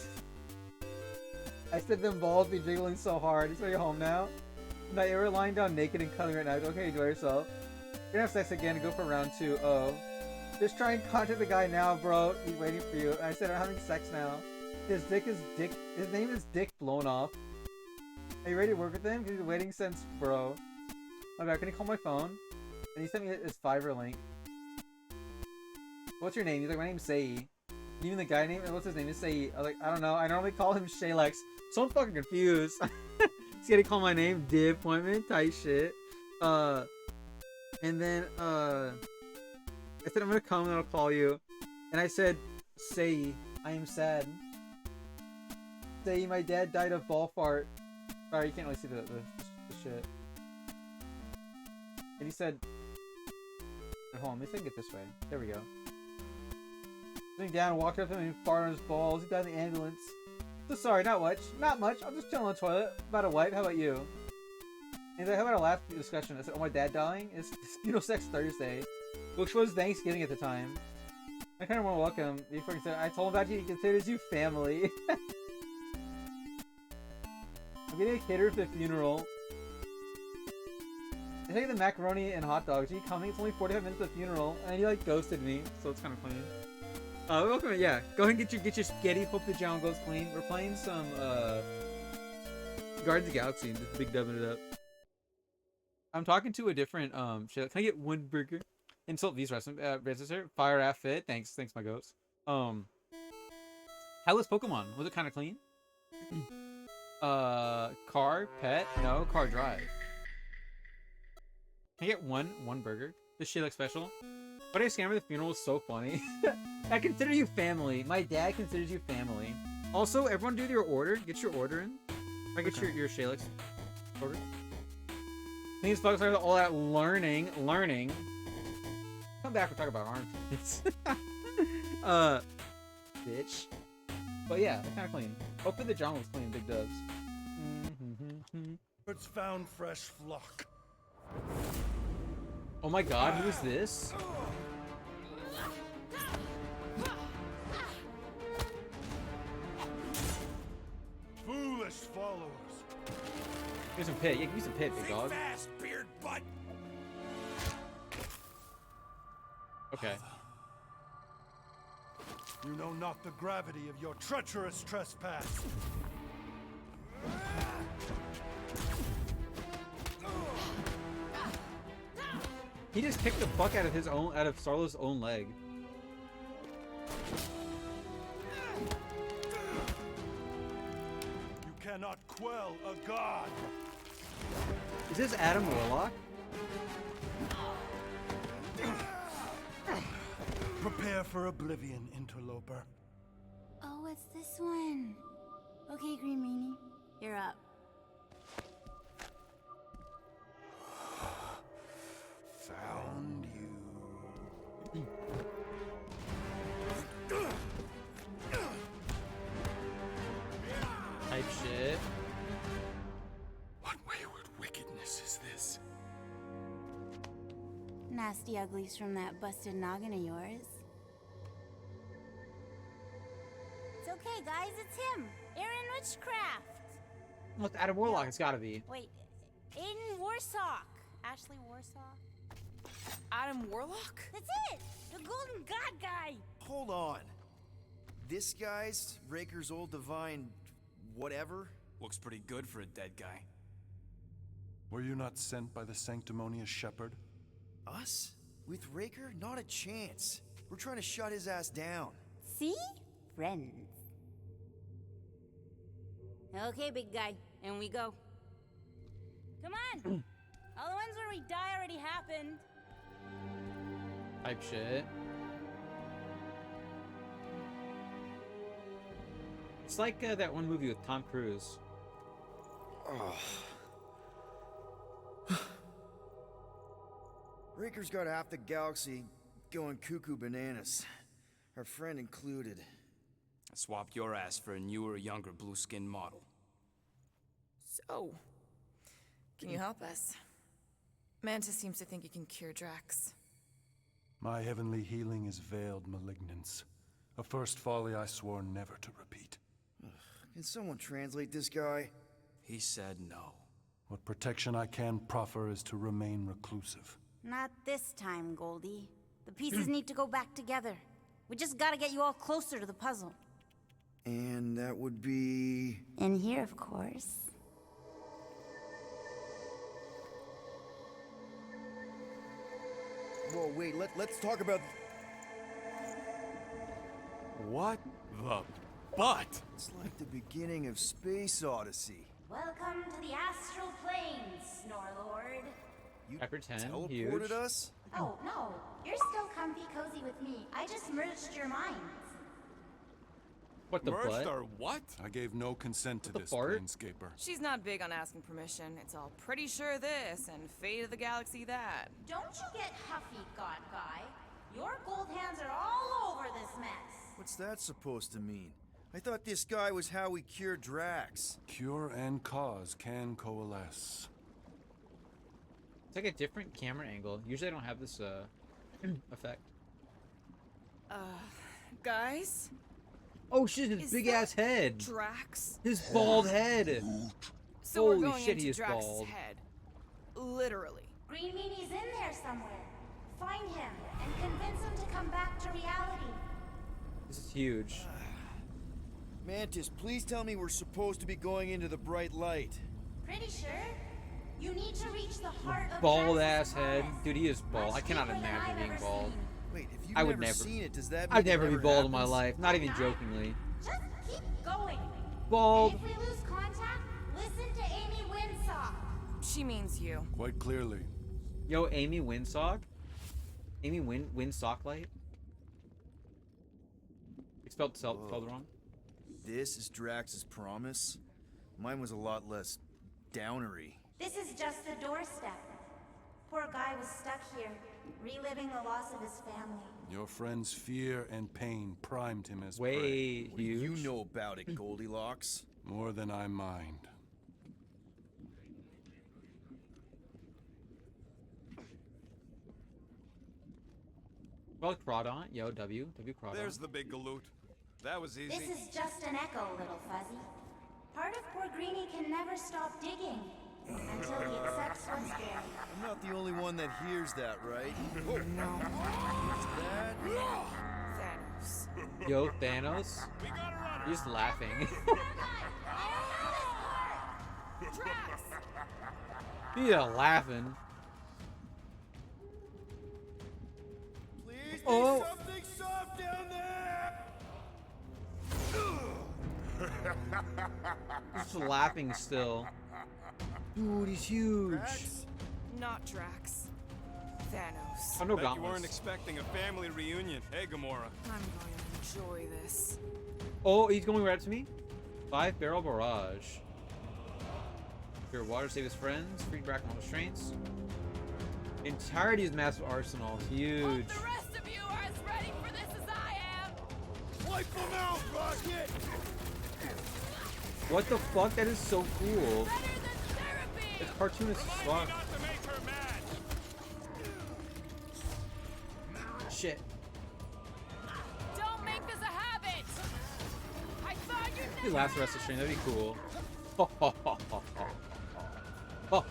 said them balls be jiggling so hard. He's you're home now. Now you were lying down naked and cuddling right now. Okay, enjoy yourself. You're gonna have sex again and go for round 2. Oh. Just try and contact the guy now, bro. He's waiting for you. I said I'm having sex now. His name is Dick Blown Off. Are you ready to work with him? He's been waiting since, bro. My bad. Can you call my phone? And he sent me his Fiverr link. What's your name? He's like, my name's Sei. Even the guy name, what's his name? Is Sei. I was like, I don't know. I normally call him Shalex. So I'm fucking confused. He's gonna call my name, Div appointment, type shit. And then, I said, I'm gonna come and I'll call you. And I said, Sei, I am sad. Sei, my dad died of ball fart. Sorry, you can't really see the shit. And he said, hold on, let me see if I can get this way. There we go. Sitting down, walked up to him and farted on his balls. He died in the ambulance. So sorry, not much. Not much. I'm just chilling on the toilet. About a wipe. How about you? And he's like, how about our last discussion? I said, oh, my dad dying? It's Funeral Sex Thursday. Which was Thanksgiving at the time. I kind of want to welcome. He fucking said, I told him about you. He considers you family. I'm getting a caterer for the funeral. I think the macaroni and hot dogs. Are you coming? It's only 45 minutes of the funeral, and he like ghosted me, so it's kind of funny. Welcome. Yeah, go ahead and get your spaghetti. Hope the John goes clean. We're playing some Guardians of the Galaxy and just big dubbing it up. I'm talking to a different Can I get one burger? Insult V's visitor. Fire F Fit. Thanks, my ghost. How was Pokemon? Was it kind of clean? Car, pet, no, car drive. Can I get one burger? This shit looks special. But I scammer the funeral was so funny. I consider you family. My dad considers you family. Also, everyone do your order. Get your order in. I get your Shalix order. These folks are all that learning. Come back and talk about arms. Bitch. But yeah, they're kind of clean. Hopefully the jungle was clean. Big dubs. It's found fresh flock. Oh my god, who is this? Foolish followers. Give me some pit. Yeah, give me some pit, big dog. Fast, beard butt. Okay. You know not the gravity of your treacherous trespass. He just kicked the fuck out of Sarlo's own leg. You cannot quell a god. Is this Adam Warlock? Prepare for oblivion, interloper. Oh, it's this one. Okay, Green Meanie, you're up. Found you. Type shit. What wayward wickedness is this? Nasty uglies from that busted noggin of yours. It's okay, guys, it's him, Aaron Witchcraft. Well, it's Adam Warlock, it's gotta be. Wait, Aiden Warsock. Ashley Warsaw. Adam Warlock? That's it! The Golden God guy! Hold on. This guy's Raker's old divine whatever? Looks pretty good for a dead guy. Were you not sent by the sanctimonious shepherd? Us? With Raker? Not a chance. We're trying to shut his ass down. See? Friends. Okay, big guy, and we go. Come on! All the ones where we die already happened. Type shit. It's like that one movie with Tom Cruise. Oh. Raker's got half the galaxy going cuckoo bananas. Our friend included. I swapped your ass for a newer, younger blue-skinned model. So, can you help us? Mantis seems to think he can cure Drax. My heavenly healing is veiled malignance. A first folly I swore never to repeat. Can someone translate this guy? He said no. What protection I can proffer is to remain reclusive. Not this time, Goldie. The pieces need to go back together. We just gotta get you all closer to the puzzle. And that would be... In here, of course. Whoa, wait, let's talk about... What the butt? It's like the beginning of Space Odyssey. Welcome to the astral planes, Snorlord. You Hyper 10, teleported huge. us? Oh, no. You're still comfy cozy with me. I just merged your minds. What the Merged butt? or what? I gave no consent to What the this, fart? Planescaper. She's not big on asking permission. It's all pretty sure this and fate of the galaxy that. Don't you get huffy, God Guy. Your gold hands are all over this mess. What's that supposed to mean? I thought this guy was how we cured Drax. Cure and cause can coalesce. It's like a different camera angle. Usually I don't have this effect. Guys? Oh shit, his Is big that ass head. Drax? His bald head. So we're Holy going shit, into he is Drax's bald. head. Literally. Green Meanie's in there somewhere. Find him and convince him to come back to reality. This is huge. Mantis, please tell me we're supposed to be going into the bright light. Pretty sure. You need to reach the heart of Bald Drax's ass head. forest. Dude, he is bald. I cannot deeper than imagine I've being ever bald. seen. Wait, if you've I would never never. seen it, does that mean I'd it never be never bald in my happens? life. Not even jokingly. Just keep going. Bald. And if we lose contact, listen to Amy Winsock. She means you. Quite clearly. Yo, Amy Winsock? Amy Winsocklight? It's spelled wrong. This is Drax's promise? Mine was a lot less downery. This is just the doorstep. Poor guy was stuck here, reliving the loss of his family. Your friend's fear and pain primed him as Way prey. What do you know about it, Goldilocks? More than I mind. Well, Crawdon. Yo, W Crawdon. There's the big galoot. That was easy. This is just an echo, little fuzzy. Part of poor Greenie can never stop digging until he accepts what's there. I'm not the only one that hears that, right? Oh, no. Thanos. Yo, Thanos. You're just laughing. Drax! Yeah, laughing. Please Oh. something soft down there! Just laughing still. Dude, he's huge. Drax? Not Drax. Thanos. Oh, no Bet you gauntlets. weren't expecting a family reunion. Hey, Gamora. I'm going to enjoy this. Oh, he's going right up to me? 5-barrel barrage. Pure water, save his friends. Free Drac on restraints. Entirety of his massive arsenal. Huge. Hope the rest of you are as ready for this as I am. Wipe them out, Rocket! What the fuck? That is so cool. Better than therapy. It's cartoonist as fuck. Not to make her mad. Shit. Don't make this a habit. I thought you'd If he lasts the rest of the stream, that'd be cool. Bring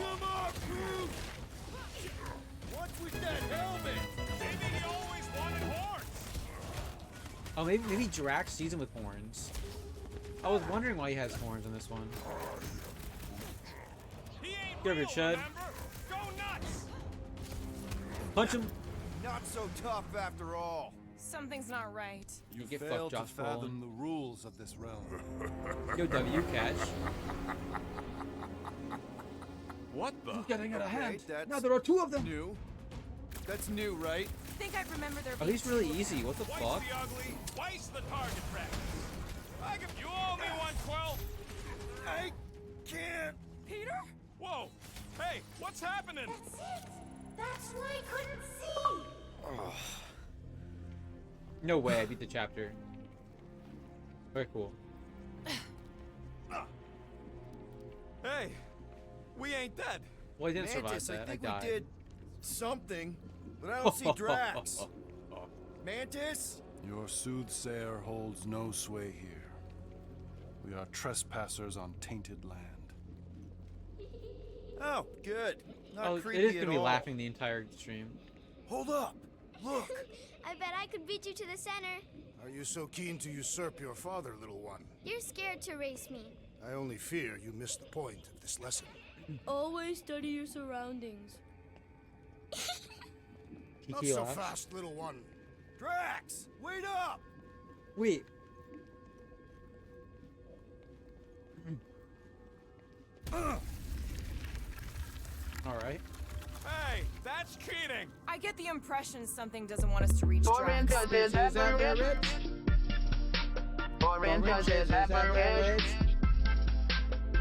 them up, crew! What's with that helmet? Maybe he always wanted horns. Oh, maybe Drax sees him with horns. I was wondering why he has horns in this one. He ain't Get over here, real, Chud. remember? Go nuts. Punch him. Not so tough after all. Something's not right. You Get failed fucked, to Josh fathom Brolin. the rules of this realm. Yo, W, catch. What the? Getting out of Okay, hand. that's Now there are 2 of them. new. That's new, right? I think I remember there Oh, being he's really 2 of easy. them. What the Twice fuck? the ugly, twice the target practice. You owe me 112. I can't. Peter? Whoa. Hey, what's happening? That's it. That's why I couldn't see. No way, I beat the chapter. Very cool. Hey, we ain't dead. Well, he didn't survive Mantis, I that. I think died. we did something, but I don't see Drax. Mantis? Your soothsayer holds no sway here. We are trespassers on tainted land. Oh, good. Not Oh, it creepy is gonna at be all. laughing the entire stream. Hold up. Look. I bet I could beat you to the center. Are you so keen to usurp your father, little one? You're scared to race me. I only fear you missed the point of this lesson. Always study your surroundings. Not Kiki so laughs. fast, little one. Drax, wait up. Wait. Alright. Hey, that's cheating. I get the impression something doesn't want us to reach Drax. Orange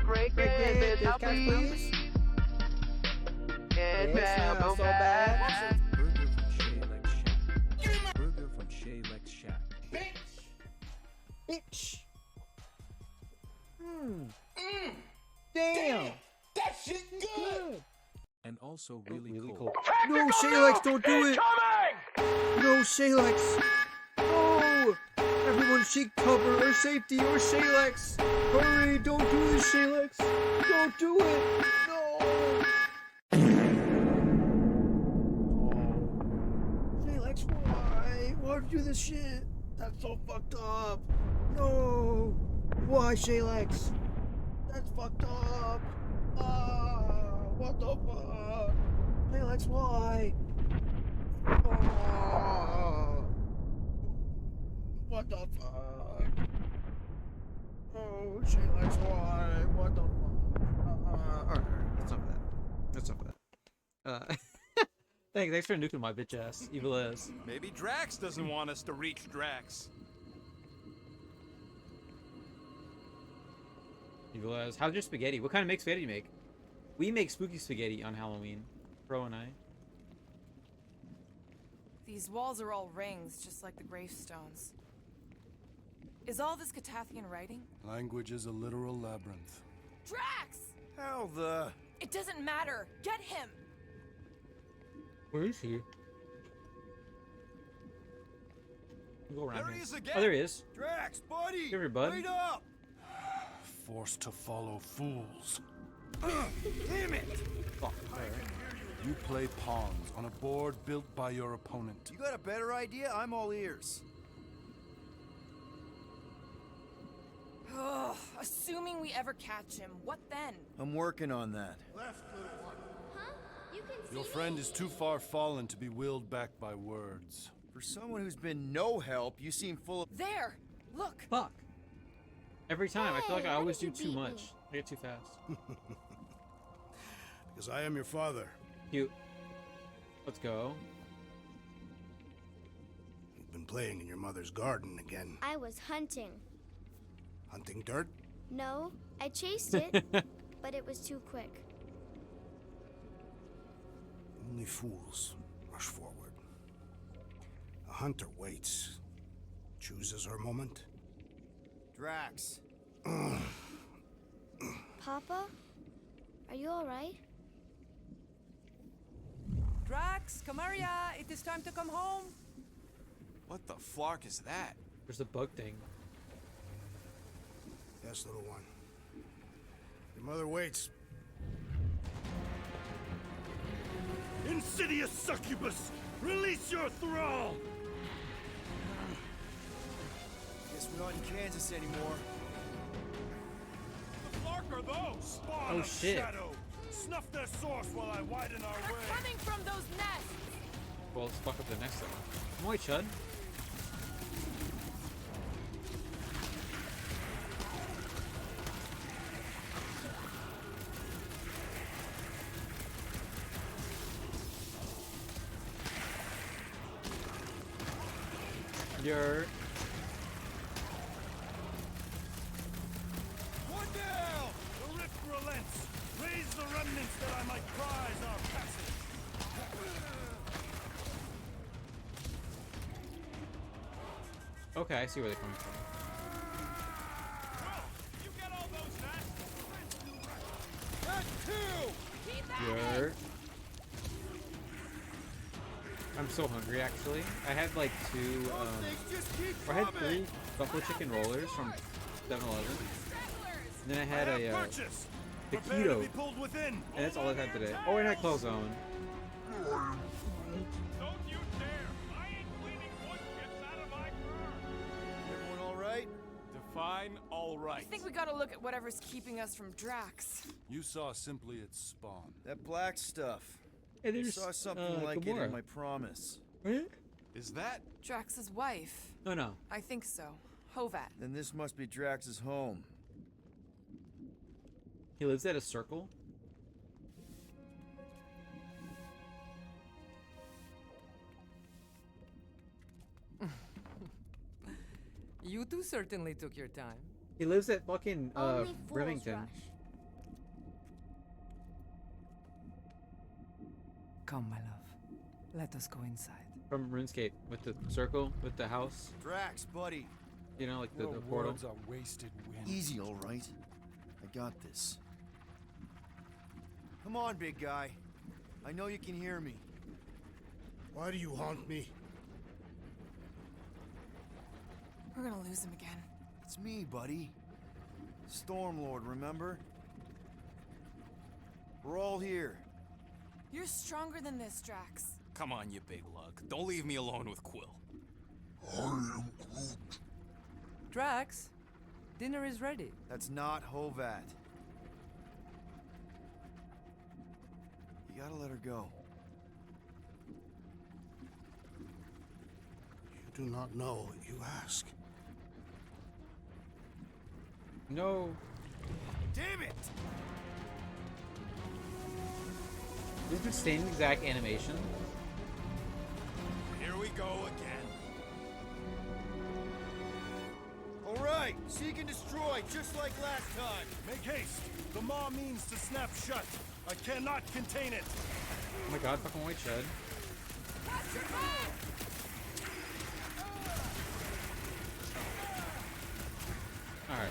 Break it, discount please. It's not so bad. Burger from Shaylex Shack. Bitch. Damn. That shit good! And also really, cool. No, Shaylex, don't do it! No, Shaylex! No! Everyone seek cover or safety or Shaylex! Hurry, don't do this, Shaylex! Don't do it! No! Shaylex, why? Why'd you do this shit? That's so fucked up! No! Why, Shaylex? That's fucked up! What the fuck? Hey, let's fly. What the fuck? Oh, shit, let's fly. What the fuck? Alright, that's enough of that. That's enough of that. Thanks for nuking my bitch ass, evil ass. Maybe Drax doesn't want us to reach Drax. Evil ass. How's your spaghetti? What kind of mixed spaghetti do you make? We make spooky spaghetti on Halloween. Pro and I. These walls are all rings, just like the gravestones. Is all this Catathian writing? Language is a literal labyrinth. Drax! How the... It doesn't matter. Get him! Where is he? We'll go around There here. he is again! Oh, there he is. Drax, buddy! Here, bud. Wait up! Forced to follow fools. Damn it! Fuck. Alright. You play pawns on a board built by your opponent. You got a better idea? I'm all ears. Ugh, assuming we ever catch him, what then? I'm working on that. You can Your friend is too far fallen to be willed back by words. For someone who's been no help, you seem full of... There! Look! Fuck. Every time, I feel like I Hey, how always did do you too beat much. me? I get too fast. Because I am your father. Cute. Let's go. You've been playing in your mother's garden again. I was hunting. Hunting dirt? No, I chased it, but it was too quick. Only fools rush forward. A hunter waits. Chooses her moment. Drax. Papa? Are you alright? Drax, Kamaria, it is time to come home. What the flark is that? There's a bug thing. Yes, little one. Your mother waits. Insidious succubus! Release your thrall! Guess we're not in Kansas anymore. The Flark are those? Spawn Oh, of shit. shadow! Snuff their source while I widen our They're way! coming from those nests! Well, let's fuck up the next thing. Moi Chud. Yer. One down! The rift relents! Raise the remnants that I might prize our passage! Okay, I see where they're coming from. You get all those nests? That too! Yer. I'm so hungry, actually. I had like two, or I had 3 buffalo chicken rollers from 7-Eleven. And then I had a Purchase! Prepare to taquito. be pulled within! And that's all I've had today. Oh, and I close zone. Don't you dare! I ain't cleaning wood chips out of my car! Everyone all right? Define all I right. think we gotta look at whatever's keeping us from Drax. You saw simply its spawn. That black stuff. Hey, I there's, saw something like it Gamora. in my promise. Is that? Drax's wife. No, no. I think so. Hovat. Then this must be Drax's home. He lives at a circle? You two certainly took your time. He lives at fucking, Only fools Remington. rush. Come, my love. Let us go inside. From RuneScape, with the circle, with the house. Drax, buddy. You know, like the Your portal. words are wasted wind. Easy, all right? I got this. Come on, big guy. I know you can hear me. Why do you haunt me? We're gonna lose him again. It's me, buddy. Stormlord, remember? We're all here. You're stronger than this, Drax. Come on, you big lug. Don't leave me alone with Quill. Drax, dinner is ready. That's not Hovat. Gotta let her go. You do not know what you ask. No. Damn it! Is it the same exact animation? Here we go again. All right, seek and destroy, just like last time. Make haste. The maw means to snap shut. I cannot contain it. Oh my god, fucking white shed. Alright.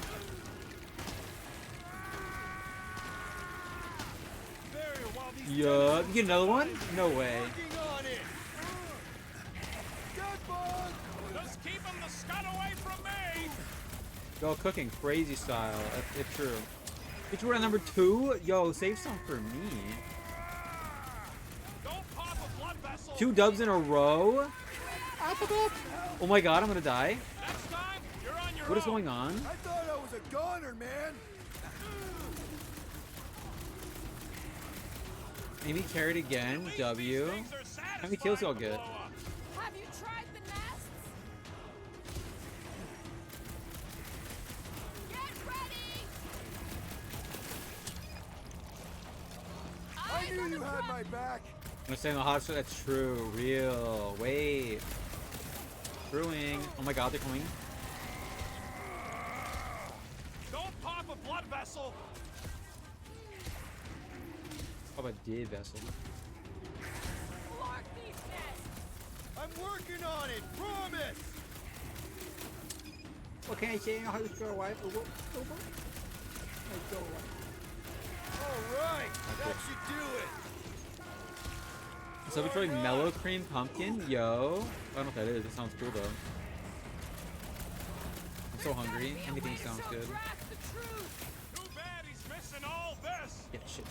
Yup. You get another one? No way. Just keep him the scud away from me. Yo, cooking crazy style, if true. Bitch, we're at number 2? Yo, save some for me. Don't pop a blood vessel. 2 dubs in a row? Oh my god, I'm gonna die. Next time, you're on your What is own. going on? I thought I was a goner, man. Amy carried again. W. How many kills y'all get? Have you tried the nests? Get ready! I knew you had my back. I'm gonna say in the hot shot. That's true. Real. Wait. Brewing. Oh my god, they're coming. Don't pop a blood vessel. How about dead vessel? Mark these nests! I'm working on it, promise. What can I say? How to throw away? All right, that should do it. So we tried mellow cream pumpkin. Yo. I don't know what that is. It sounds cool though. I'm so hungry. Anything sounds good. Too bad he's missing all this. Yeah, shit.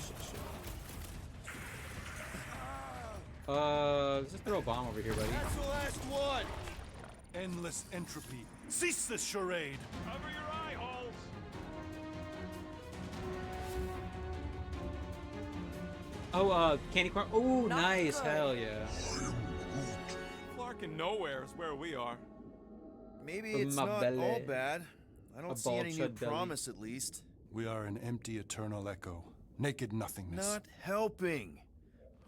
Let's just throw a bomb over here, buddy. That's the last one. Endless entropy. Cease this charade. Cover your eye holes. Oh, candy corn. Oh, nice. Hell yeah. Flarkin' nowhere is where we are. Maybe it's not all bad. I don't see any new promise, at least. We are an empty eternal echo. Naked nothingness. Not helping.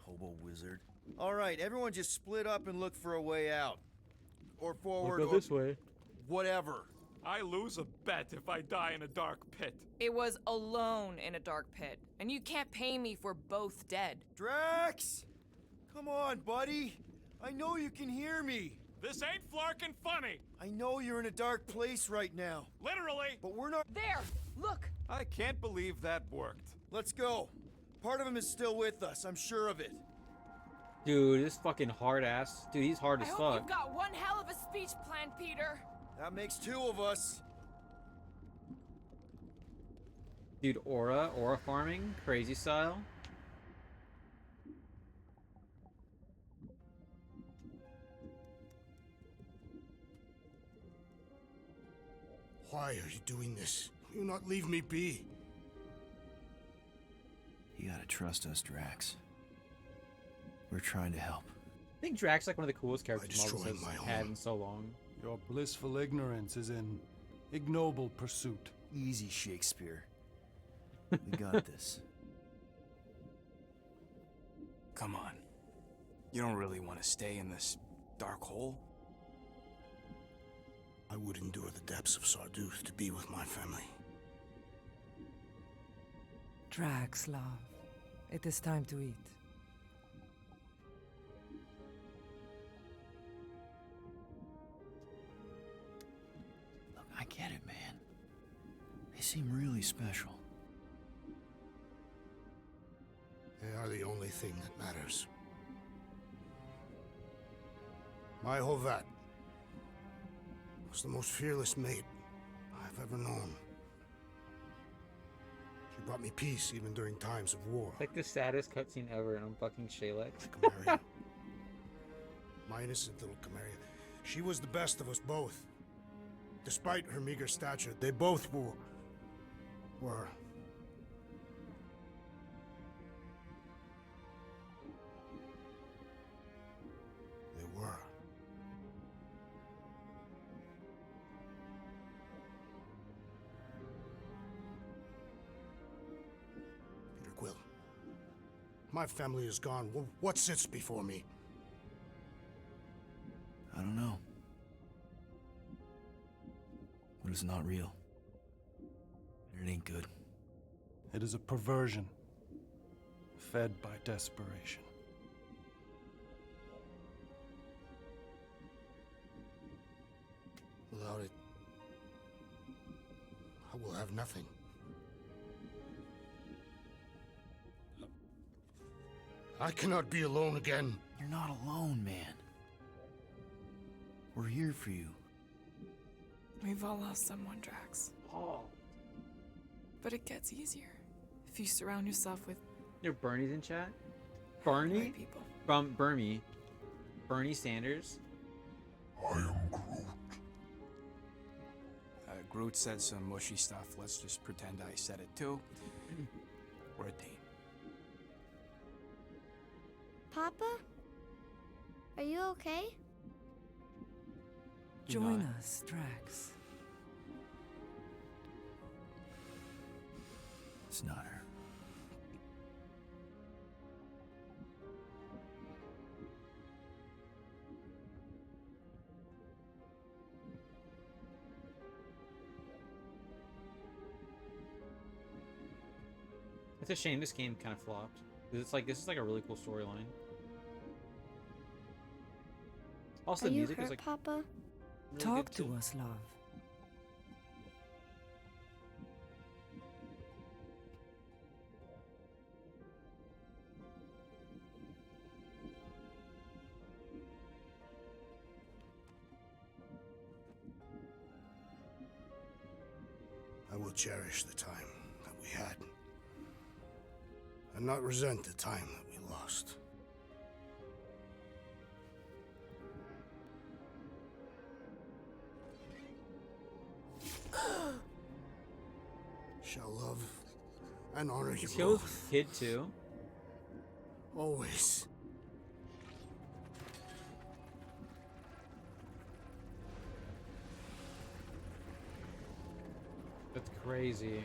Hobo wizard. All right, everyone just split up and look for a way out. Or forward, We'll go this way. Whatever. I lose a bet if I die in a dark pit. It was alone in a dark pit, and you can't pay me for both dead. Drax! Come on, buddy. I know you can hear me. This ain't Flarkin' funny. I know you're in a dark place right now. Literally. But we're not. There! Look! I can't believe that worked. Let's go. Part of him is still with us, I'm sure of it. Dude, this fucking hard ass. Dude, he's hard as I hope fuck. you've got one hell of a speech plan, Peter. That makes 2 of us. Dude, aura farming, crazy style. Why are you doing this? Will you not leave me be? You gotta trust us, Drax. We're trying to help. I think Drax like one of the coolest characters Marvel has had in so long. Your blissful ignorance is an ignoble pursuit. Easy, Shakespeare. We got this. Come on. You don't really want to stay in this dark hole? I would endure the depths of Sarduth to be with my family. Drax, love. It is time to eat. Look, I get it, man. They seem really special. They are the only thing that matters. My Hovat was the most fearless mate I've ever known. She brought me peace even during times of war. It's like the saddest cutscene ever, and I'm fucking Shalek. Kamaria. My innocent little Kamaria. She was the best of us both. Despite her meager stature, they both were. My family is gone. What sits before me? I don't know. But it's not real. And it ain't good. It is a perversion, fed by desperation. Without it, I will have nothing. I cannot be alone again. You're not alone, man. We're here for you. We've all lost someone, Drax. Oh. But it gets easier if you surround yourself with Your Bernie's in chat? Bernie? right people. From Bernie. Bernie Sanders? Groot said some mushy stuff. Let's just pretend I said it too. We're a team. Papa? Are you okay? Join us, Drax. It's not her. It's a shame this game kind of flopped. 'Cause it's like, this is like a really cool storyline. Also, Are the you music hurt, is like Papa? really Talk good to too. us, love. I will cherish the time that we had, and not resent the time that we lost. Shall love and honor you Is he with both. kid too? Always. That's crazy.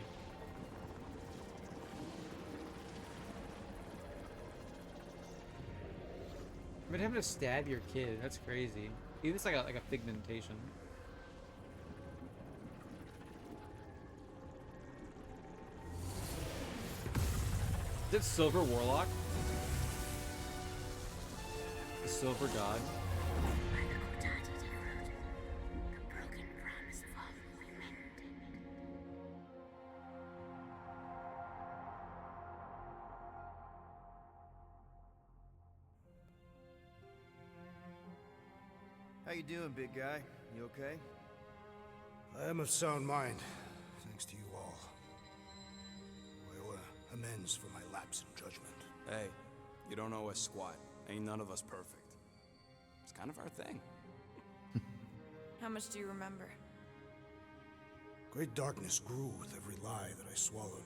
I mean, having to stab your kid, that's crazy. Even it's like a pigmentation. Is it Silver Warlock? The Silver God? How you doing, big guy? You okay? I am of sound mind, thanks to you all. I owe amends for my lapse in judgment. Hey, you don't owe us squat. Ain't none of us perfect. It's kind of our thing. How much do you remember? Great darkness grew with every lie that I swallowed.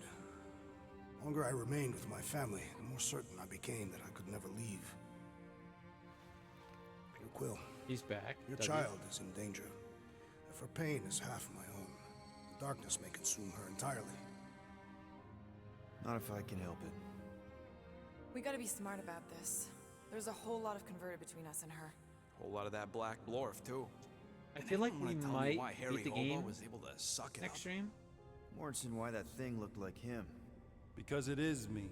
The longer I remained with my family, the more certain I became that I could never leave. Your Quill. He's back. Your Does he? child is in danger. If her pain is half my own, the darkness may consume her entirely. Not if I can help it. We gotta be smart about this. There's a whole lot of converted between us and her. Whole lot of that black blorf too. I feel like we Wanna tell me might why Harry beat the Hobo game was able to suck it next up? stream. Morrison, why that thing looked like him. Because it is me.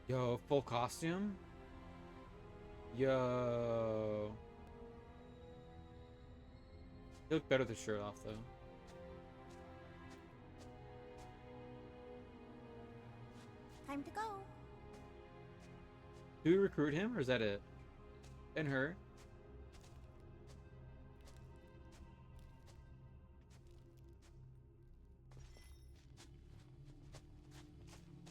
Yo, full costume? Yo. You look better with the shirt off, though. Time to go. Do we recruit him, or is that it? And her?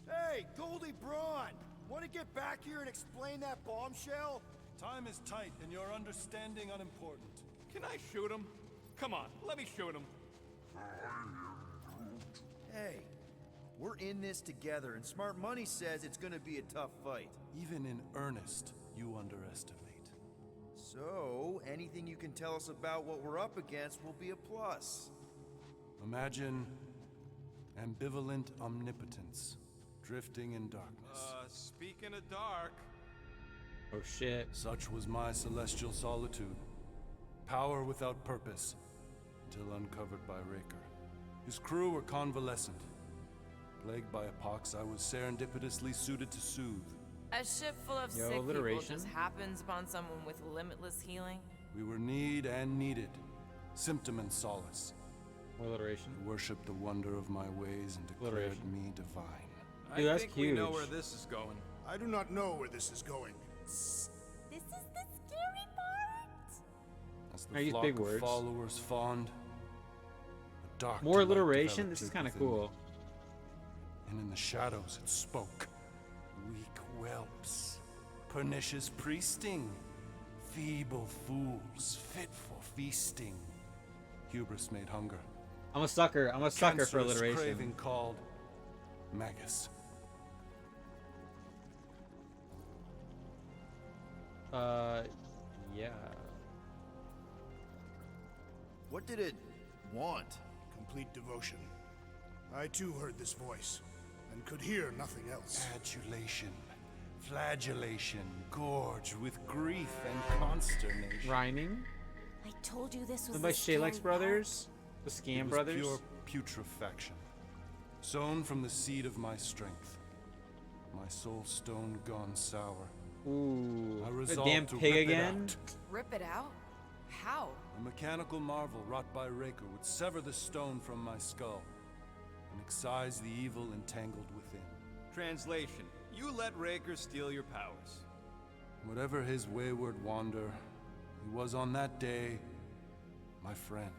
Hey, Goldie Braun! Want to get back here and explain that bombshell? Time is tight and your understanding unimportant. Can I shoot him? Come on, let me shoot him. Hey, we're in this together, and Smart Money says it's gonna be a tough fight. Even in earnest, you underestimate. So, anything you can tell us about what we're up against will be a plus. Imagine Ambivalent omnipotence, drifting in darkness. Speaking of dark. Oh shit. Such was my celestial solitude. Power without purpose, until uncovered by Raker. His crew were convalescent. Plagued by a pox, I was serendipitously suited to soothe. A ship full of sick people just happens upon someone with limitless healing. We were need and needed, symptom and solace. More alliteration. He worshipped the wonder of my ways and declared me divine. Dude, I think we know where this is going. I do not know where this is going. This is the scary part. As I the use flock big of words. followers fawned, a dark More delight alliteration. developed This is deep kind of within me. cool. And in the shadows it spoke. Weak whelps, pernicious priesting, feeble fools, fit for feasting. Hubris made hunger. I'm a sucker. I'm a sucker for Cancerous alliteration. craving called Magus. Yeah. What did it want? Complete devotion. I too heard this voice, and could hear nothing else. Adulation, flagellation, gorged with grief and consternation. Rhyming. I told you this was By the scary Shalex Brothers, the Scam It was Brothers. pure putrefaction, sown from the seed of my strength. My soul stone gone sour. Ooh, I a resolved damn to pig rip again. It out. Rip it out? How? A mechanical marvel wrought by Raker would sever the stone from my skull and excise the evil entangled within. Translation: you let Raker steal your powers. Whatever his wayward wander, he was on that day my friend.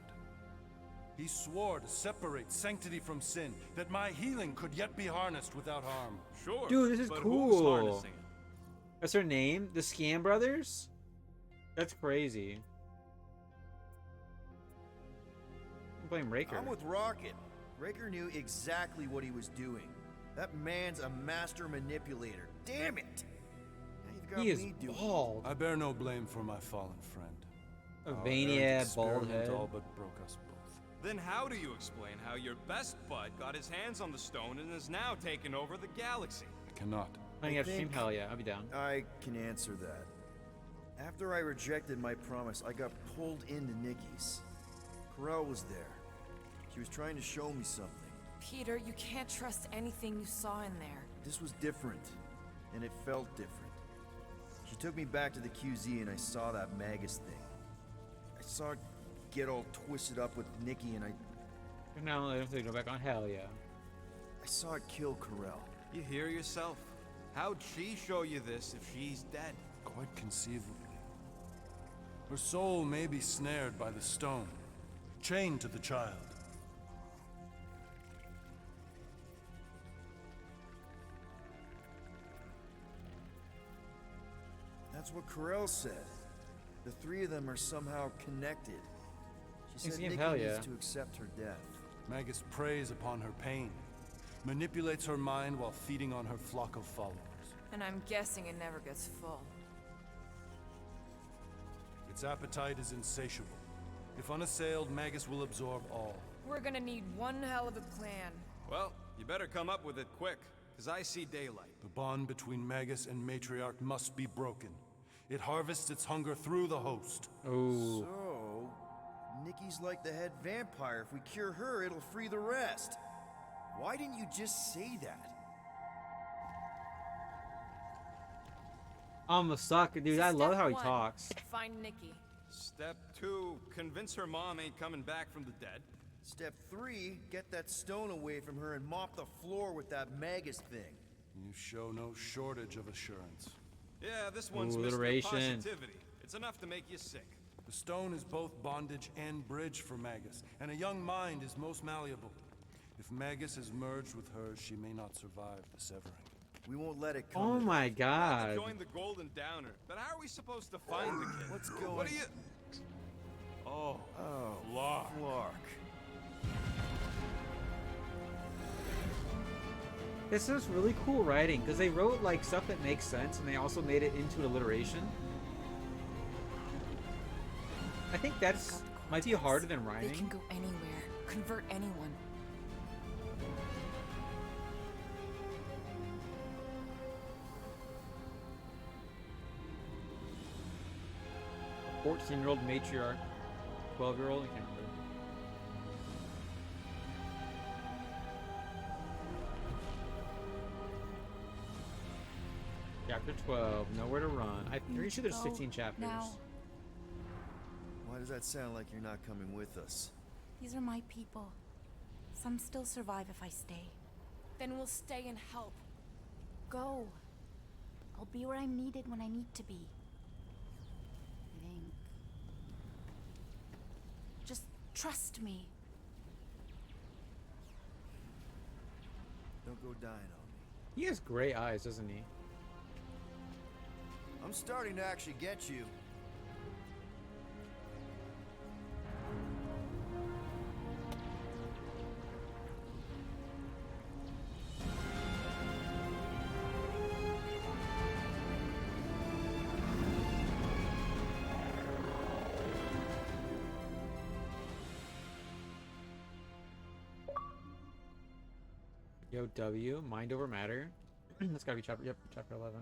He swore to separate sanctity from sin, that my healing could yet be harnessed without harm. Sure, Dude, this is but cool. who's harnessing it? That's her name? The Scam Brothers? That's crazy. I'm playing Raker. I'm with Rocket. Raker knew exactly what he was doing. That man's a master manipulator. Damn it! Now you've got He is me doing bald. I bear no blame for my fallen friend. A Our veiny errant bald experiment head. all but broke us both. Then how do you explain how your best bud got his hands on the stone and is now taking over the galaxy? I cannot. Playing I out stream? think Hell yeah, I'll be down. I can answer that. After I rejected my promise, I got pulled into Nikki's. Corel was there. She was trying to show me something. Peter, you can't trust anything you saw in there. This was different, and it felt different. She took me back to the QZ and I saw that Magus thing. I saw it get all twisted up with Nikki and I Now I don't have to go back on. Hell yeah. saw it kill Corel. You hear yourself? How'd she show you this if she's dead? Quite conceivably. Her soul may be snared by the stone, chained to the child. That's what Corel said. The three of them are somehow connected. She said Nikki hell yeah. needs to accept her death. Magus preys upon her pain, manipulates her mind while feeding on her flock of followers. And I'm guessing it never gets full. Its appetite is insatiable. If unassailed, Magus will absorb all. We're gonna need one hell of a plan. Well, you better come up with it quick, because I see daylight. The bond between Magus and Matriarch must be broken. It harvests its hunger through the host. Oh. So, Nikki's like the head vampire. If we cure her, it'll free the rest. Why didn't you just say that? I'm a sucker, dude. I love how he Step 1, talks. Find Nikki. Step 2, convince her mom ain't coming back from the dead. Step 3, get that stone away from her and mop the floor with that Magus thing. You show no shortage of assurance. Yeah, this one's Mr. Alliteration. Positivity. It's enough to make you sick. The stone is both bondage and bridge for Magus, and a young mind is most malleable. If Magus is merged with hers, she may not survive the severing. We won't let it come. Oh my god. Join the Golden Downer. But how are we supposed to find the kid? What's going? What are you? Oh, Flark. This is really cool writing because they wrote like stuff that makes sense and they also made it into an alliteration. I think that's might be harder than They rhyming. can go anywhere, convert anyone. 14-year-old matriarch. 12-year-old, I can't remember. Chapter 12, Nowhere to Run. I'm pretty sure there's 15 chapters. Now. Why does that sound like you're not coming with us? These are my people. Some still survive if I stay. Then we'll stay and help. Go. I'll be where I'm needed when I need to be. I think. Just trust me. Don't go dying on me. He has gray eyes, doesn't he? I'm starting to actually get you. Yo, W, Mind Over Matter. That's gotta be chapter 11.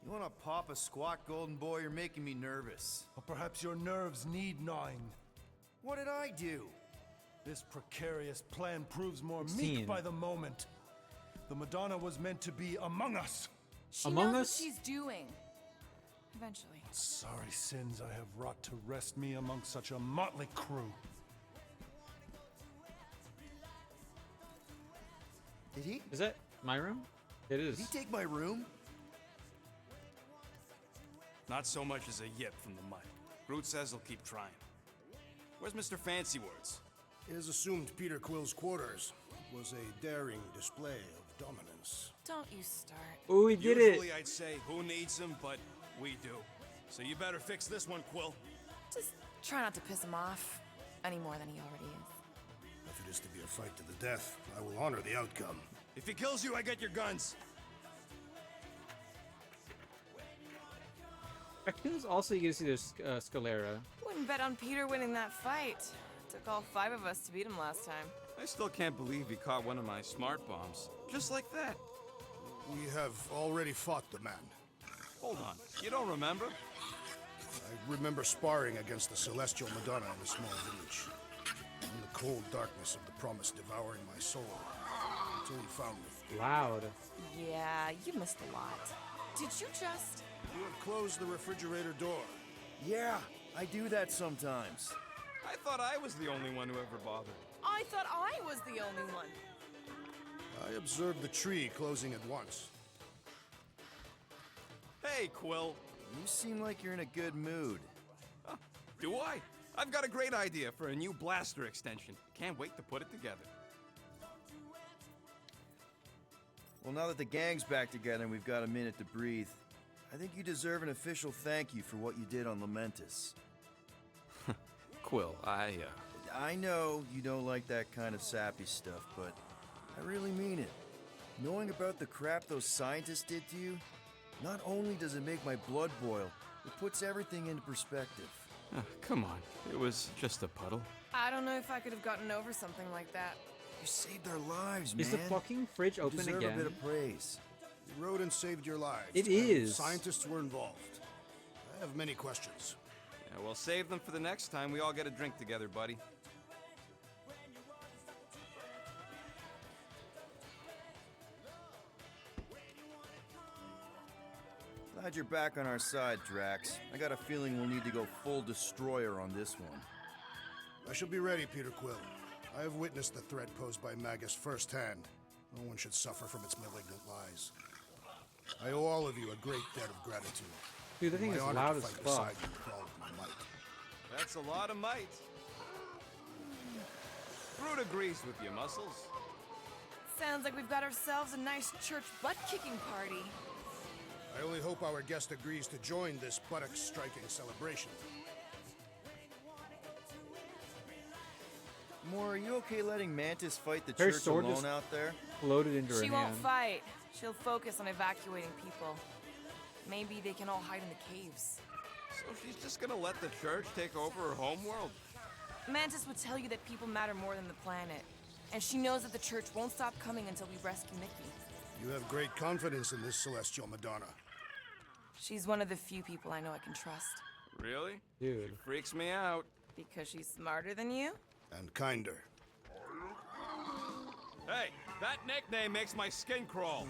You wanna pop a squat, golden boy? You're making me nervous. Or perhaps your nerves need gnawing. What did I do? This precarious plan proves more Scene. meek by the moment. The Madonna was meant to be among us. She knows what she's doing. Eventually. Sorry sins I have wrought to wrest me among such a motley crew. Did he? Is that my room? It is. Did he take my room? Not so much as a yip from the mud. Groot says he'll keep trying. Where's Mr. Fancy Words? It is assumed Peter Quill's quarters was a daring display of dominance. Don't you start. Oh, we did Usually it. I'd say who needs him, but we do. So you better fix this one, Quill. Just try not to piss him off any more than he already is. If it is to be a fight to the death, I will honor the outcome. If he kills you, I get your guns. Raccoons also you get to see there's Scalera. Wouldn't bet on Peter winning that fight. Took all 5 of us to beat him last time. I still can't believe he caught one of my smart bombs. Just like that. We have already fought the man. Hold on. You don't remember? I remember sparring against the Celestial Madonna in a small village. In the cold darkness of the promise devouring my soul. Until he found me. Loud. Yeah, you missed a lot. Did you just... You have closed the refrigerator door. Yeah, I do that sometimes. I thought I was the only one who ever bothered. I thought I was the only one. I observed the tree closing at once. Hey, Quill. You seem like you're in a good mood. Huh, do I? I've got a great idea for a new blaster extension. Can't wait to put it together. Well, now that the gang's back together and we've got a minute to breathe, I think you deserve an official thank you for what you did on Lamentus. Quill, I know you don't like that kind of sappy stuff, but I really mean it. Knowing about the crap those scientists did to you, not only does it make my blood boil, it puts everything into perspective. come on. It was just a puddle. I don't know if I could have gotten over something like that. You saved our lives, man. Is the fucking fridge You open deserve again? a bit of praise. The rodent saved your lives. It and is. Scientists were involved. I have many questions. Yeah, we'll save them for the next time we all get a drink together, buddy. Glad you're back on our side, Drax. I got a feeling we'll need to go full destroyer on this one. I shall be ready, Peter Quill. I have witnessed the threat posed by Magus firsthand. No one should suffer from its malignant lies. I owe all of you a great debt of gratitude. Dude, the thing My is honor loud to as fight fuck. beside you with all of my might. That's a lot of might. Groot agrees with you, Muscles. Sounds like we've got ourselves a nice church butt-kicking party. I only hope our guest agrees to join this buttock-striking celebration. Moore, are you okay letting Mantis fight the Her church sword alone just out there? Floated into her She won't hand. fight. She'll focus on evacuating people. Maybe they can all hide in the caves. So she's just gonna let the church take over her homeworld? Mantis would tell you that people matter more than the planet. And she knows that the church won't stop coming until we rescue Mickey. You have great confidence in this Celestial Madonna. She's one of the few people I know I can trust. Really? Dude. She freaks me out. Because she's smarter than you? And kinder. Hey, that nickname makes my skin crawl.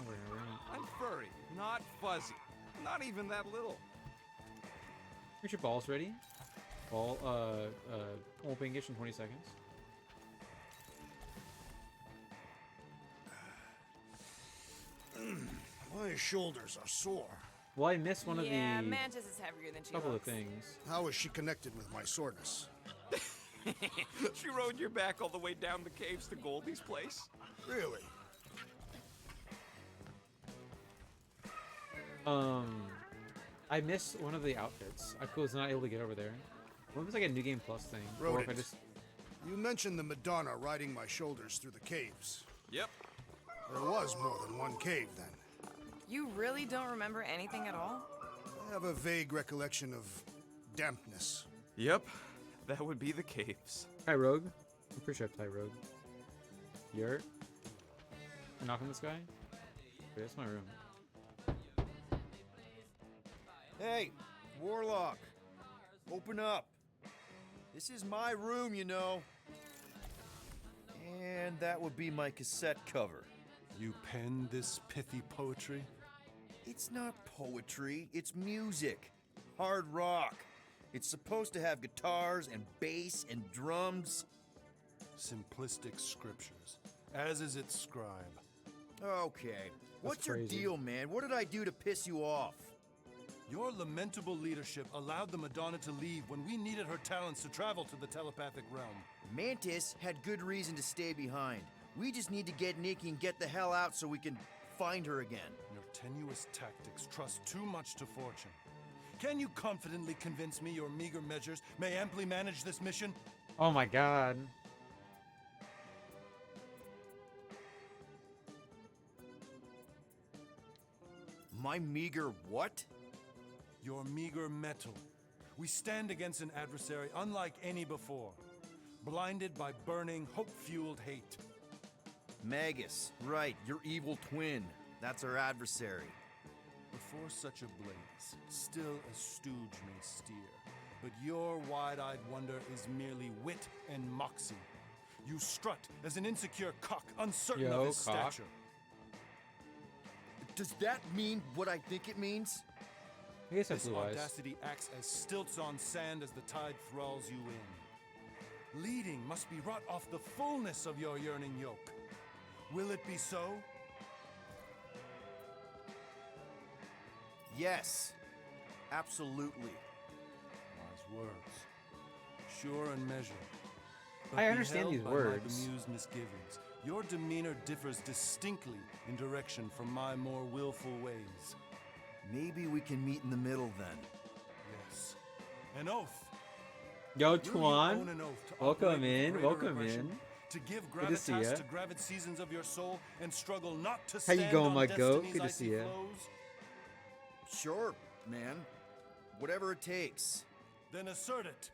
I'm furry, not fuzzy. Not even that little. Get your balls ready. Ball, won't pinkish in 20 seconds. My shoulders are sore. Well, I missed one of the Mantis is heavier than she couple looks. of things. How is she connected with my soreness? She rode your back all the way down the caves to Goldie's place? Really? I missed one of the outfits. I was not able to get over there. What was like a New Game Plus thing? Or if I Rodent. just... You mentioned the Madonna riding my shoulders through the caves. Yep. There was more than one cave then. You really don't remember anything at all? I have a vague recollection of dampness. Yep. That would be the caves. Hi, Rogue. I'm pretty sure I have Ty Rogue. Yurt. Knock on this guy? Wait, that's my room. Hey, Warlock. Open up. This is my room, you know. And that would be my cassette cover. You penned this pithy poetry? It's not poetry, it's music. Hard rock. It's supposed to have guitars and bass and drums. Simplistic scriptures, as is its scribe. Okay. What's your crazy. deal, man? What did I do to piss you off? Your lamentable leadership allowed the Madonna to leave when we needed her talents to travel to the telepathic realm. Mantis had good reason to stay behind. We just need to get Nikki and get the hell out so we can find her again. Your tenuous tactics trust too much to fortune. Can you confidently convince me your meager measures may amply manage this mission? Oh my god. My meager what? Your meager metal. We stand against an adversary unlike any before, blinded by burning, hope-fueled hate. Magus, right, your evil twin. That's our adversary. Before such a blaze, still a stooge may steer, but your wide-eyed wonder is merely wit and moxie. You strut as an insecure cock, uncertain of his cock. stature. Does that mean what I think it means? I guess that's This blue eyes. audacity acts as stilts on sand as the tide thralls you in. Leading must be wrought off the fullness of your yearning yoke. Will it be so? Yes. Absolutely. Wise words. Sure and measured. I understand beheld these by words. My bemused misgivings, your demeanor differs distinctly in direction from my more willful ways. Maybe we can meet in the middle then. Yes. An oath. Yo, Will you Tuan. own an oath to Welcome operate with in. greater Welcome aggression, in. To give Good to see gravitas ya. to gravid seasons of your soul and struggle not to How stand you going, on my goat? destiny's Good to icy see ya. flows? Sure, man. Whatever it takes. Then assert it.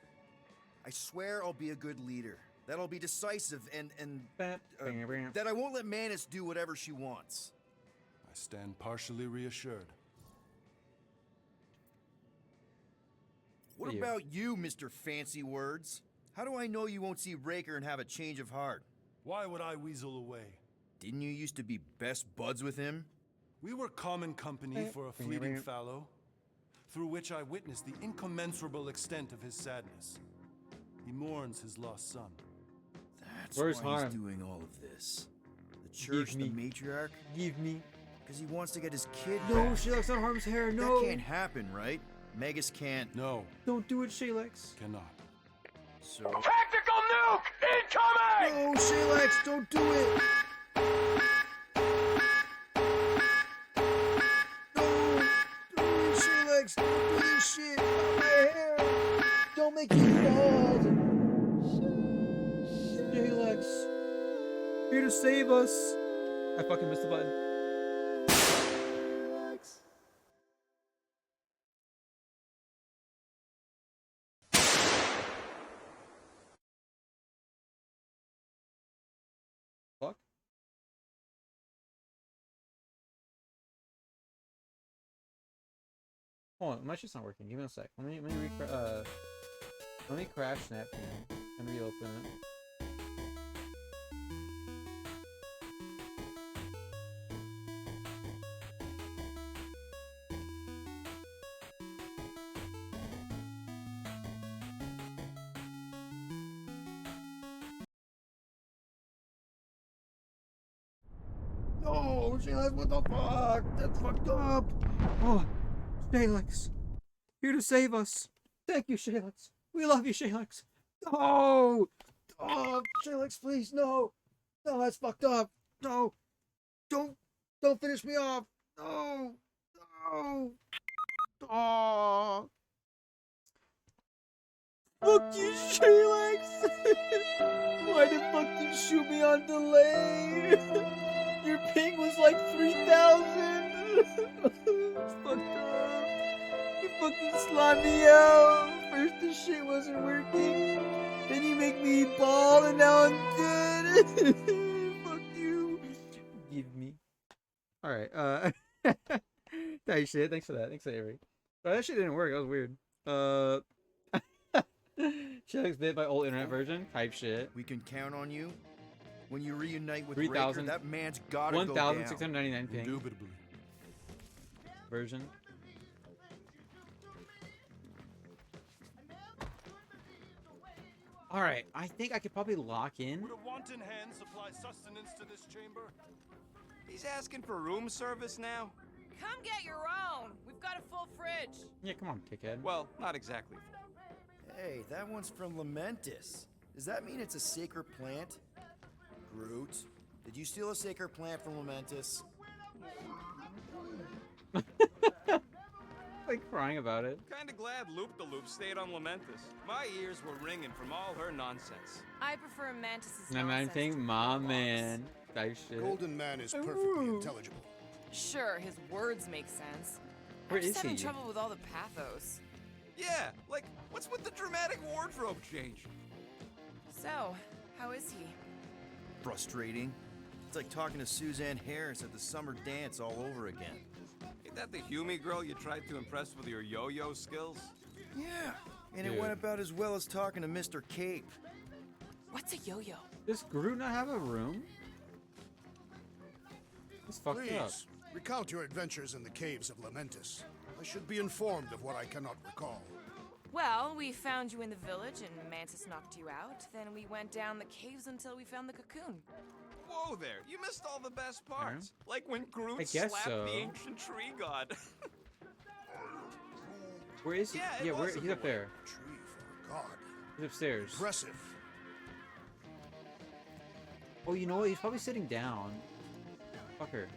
I swear I'll be a good leader. That I'll be decisive and Bam, bam, bam. that I won't let Manus do whatever she wants. I stand partially reassured. What you. about you, Mr. Fancy Words? How do I know you won't see Raker and have a change of heart? Why would I weasel away? Didn't you used to be best buds with him? We were common company for a fleeting fallow, through which I witnessed the incommensurable extent of his sadness. He mourns his lost son. That's Where's why Harm? he's doing all of this. The church, the me. matriarch, Give me. because he wants to get his kid No, back. Shalex on Harm's hair. No. That can't happen, right? Magus can't. No, Don't do it, Shalex. cannot. So. Tactical nuke incoming! No, Shalex, don't do it! No, Shalex, don't do this shit! Not my hair! Don't make me bald! Shalex. Here to save us. I fucking missed the button. Hold on, my shit's not working. Give me a sec. Let me crash Snapchat and reopen it. No, Shaylex, what the fuck? That's fucked up. Oh, Shaylex, here to save us. Thank you, Shaylex. We love you, Shaylex. No! Oh, Shaylex, please, no. No, that's fucked up. No. Don't finish me off. No. No. Oh. Fuck you, Shaylex. Why the fuck did you shoot me on delay? Your ping was like 3,000. It's fucked up. You fucking slime me out. First the shit wasn't working. Then you make me ball and now I'm dead. Fuck you. Give me. Alright, nice shit. Thanks for that. Thanks, Avery. Oh, that shit didn't work. That was weird. Shaylex bit by old internet version. Type shit. We can count on you. When you reunite with 3,000. Raker, that man's gotta go down. 1,699 ping. Indubitably. Version. Alright, I think I could probably lock in. Would a wanton hand supply sustenance to this chamber? He's asking for room service now? Come get your own. We've got a full fridge. Yeah, come on, dickhead. Well, not exactly. Hey, that one's from Lamentis. Does that mean it's a sacred plant? Groot, did you steal a sacred plant from Lamentis? Like crying about it. Kinda glad Loop-the-Loop stayed on Lamentis. My ears were ringing from all her nonsense. I prefer Mantis's I'm nonsense. saying, my man. That shit. Golden Man is perfectly intelligible. Sure, his words make sense. Where I'm just is having he? trouble with all the pathos. Yeah, like, what's with the dramatic wardrobe change? So, how is he? Frustrating. It's like talking to Suzanne Harris at the summer dance all over again. Ain't that the Hume girl you tried to impress with your yo-yo skills? Yeah, and Dude. it went about as well as talking to Mr. Cape. What's a yo-yo? Does Groot not have a room? It's fucked Please, up. recount your adventures in the caves of Lamentis. I should be informed of what I cannot recall. Well, we found you in the village and Mantis knocked you out. Then we went down the caves until we found the cocoon. Whoa there, you missed all the best parts. Like when Groot I guess slapped so. the ancient tree god. Where is he? Yeah, it Where? was a He's up boy. there. Tree for a god. He's upstairs. Impressive. Oh, you know what? He's probably sitting down. Fucker.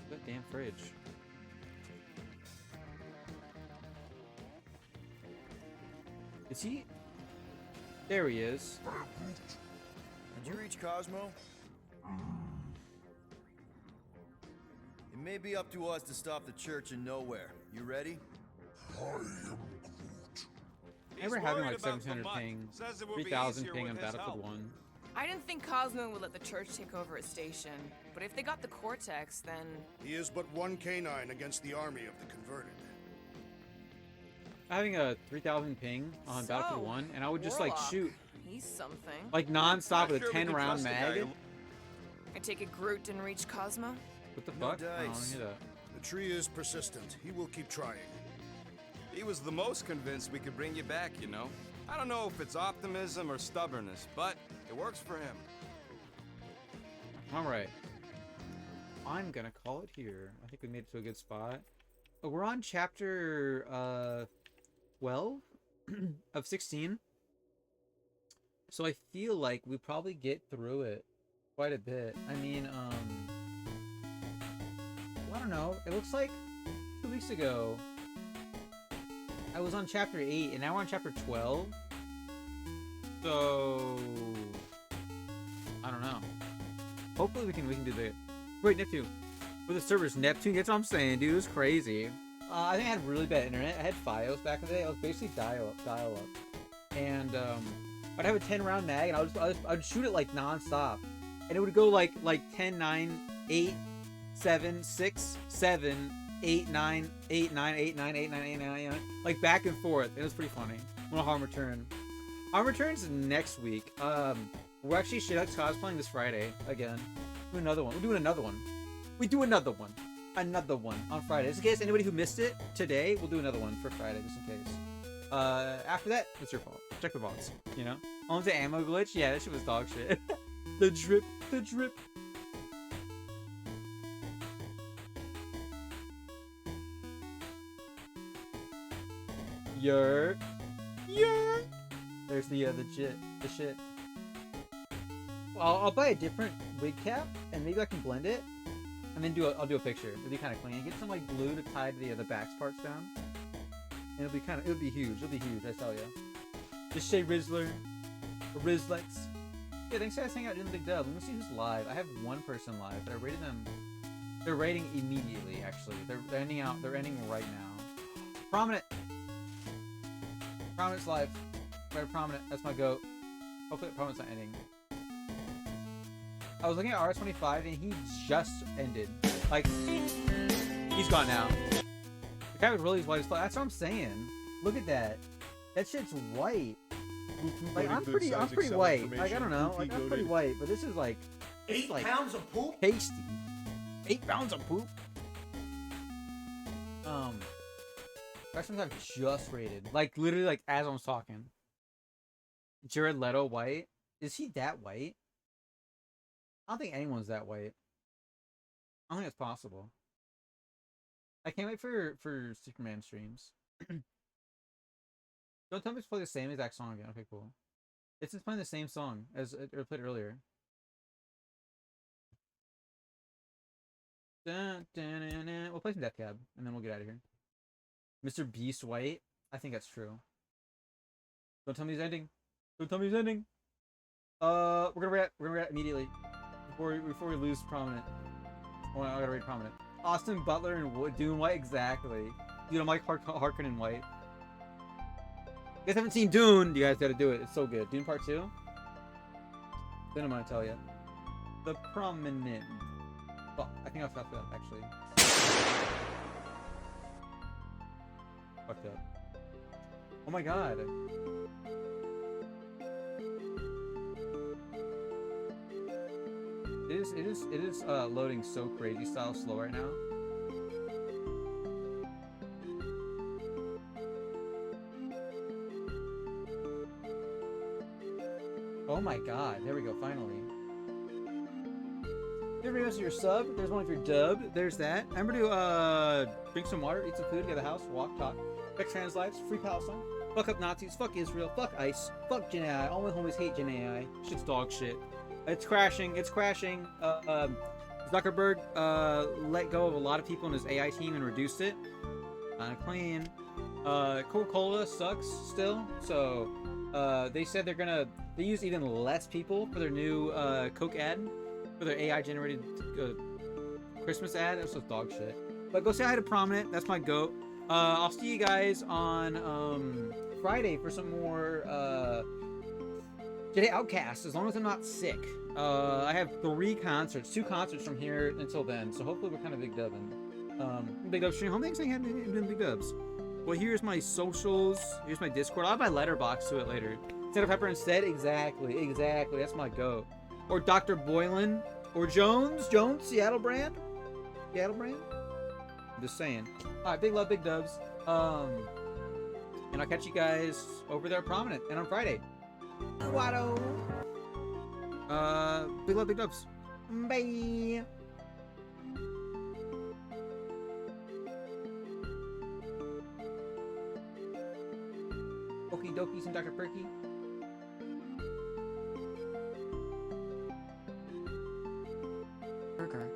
That damn fridge. Is he? There he is. Did you reach Cosmo? It may be up to us to stop the Church in Nowhere. You ready? I remember having like worried about the 1700 mutt. ping, Says it will be 3,000 easier ping with on his Battlefield help. 1. I didn't think Cosmo would let the church take over his station, but if they got the Cortex, then... He is but one canine against the army of the converted. Having a 3,000 ping on Battlefield So, 1, and I would just like Warlock. shoot He's something. like non-stop with a Sure we can 10-round trust the guy. mag. I take it Groot didn't reach Cosmo? What the No fuck? I don't dice. hear that. The tree is persistent. He will keep trying. He was the most convinced we could bring you back, you know? I don't know if it's optimism or stubbornness, but it works for him. Alright. I'm gonna call it here. I think we made it to a good spot. Oh, we're on chapter 12 of 16. So I feel like we probably get through it quite a bit. I mean, I don't know. It looks like 2 weeks ago I was on chapter 8 and now we're on chapter 12. So I don't know. Hopefully we can do the... Wait, Neptune. For the servers, Neptune? That's what I'm saying, dude. It was crazy. I think I had really bad internet. I had Fios back in the day. I was basically dial-up. And, I'd have a 10-round mag, and I'd shoot it, like, non-stop. And it would go, like 10, 9, 8, 7, 6, 7, 8, 9, 8, 9, 8, 9, 8, 9, 8, 9, 8, 9. Like back and forth. It was pretty funny. When Harm Return. Harm Returns next week. We're actually Shitux cosplaying this Friday again. Do another one. We're doing another one. We do another one. Another one on Friday. Just in case anybody who missed it today, we'll do another one for Friday, just in case. After that, it's your fault. Check the box, you know? On the ammo glitch, yeah, that shit was dog shit. The drip, the drip. Yer. There's the shit. I'll buy a different wig cap and maybe I can blend it, and then I'll do a picture. It'll be kind of clean. Get some like glue to tie the back parts down, and it'll be huge. It'll be huge. I tell ya. Just say Rizzler, or Rizlex. Yeah, thanks guys hanging out doing the big dub. Let me see who's live. I have one person live, but I rated them. They're rating immediately. Actually, they're ending out. They're ending right now. Prominent. Prominent's live. Right, Prominent. That's my goat. Hopefully, Prominent's not ending. I was looking at RS25 and he just ended. Like, he's gone now. The guy was really white as fuck. That's what I'm saying. Look at that. That shit's white. Like, I'm pretty white. Like, I don't know. Like, I'm pretty white, but this is like... 8 like pounds of poop? Tasty. 8 pounds of poop? RS25 just rated. Like, literally, like, as I was talking. Jared Leto white? Is he that white? I don't think anyone's that white. I don't think it's possible. I can't wait for Superman streams. Don't tell me to play the same exact song again. Okay, cool. It's just playing the same song as it played earlier. Dun, dun, dun, dun. We'll play some Death Cab, and then we'll get out of here. Mr. Beast white? I think that's true. Don't tell me he's ending. Don't tell me he's ending. We're gonna react immediately. Before we lose Prominent. Oh, I gotta rate Prominent. Austin Butler and Dune white? Exactly. Dude, I'm like Harkonnen white. You guys haven't seen Dune? You guys gotta do it. It's so good. Dune Part 2? Then I'm gonna tell you. The Prominent. Oh, I think I fucked up, actually. Fucked up. Oh my god. It is loading so crazy style slow right now. Oh my god, there we go, finally. Everybody else your sub, there's one if you're dubbed, there's that. Remember to drink some water, eat some food, get out of the house, walk, talk. Back trans lives, free Palestine. Fuck up Nazis, fuck Israel, fuck ICE, fuck Gen AI. All my homies hate Gen AI. Shit's dog shit. It's crashing. It's crashing. Zuckerberg let go of a lot of people in his AI team and reduced it. Clean. Coca-Cola sucks still. So they said they use even less people for their new Coke ad, for their AI generated Christmas ad. That's just dog shit. But go say hi to Prominent. That's my goat. I'll see you guys on Friday for some more Jedi Outcast, as long as I'm not sick. I have 2 concerts from here until then, so hopefully we're kind of big dubbing. Big dub stream. Home thanks I had been big dubs. Well, here's my socials. Here's my Discord. I'll have my letterbox to it later. Senator Pepper instead? Exactly. That's my go. Or Dr. Boylan. Or Jones, Seattle brand. I'm just saying. Alright, big love, big dubs. And I'll catch you guys over there at Prominent and on Friday. Watto. Big love, big dubs. Bye. Okie dokies and Dr. Perky. Burger.